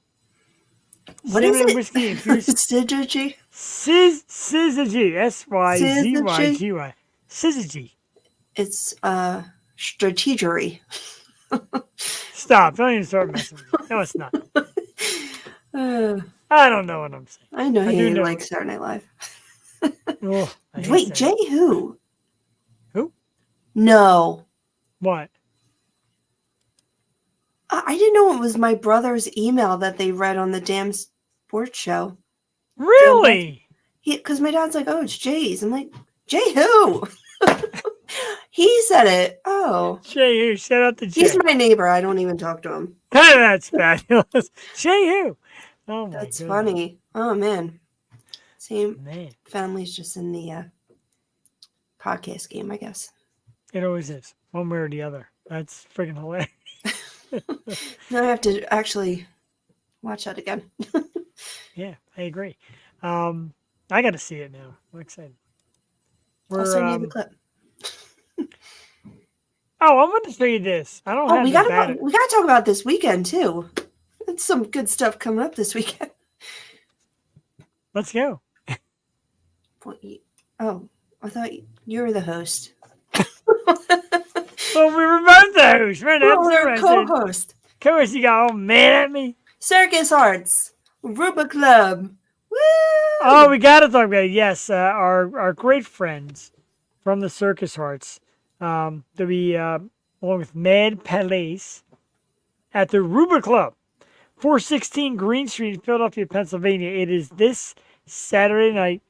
Speaker 2: What is
Speaker 1: Cinnamon
Speaker 2: it?
Speaker 1: whiskey infused.
Speaker 2: Syzygy?
Speaker 1: Syzygy. Syzygy. Syzygy.
Speaker 2: It's strategery.
Speaker 1: Stop. Don't even start messing with me. No, it's not. I don't know what I'm saying.
Speaker 2: I know
Speaker 1: I
Speaker 2: he
Speaker 1: do
Speaker 2: didn't
Speaker 1: know
Speaker 2: like
Speaker 1: it.
Speaker 2: Saturday Night Live.
Speaker 1: Oh, I hate
Speaker 2: Wait,
Speaker 1: that.
Speaker 2: Jay who?
Speaker 1: Who?
Speaker 2: No.
Speaker 1: What?
Speaker 2: I didn't know it was my brother's email that they read on the damn sports show.
Speaker 1: Really?
Speaker 2: Because my dad's like, oh, it's Jay's. I'm like, Jay who? He said it. Oh.
Speaker 1: Jay who? Shout out to Jay.
Speaker 2: He's my neighbor. I don't even talk to him.
Speaker 1: That's fabulous. Jay who? Oh my
Speaker 2: That's
Speaker 1: goodness.
Speaker 2: funny. Oh, man. Same
Speaker 1: Man,
Speaker 2: family's just in the podcast game, I guess.
Speaker 1: it always is. One way or the other. That's freaking hilarious.
Speaker 2: Now I have to actually watch that again.
Speaker 1: Yeah, I agree. I got to see it now. I'm excited.
Speaker 2: I'll send you the clip.
Speaker 1: I want to show you this. I don't
Speaker 2: Oh,
Speaker 1: have
Speaker 2: we
Speaker 1: the
Speaker 2: gotta
Speaker 1: battery.
Speaker 2: talk about this weekend too. There's some good stuff coming up this weekend.
Speaker 1: Let's go.
Speaker 2: Oh, I thought you were the host.
Speaker 1: Well, we were both the hosts. Right?
Speaker 2: Oh,
Speaker 1: That's
Speaker 2: they're
Speaker 1: right.
Speaker 2: co-host.
Speaker 1: Co-host, you got all mad at me?
Speaker 2: Circus Arts, Ruba Club. Woo!
Speaker 1: Oh, we got to talk about it. Yes, our great friends from the Circus Hearts. They'll be along with Mad Palace at the Ruba Club, 416 Green Street, Philadelphia, Pennsylvania. It is this Saturday night,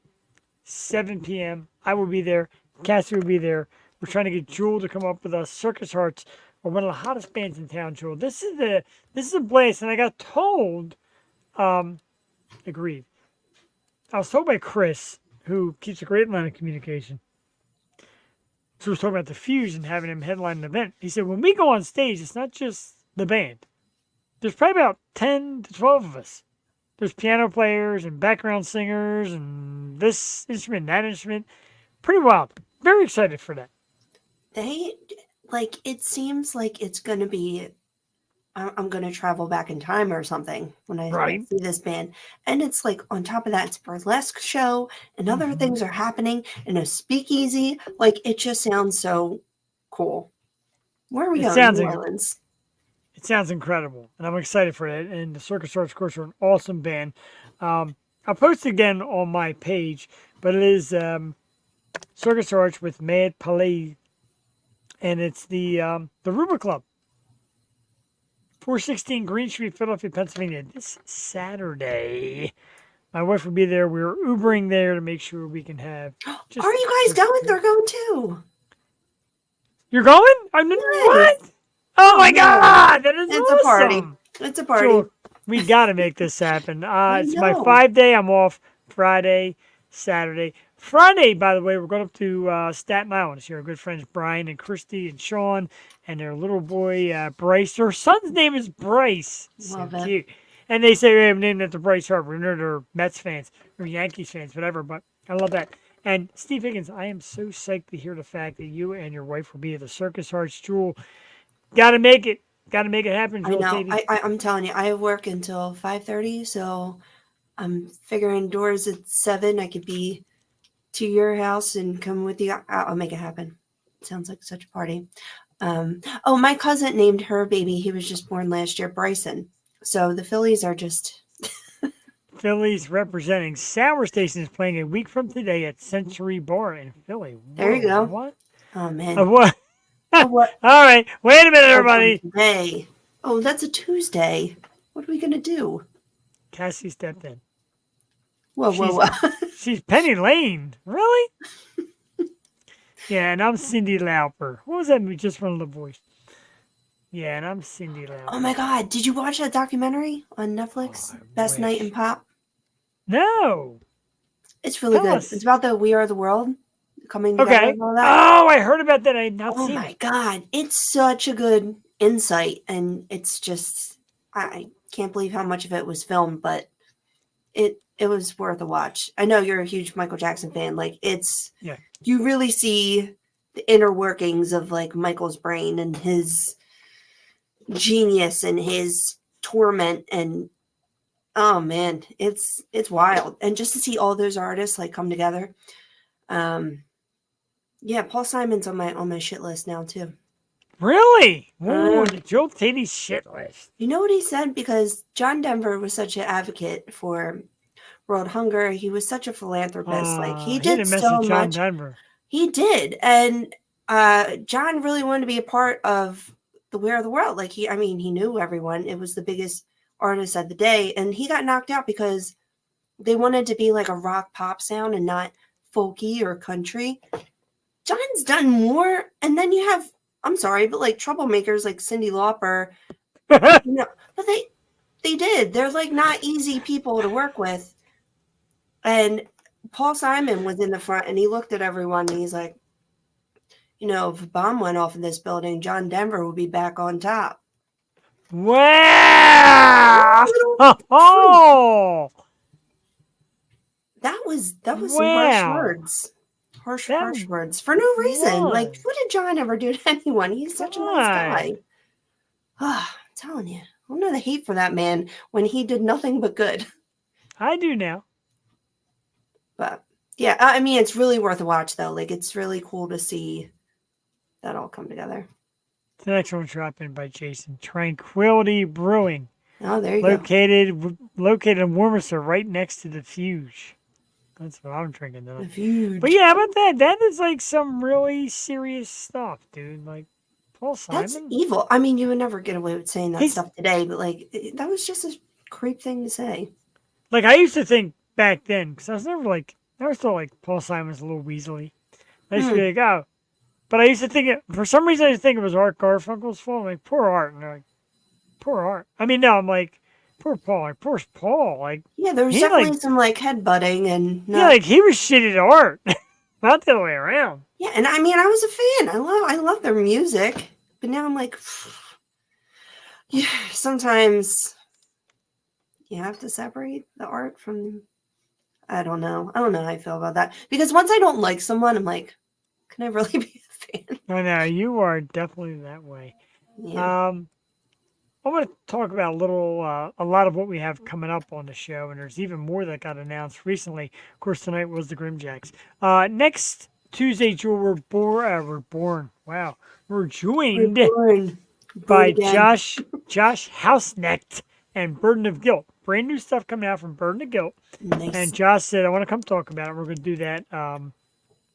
Speaker 1: 7 p.m. I will be there. Cassie will be there. We're trying to get Jewel to come up with us. Circus Hearts are one of the hottest bands in town, Jewel. This is a blast, and I got told, agreed. I was told by Chris, who keeps a great line of communication. So we was talking about the Fuge and having him headline an event. He said, when we go on stage, it's not just the band. There's probably about 10 to 12 of us. There's piano players and background singers and this instrument, that instrument. Pretty wild. Very excited for that.
Speaker 2: It seems like it's going to be, I'm going to travel back in time or something when I
Speaker 1: Right.
Speaker 2: see this band. And it's like, on top of that, it's a burlesque show and other things are happening in a speakeasy. Like, it just sounds so cool. Where are we
Speaker 1: It
Speaker 2: going?
Speaker 1: sounds
Speaker 2: New
Speaker 1: like-
Speaker 2: Orleans.
Speaker 1: It sounds incredible, and I'm excited for it. And the Circus Arts, of course, are an awesome band. I'll post again on my page, but it is Circus Arts with Mad Palais, and it's the Ruba Club, 416 Green Street, Philadelphia, Pennsylvania. This Saturday, my wife will be there. We're Ubering there to make sure we can have. Just,
Speaker 2: Are you guys going? They're going too.
Speaker 1: You're going? I'm what? Oh my God! That is
Speaker 2: It's
Speaker 1: awesome.
Speaker 2: a party. It's a party.
Speaker 1: Sure. We got to make this happen. It's my
Speaker 2: know.
Speaker 1: 5-day. I'm off Friday, Saturday. Friday, by the way, we're going up to Staten Island to see our good friends Brian and Christy and Sean and their little boy Bryce. Their son's name is Bryce. So
Speaker 2: Love it.
Speaker 1: cute. And they say we have named after Bryce Harper. We know they're Mets fans or Yankees fans, whatever. But I love that. And Steve Higgins, I am so psyched to hear the fact that you and your wife will be at the Circus Hearts. Jewel, got to make it. Got to make it happen,
Speaker 2: I
Speaker 1: Jewel.
Speaker 2: know.
Speaker 1: baby.
Speaker 2: I'm telling you, I work until 5:30, so I'm figuring doors at 7. I could be to your house and come with you. I'll make it happen. Sounds like such a party. Oh, my cousin named her baby. He was just born last year, Bryson. So the Phillies are just.
Speaker 1: Phillies representing Sour Station is playing a week from today at Century Bar in Philly.
Speaker 2: There you
Speaker 1: Whoa,
Speaker 2: go.
Speaker 1: What?
Speaker 2: Oh man.
Speaker 1: What?
Speaker 2: Oh, what?
Speaker 1: All right. Wait a minute, everybody.
Speaker 2: Today. Oh, that's a Tuesday. What are we gonna do?
Speaker 1: Cassie stepped in.
Speaker 2: Whoa, whoa, whoa.
Speaker 1: She's Penny Lane. Really? Yeah, and I'm Cindy Lauper. What was that? Just one of the voice. Yeah, and I'm Cindy Lauper.
Speaker 2: Oh my God! Did you watch that documentary on Netflix?
Speaker 1: Oh, I
Speaker 2: Best Night in
Speaker 1: wish.
Speaker 2: Pop.
Speaker 1: No.
Speaker 2: It's really
Speaker 1: Tell
Speaker 2: good.
Speaker 1: us.
Speaker 2: It's about the We Are the World coming together
Speaker 1: Okay.
Speaker 2: and all that.
Speaker 1: Oh, I heard about that. I had not
Speaker 2: Oh
Speaker 1: seen
Speaker 2: my
Speaker 1: it.
Speaker 2: God. It's such a good insight. And it's just, I can't believe how much of it was filmed, but it was worth a watch. I know you're a huge Michael Jackson fan. Like,
Speaker 1: Yeah.
Speaker 2: you really see the inner workings of like Michael's brain and his genius and his torment. And oh man, it's wild. And just to see all those artists like come together. Yeah, Paul Simon's on my shit list now too.
Speaker 1: Really? Ooh, the Joe Tatey shit list.
Speaker 2: You know what he said? Because John Denver was such an advocate for world hunger. He was such a philanthropist. Like he did
Speaker 1: didn't mess
Speaker 2: so
Speaker 1: with John
Speaker 2: much.
Speaker 1: Denver.
Speaker 2: He did. And John really wanted to be a part of the We Are the World. Like he knew everyone. It was the biggest artist of the day. And he got knocked out because they wanted to be like a rock pop sound and not folky or country. John's done more. And then you have, I'm sorry, but like troublemakers like Cyndi Lauper, you know, but they did. They're like not easy people to work with. And Paul Simon was in the front and he looked at everyone and he's like, you know, if a bomb went off in this building, John Denver would be back on top.
Speaker 1: Wow! Oh!
Speaker 2: That was some harsh
Speaker 1: Wow.
Speaker 2: words. Harsh
Speaker 1: That
Speaker 2: words for no reason. Like,
Speaker 1: was.
Speaker 2: what did John ever do to anyone? He's such a nice guy.
Speaker 1: God.
Speaker 2: I'm telling you, I don't know the hate for that man when he did nothing but good.
Speaker 1: I do now.
Speaker 2: But yeah, I mean, it's really worth a watch though. Like, it's really cool to see that all come together.
Speaker 1: The next one dropping by Jason. Tranquility Brewing.
Speaker 2: Oh, there you go.
Speaker 1: Located in Warmminster, right next to the Fuge. That's what I'm drinking
Speaker 2: The
Speaker 1: tonight.
Speaker 2: Fuge.
Speaker 1: But yeah, how about that? That is like some really serious stuff, dude. Like Paul
Speaker 2: That's
Speaker 1: Simon.
Speaker 2: evil. I mean, you would never get away with saying that
Speaker 1: He's-
Speaker 2: stuff today, but like, that was just a creep thing to say.
Speaker 1: Like I used to think back then, because I was never like, I always thought like Paul Simon's a little weaselly. I used to be like, oh. But I used to think for some reason I used to think it was Art Garfunkel's fault. I'm like, poor Art. And they're like, poor Art. I mean, no, I'm like, poor Paul. Like, poor Paul. Like,
Speaker 2: Yeah, there was
Speaker 1: He,
Speaker 2: definitely
Speaker 1: like-
Speaker 2: some like headbutting and
Speaker 1: yeah, like he was shitty to Art. Not the other way around.
Speaker 2: yeah, and I mean, I was a fan. I love their music, but now I'm like, yeah, sometimes you have to separate the art from. I don't know how I feel about that because once I don't like someone, I'm like, can I really be a fan?
Speaker 1: I know, you are definitely that way.
Speaker 2: Yeah.
Speaker 1: I want to talk about a lot of what we have coming up on the show, and there's even more that got announced recently. Of course, tonight was the GrimJacks. Next Tuesday, Jewel, we're born. Wow, we're joined
Speaker 2: Born
Speaker 1: by
Speaker 2: again.
Speaker 1: Josh Housenecht and Burden of Guilt. Brand new stuff coming out from Burden of Guilt.
Speaker 2: Nice.
Speaker 1: And Josh said, I want to come talk about it. We're going to do that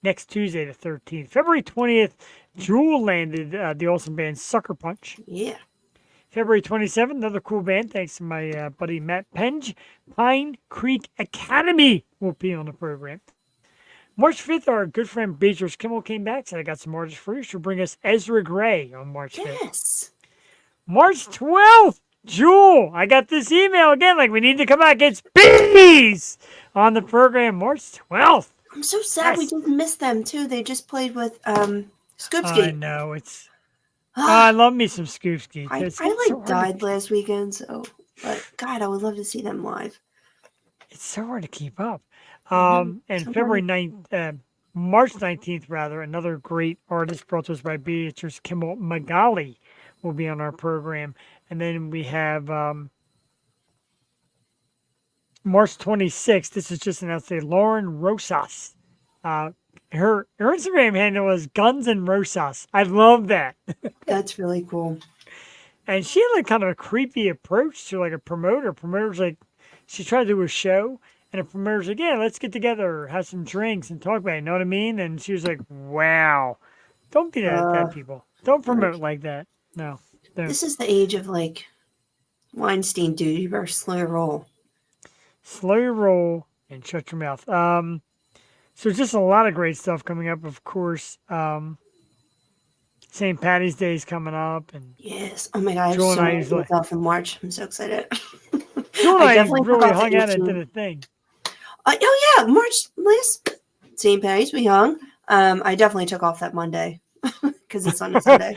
Speaker 1: next Tuesday, the 13th. February 20th, Jewel landed the awesome band Sucker Punch.
Speaker 2: Yeah.
Speaker 1: February 27th, another cool band, thanks to my buddy Matt Penge. Pine Creek Academy will be on the program. March 5th, our good friend Beatrice Kimmel came back, said I got some artists for you. She'll bring us Ezra Gray on March 5th.
Speaker 2: Yes.
Speaker 1: March 12th, Jewel, I got this email again, like we need to come back. It's Bees on the program March 12th.
Speaker 2: I'm so sad we
Speaker 1: Yes.
Speaker 2: just missed them too. They just played with
Speaker 1: I
Speaker 2: Scoopski.
Speaker 1: know, it's... I love me some Scoopski.
Speaker 2: I
Speaker 1: It's
Speaker 2: like
Speaker 1: so hard to-
Speaker 2: died last weekend, so but God, I would love to see them live.
Speaker 1: It's so hard to keep up.
Speaker 2: know,
Speaker 1: And
Speaker 2: so
Speaker 1: February 9th, March 19th, rather, another great artist brought to us by Beatrice Kimmel, Magali, will be on our program. And then we have March 26th. This is just announced today. Lauren Rosas. Her Instagram handle is Guns and Rosas. I love that.
Speaker 2: That's really cool.
Speaker 1: And she had like kind of a creepy approach to like a promoter. Promoter's like, she tried to do a show, and a promoter's like, yeah, let's get together, have some drinks, and talk about it. You know what I mean? And she was like, wow, don't be that people. Don't promote like that. No. Don't.
Speaker 2: This is the age of like Weinstein, dude. You better slow your roll.
Speaker 1: slow your roll, and shut your mouth. So just a lot of great stuff coming up, of course. St. Patty's Day is coming up, and
Speaker 2: Yes. Oh my God, I have
Speaker 1: Joel
Speaker 2: so
Speaker 1: and I
Speaker 2: many
Speaker 1: usually-
Speaker 2: days off in March. I'm so excited.
Speaker 1: Joel and I
Speaker 2: definitely took
Speaker 1: really
Speaker 2: off the
Speaker 1: hung out and
Speaker 2: 18th.
Speaker 1: did a thing.
Speaker 2: Oh yeah, March last St. Patty's we hung. I definitely took off that Monday because it's on a Sunday.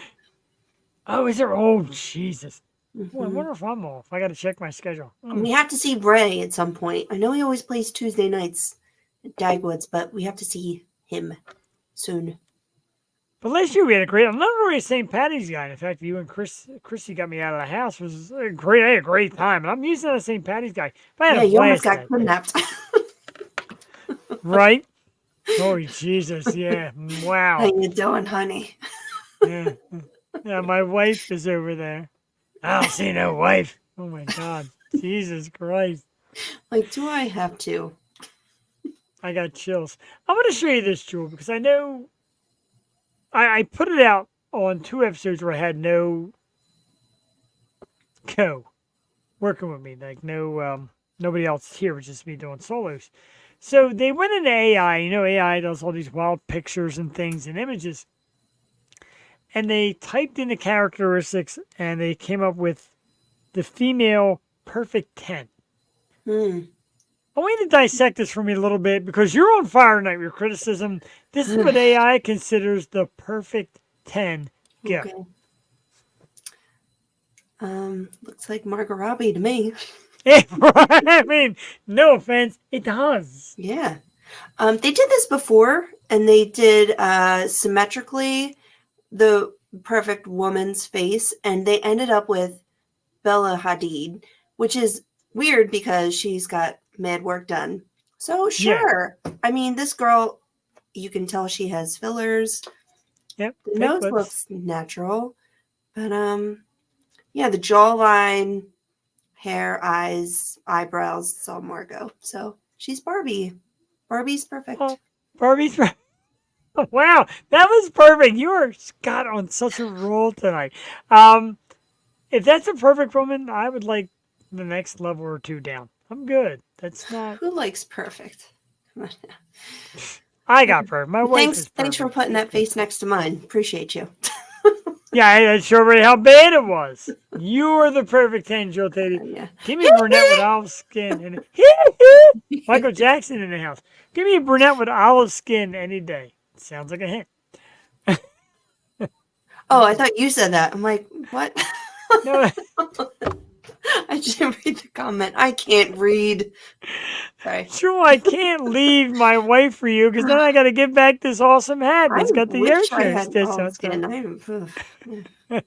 Speaker 1: Oh, is there? Oh, Jesus. Well, I
Speaker 2: Mhm.
Speaker 1: wonder if I'm off. I got to check my schedule.
Speaker 2: We have to see Ray at some point. I know he always plays Tuesday nights at Dagwoods, but we have to see him soon.
Speaker 1: But last year we had a great. I'm not really a St. Patty's guy. In fact, you and Chrissy got me out of the house. It was a great. I had a great time, and I'm usually not a St. Patty's guy. But I had
Speaker 2: Yeah,
Speaker 1: a
Speaker 2: you almost
Speaker 1: blast
Speaker 2: got
Speaker 1: that day.
Speaker 2: kidnapped.
Speaker 1: Right? Oh, Jesus. Yeah.
Speaker 2: How
Speaker 1: Wow.
Speaker 2: you doing, honey?
Speaker 1: Yeah. Yeah, my wife is over there. I don't see no wife. Oh, my God. Jesus Christ.
Speaker 2: Like, do I have to?
Speaker 1: I got chills. I'm going to show you this, Jewel, because I know I put it out on 2 episodes where I had no working with me, like no nobody else here, was just me doing solos. So they went into AI. You know, AI does all these wild pictures and things and images, and they typed in the characteristics and they came up with the female perfect 10. I want you to dissect this for me a little bit because you're on fire tonight with your criticism. This is what AI considers the perfect 10. Go.
Speaker 2: Okay. Looks like Margot Robbie to me.
Speaker 1: I mean, no offense, it does.
Speaker 2: Yeah. They did this before, and they did symmetrically the perfect woman's face, and they ended up with Bella Hadid, which is weird because she's got mad work done. So sure. I mean, this girl, you can tell she has fillers.
Speaker 1: Yep.
Speaker 2: The
Speaker 1: fake
Speaker 2: nose
Speaker 1: lips.
Speaker 2: looks natural, but yeah, the jawline, hair, eyes, eyebrows, it's all Margot. So she's Barbie. Barbie's perfect.
Speaker 1: Oh, Barbie's. Wow, that was perfect. You are Scott on such a roll tonight. If that's a perfect woman, I would like the next level or 2 down. I'm good. That's not.
Speaker 2: Who likes perfect? Come on.
Speaker 1: I got perfect. My wife is perfect.
Speaker 2: Thanks for putting that face next to mine. Appreciate you.
Speaker 1: Yeah, I showed already how bad it was. You are the perfect 10, Jill Teddy.
Speaker 2: Yeah.
Speaker 1: Give me a brunette with olive skin. And Michael Jackson in the house. Give me a brunette with olive skin any day. Sounds like a hint.
Speaker 2: Oh, I thought you said that. I'm like, what?
Speaker 1: No,
Speaker 2: I didn't read the comment. I can't read. Sorry.
Speaker 1: true, I can't leave my wife for you because then I got to give back this awesome hat that's got the
Speaker 2: wish I
Speaker 1: air
Speaker 2: had
Speaker 1: stitch
Speaker 2: olive
Speaker 1: on
Speaker 2: skin.
Speaker 1: top.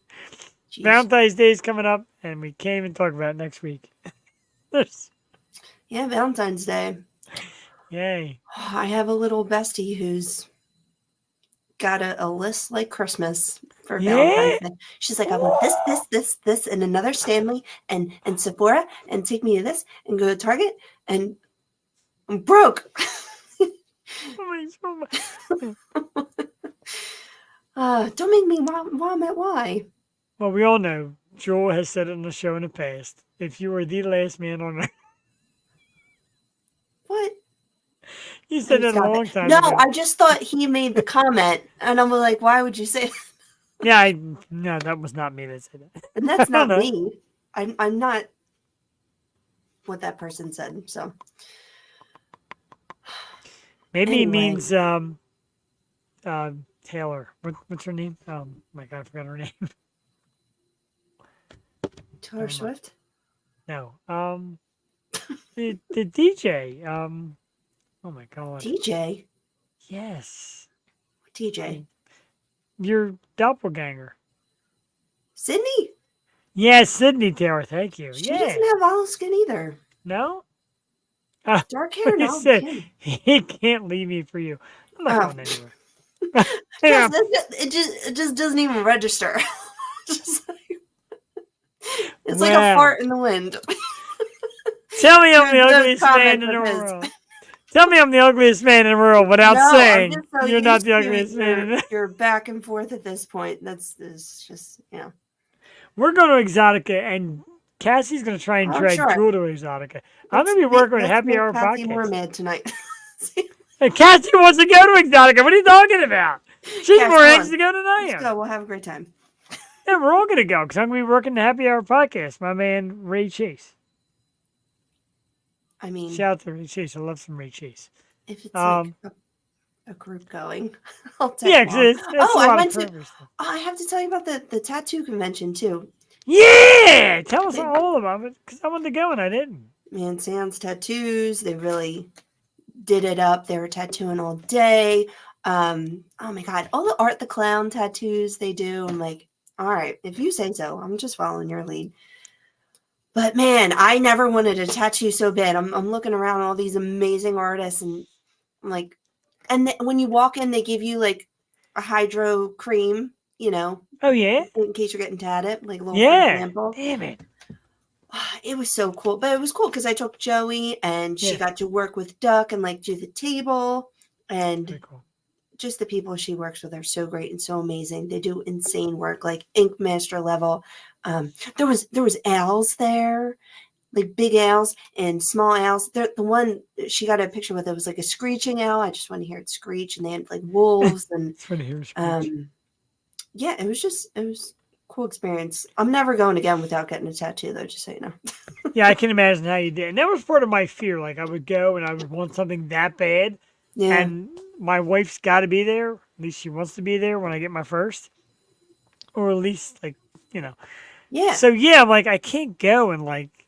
Speaker 2: Jeez.
Speaker 1: Valentine's Day is coming up, and we can't even talk about it next week. There's,
Speaker 2: Yeah, Valentine's Day.
Speaker 1: yay.
Speaker 2: I have a little bestie who's got a list like Christmas for
Speaker 1: Yeah?
Speaker 2: Valentine's Day. She's like, I want this, and another Stanley, and Sephora, and take me to this, and go to Target, and I'm broke.
Speaker 1: Oh
Speaker 2: Don't make me vomit. Why?
Speaker 1: Well, we all know Joel has said it on the show in the past. If you were the last man on earth,
Speaker 2: What?
Speaker 1: you said that a
Speaker 2: Stop
Speaker 1: long
Speaker 2: it.
Speaker 1: time
Speaker 2: No,
Speaker 1: ago.
Speaker 2: I just thought he made the comment, and I'm like, why would you say that?
Speaker 1: Yeah, no, that was not me that said that.
Speaker 2: And that's not
Speaker 1: No.
Speaker 2: me. I'm not what that person said. So
Speaker 1: Maybe he
Speaker 2: Anyway.
Speaker 1: means Taylor. What's her name? Oh my God, I forgot her name.
Speaker 2: Taylor
Speaker 1: my-
Speaker 2: Swift.
Speaker 1: No, the DJ. Oh my God.
Speaker 2: DJ.
Speaker 1: Yes,
Speaker 2: TJ.
Speaker 1: your doppelganger.
Speaker 2: Sydney.
Speaker 1: Yes, Sydney Taylor. Thank you.
Speaker 2: She
Speaker 1: Yeah.
Speaker 2: doesn't have olive skin either.
Speaker 1: No.
Speaker 2: Dark hair.
Speaker 1: He
Speaker 2: No.
Speaker 1: said he can't leave me for you. I'm not
Speaker 2: Oh.
Speaker 1: going anywhere. Yeah.
Speaker 2: It just doesn't even register. Just like- it's like a
Speaker 1: Wow.
Speaker 2: fart in the wind.
Speaker 1: Tell me I'm the
Speaker 2: Just
Speaker 1: ugliest man
Speaker 2: comment
Speaker 1: in the
Speaker 2: with his.
Speaker 1: world. Tell me I'm the ugliest man in the world without
Speaker 2: No, I'm
Speaker 1: saying
Speaker 2: just so
Speaker 1: you're not
Speaker 2: used
Speaker 1: the
Speaker 2: to
Speaker 1: ugliest man in the
Speaker 2: You're back and forth at this point. It's just
Speaker 1: We're going to Exotica and Cassie's going to try and
Speaker 2: I'm
Speaker 1: drag
Speaker 2: sure.
Speaker 1: Jewel to Exotica. I'm going to be working with Happy Hour
Speaker 2: Kathy
Speaker 1: Podcast.
Speaker 2: more mad tonight.
Speaker 1: And Cassie wants to go to Exotica. What are you talking about? She's
Speaker 2: Cass,
Speaker 1: more
Speaker 2: come
Speaker 1: anxious
Speaker 2: on.
Speaker 1: to go than I
Speaker 2: Let's
Speaker 1: am.
Speaker 2: go. We'll have a great time.
Speaker 1: Yeah, we're all going to go because I'm going to be working the Happy Hour Podcast. My man, Ray Chase.
Speaker 2: I mean,
Speaker 1: Shout out to Ray Chase. I love some Ray Chase.
Speaker 2: if it's
Speaker 1: Um,
Speaker 2: like a group going, I'll take
Speaker 1: Yeah,
Speaker 2: along.
Speaker 1: because it's a
Speaker 2: I
Speaker 1: lot
Speaker 2: went
Speaker 1: of
Speaker 2: to.
Speaker 1: progress.
Speaker 2: Oh, I have to tell you about the tattoo convention too.
Speaker 1: Yeah! Tell us all about it because I wanted to go and I didn't.
Speaker 2: Man, Sans Tattoos, they really did it up. They were tattooing all day. Oh my God, all the Art the Clown tattoos they do. I'm like, all right, if you say so, I'm just following your lead. But man, I never wanted a tattoo so bad. I'm looking around all these amazing artists and I'm like, and when you walk in, they give you like a hydro cream, you know,
Speaker 1: Oh, yeah?
Speaker 2: in case you're getting tatted, like a little free
Speaker 1: Yeah.
Speaker 2: sample.
Speaker 1: Damn it.
Speaker 2: It was so cool, but it was cool because I took Joey and she
Speaker 1: Yeah.
Speaker 2: got to work with Duck and like do the table, and
Speaker 1: Very cool.
Speaker 2: just the people she works with are so great and so amazing. They do insane work, like Ink Master level. There was owls there, like big owls and small owls. The one she got a picture with, it was like a screeching owl. I just want to hear it screech, and they had like wolves and
Speaker 1: It's funny to hear a screech.
Speaker 2: yeah, it was a cool experience. I'm never going again without getting a tattoo though, just so you know.
Speaker 1: Yeah, I can imagine how you did. And that was part of my fear. Like, I would go and I would want something that bad.
Speaker 2: Yeah.
Speaker 1: And my wife's got to be there. At least she wants to be there when I get my first. Or at least, like, you know.
Speaker 2: Yeah.
Speaker 1: So, yeah, I'm like, I can't go and, like,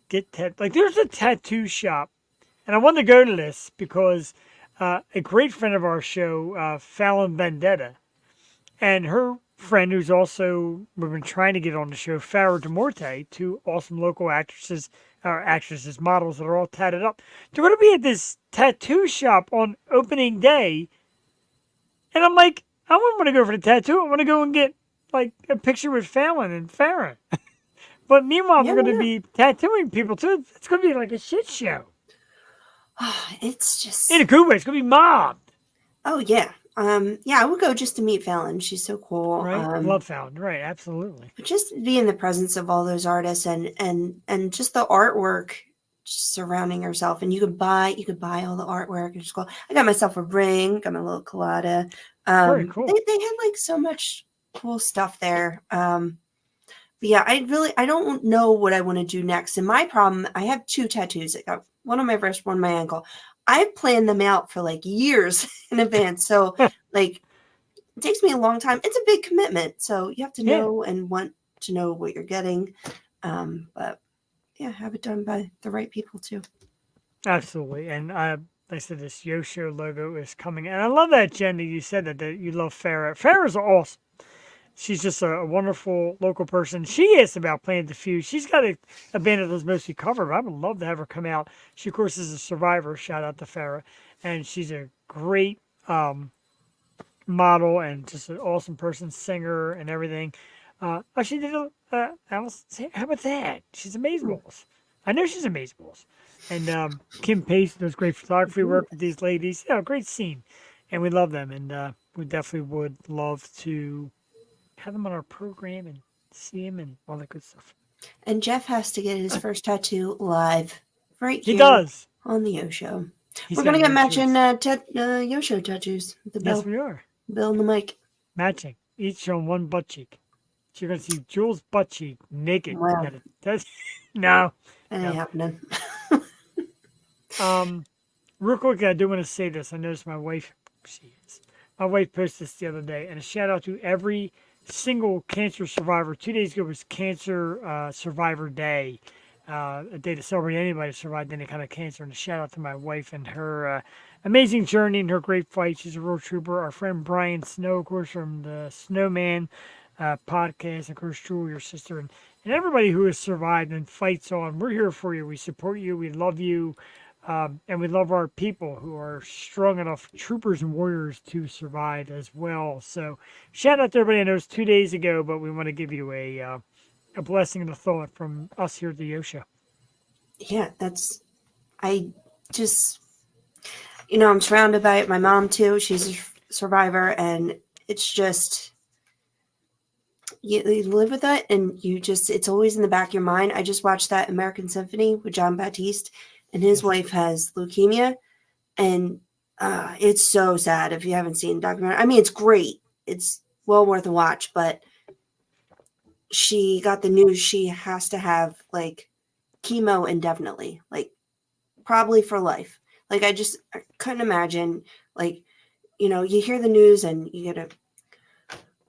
Speaker 1: get like, there's a tattoo shop. And I wanted to go to this because a great friend of our show, Fallon Vendetta, and her friend, who's also, we've been trying to get on the show, Farrah DeMorte, two awesome local actresses, models that are all tatted up. They're going to be at this tattoo shop on opening day. And I'm like, I wouldn't want to go for the tattoo. I want to go and get, like, a picture with Fallon and Farrah. But meanwhile, they're going to be tattooing people, too. It's going to be like a shit show.
Speaker 2: It's just
Speaker 1: In a good way. It's going to be mobbed.
Speaker 2: Oh yeah. Yeah, I would go just to meet Fallon. She's so cool.
Speaker 1: Right? Love Fallon. Right, absolutely.
Speaker 2: But just be in the presence of all those artists and just the artwork surrounding herself. And you could buy all the artwork and just go. I got myself a ring, got my little colada.
Speaker 1: Very cool.
Speaker 2: They had like so much cool stuff there. But yeah, I don't know what I want to do next. And my problem, I have two tattoos. I got one on my wrist, one on my ankle. I planned them out for like years in advance. So like it takes me a long time. It's a big commitment. So you have to know and want to know what you're getting. But yeah, have it done by the right people too.
Speaker 1: Absolutely. And like I said, this Yosho logo is coming. And I love that, Jen, that you said that you love Farrah. Farrah's awesome. She's just a wonderful local person. She asked about playing the Fuge. She's got a band that does mostly cover, but I would love to have her come out. She, of course, is a survivor. Shout out to Farrah. And she's a great model and just an awesome person, singer and everything. She did how about that? She's amazeballs. I know she's amazeballs. And Kim Pace does great photography work with these ladies. Yeah, great scene. And we love them. And we definitely would love to have them on our program and see him and all that good stuff.
Speaker 2: And Jeff has to get his first tattoo live right here.
Speaker 1: He does.
Speaker 2: On the Yo Show.
Speaker 1: He's
Speaker 2: We're going to
Speaker 1: got
Speaker 2: get
Speaker 1: no choice.
Speaker 2: matching Yo Show tattoos. The Bill.
Speaker 1: Yes, we are.
Speaker 2: Bill and the mic.
Speaker 1: Matching. Each on one butt cheek. So you're going to see Jules' butt cheek naked.
Speaker 2: Wow.
Speaker 1: No.
Speaker 2: That ain't happening.
Speaker 1: Real quick, I do want to say this. I noticed my wife posted this the other day, and a shout out to every single cancer survivor. 2 days ago was Cancer Survivor Day, a day to celebrate anybody who survived any kind of cancer. And a shout out to my wife and her amazing journey and her great fight. She's a real trooper. Our friend Brian Snow, of course, from the Snowman podcast, of course, Jewel, your sister, and everybody who has survived and fights on. We're here for you. We support you. We love you. And we love our people who are strong enough, troopers and warriors, to survive as well. So shout out to everybody. I know it's 2 days ago, but we want to give you a blessing and a thought from us here at the Yo Show.
Speaker 2: Yeah, I just, I'm surrounded by it. My mom too. She's a survivor, and it's just, you live with it, and it's always in the back of your mind. I just watched that American Symphony with John Baptiste, and his wife has leukemia, and it's so sad if you haven't seen the documentary. I mean, it's great. It's well worth a watch, but she got the news she has to have like chemo indefinitely, like probably for life. Like I couldn't imagine, like, you hear the news and you get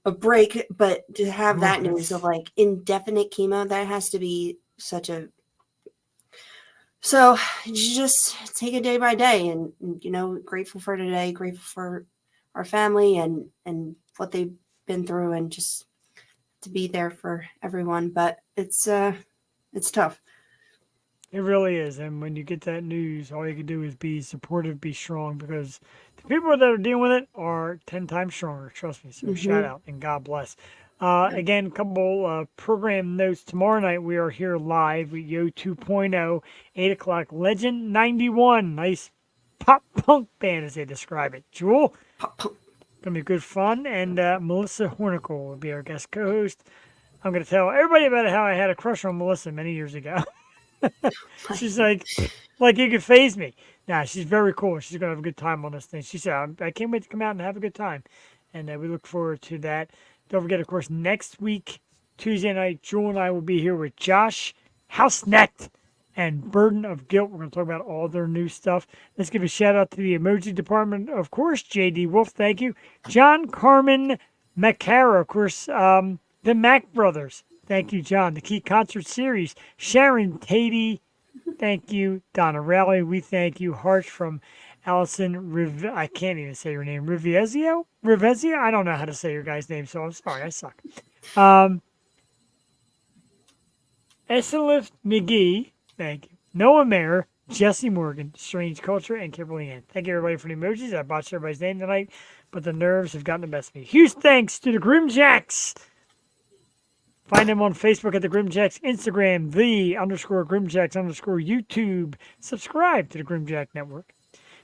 Speaker 2: a break, but to have that news of like indefinite chemo, that has to be such a. So you just take it day by day, and grateful for today, grateful for our family and what they've been through, and just to be there for everyone. But it's tough.
Speaker 1: It really is. And when you get that news, all you can do is be supportive, be strong, because the people that are dealing with it are 10 times stronger. Trust me. So shout out and God bless. Again, a couple program notes. Tomorrow night, we are here live with Yo 2.0, 8 o'clock. Legend 91. Nice pop punk band, as they describe it. Jewel? Going to be good fun. And Melissa Hornicle will be our guest co-host. I'm going to tell everybody about how I had a crush on Melissa many years ago. She's like you could phase me. Nah, she's very cool. She's going to have a good time on this thing. She said, I can't wait to come out and have a good time. And we look forward to that. Don't forget, of course, next week, Tuesday night, Jewel and I will be here with Josh Housenecht and Burden of Guilt. We're going to talk about all their new stuff. Let's give a shout out to the emoji department, of course. JD Wolf, thank you. John Carmen Macara, of course, the Mac Brothers. Thank you, John. The Key Concert Series. Sharon Tatey, thank you. Donna Rowley, we thank you. Harsh from Allison I can't even say your name. Rivezio? I don't know how to say your guy's name, so I'm sorry. I suck. Esselif McGee, thank you. Noah Mayer, Jesse Morgan, Strange Culture, and Kimberly Ann. Thank you, everybody, for the emojis. I botched everybody's name tonight, but the nerves have gotten the best of me. Huge thanks to the GrimJacks. Find them on Facebook at the GrimJacks, Instagram, _GrimJacks_YouTube. Subscribe to the GrimJack Network.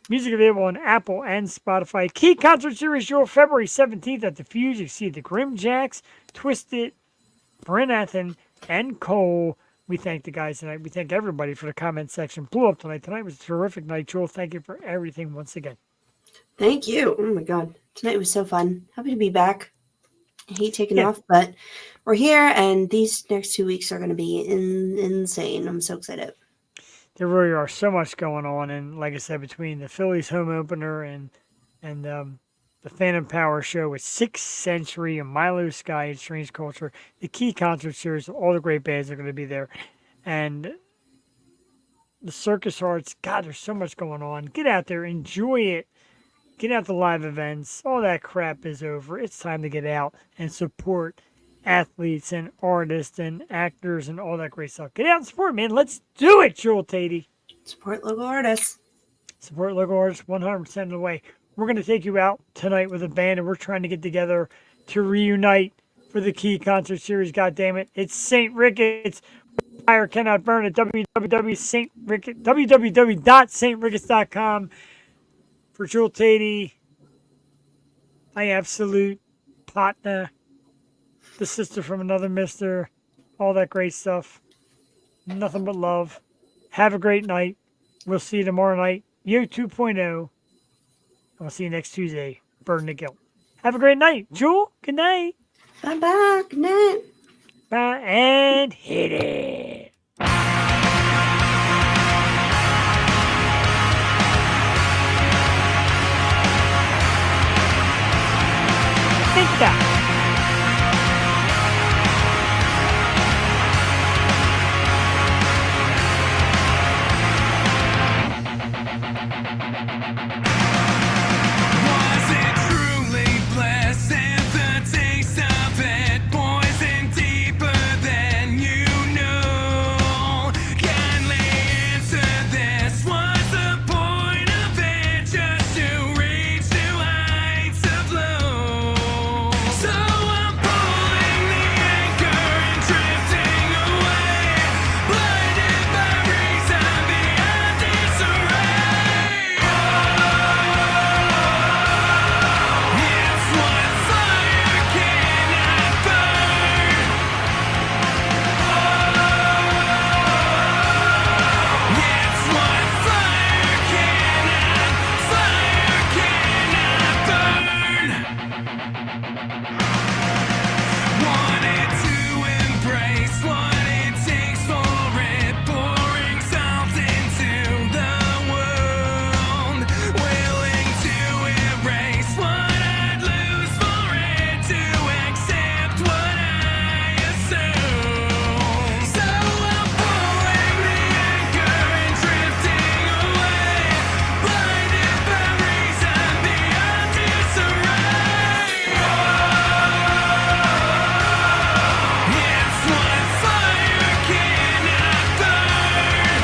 Speaker 1: Music available on Apple and Spotify. Key Concert Series show February 17th at the Fuge. You see the GrimJacks, Twisted, Brenathan, and Cole. We thank the guys tonight. We thank everybody for the comment section. Blew up tonight. Tonight was a terrific night. Joel, thank you for everything once again.
Speaker 2: Thank you. Oh my God. Tonight was so fun. Happy to be back. I hate taking off, but we're here, and these next 2 weeks are going to be insane. I'm so excited.
Speaker 1: There really are so much going on, and like I said, between the Phillies home opener and the Phantom Power show with 6th Century and Milo Sky and Strange Culture, the Key Concert Series, all the great bands are going to be there, and the Circus Arts. God, there's so much going on. Get out there, enjoy it. Get out to live events. All that crap is over. It's time to get out and support athletes and artists and actors and all that great stuff. Get out and support, man. Let's do it, Jewel Tatey.
Speaker 2: Support local artists.
Speaker 1: Support local artists 100% of the way. We're going to take you out tonight with a band, and we're trying to get together to reunite for the Key Concert Series. God damn it. It's St. Ricketts. Fire cannot burn at www.saintricketts.com. For Jewel Tatey, my absolute partner, the sister from another mister, all that great stuff. Nothing but love. Have a great night. We'll see you tomorrow night. Yo 2.0. And we'll see you next Tuesday. Burden of Guilt. Have a great night. Jewel, good night.
Speaker 2: Bye-bye. Good night.
Speaker 1: Bye, and hit it. Think that.
Speaker 7: Was it truly pleasant? The taste of it poison deeper than you know. Kindly answer this. What's the point of it? Just to reach new heights of low. So wanted to embrace what it takes for it, pouring salt into the wound, willing to erase what I'd lose for it, to accept what I assume. So I'm pulling the anchor and drifting away, blinded by reason beyond disarray. It's what fire cannot burn.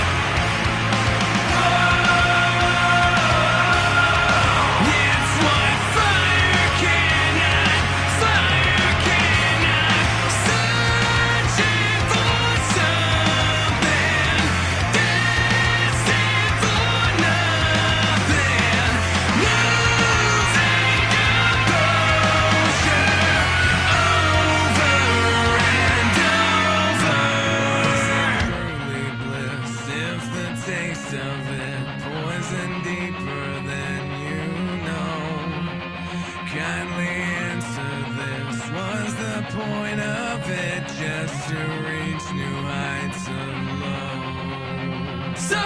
Speaker 7: It's what fire cannot, searching for something, destined for nothing, losing composure over and over. Early bliss, if the taste of it poison deeper than you know. Kindly answer this, was the point of it just to reach new heights of low? So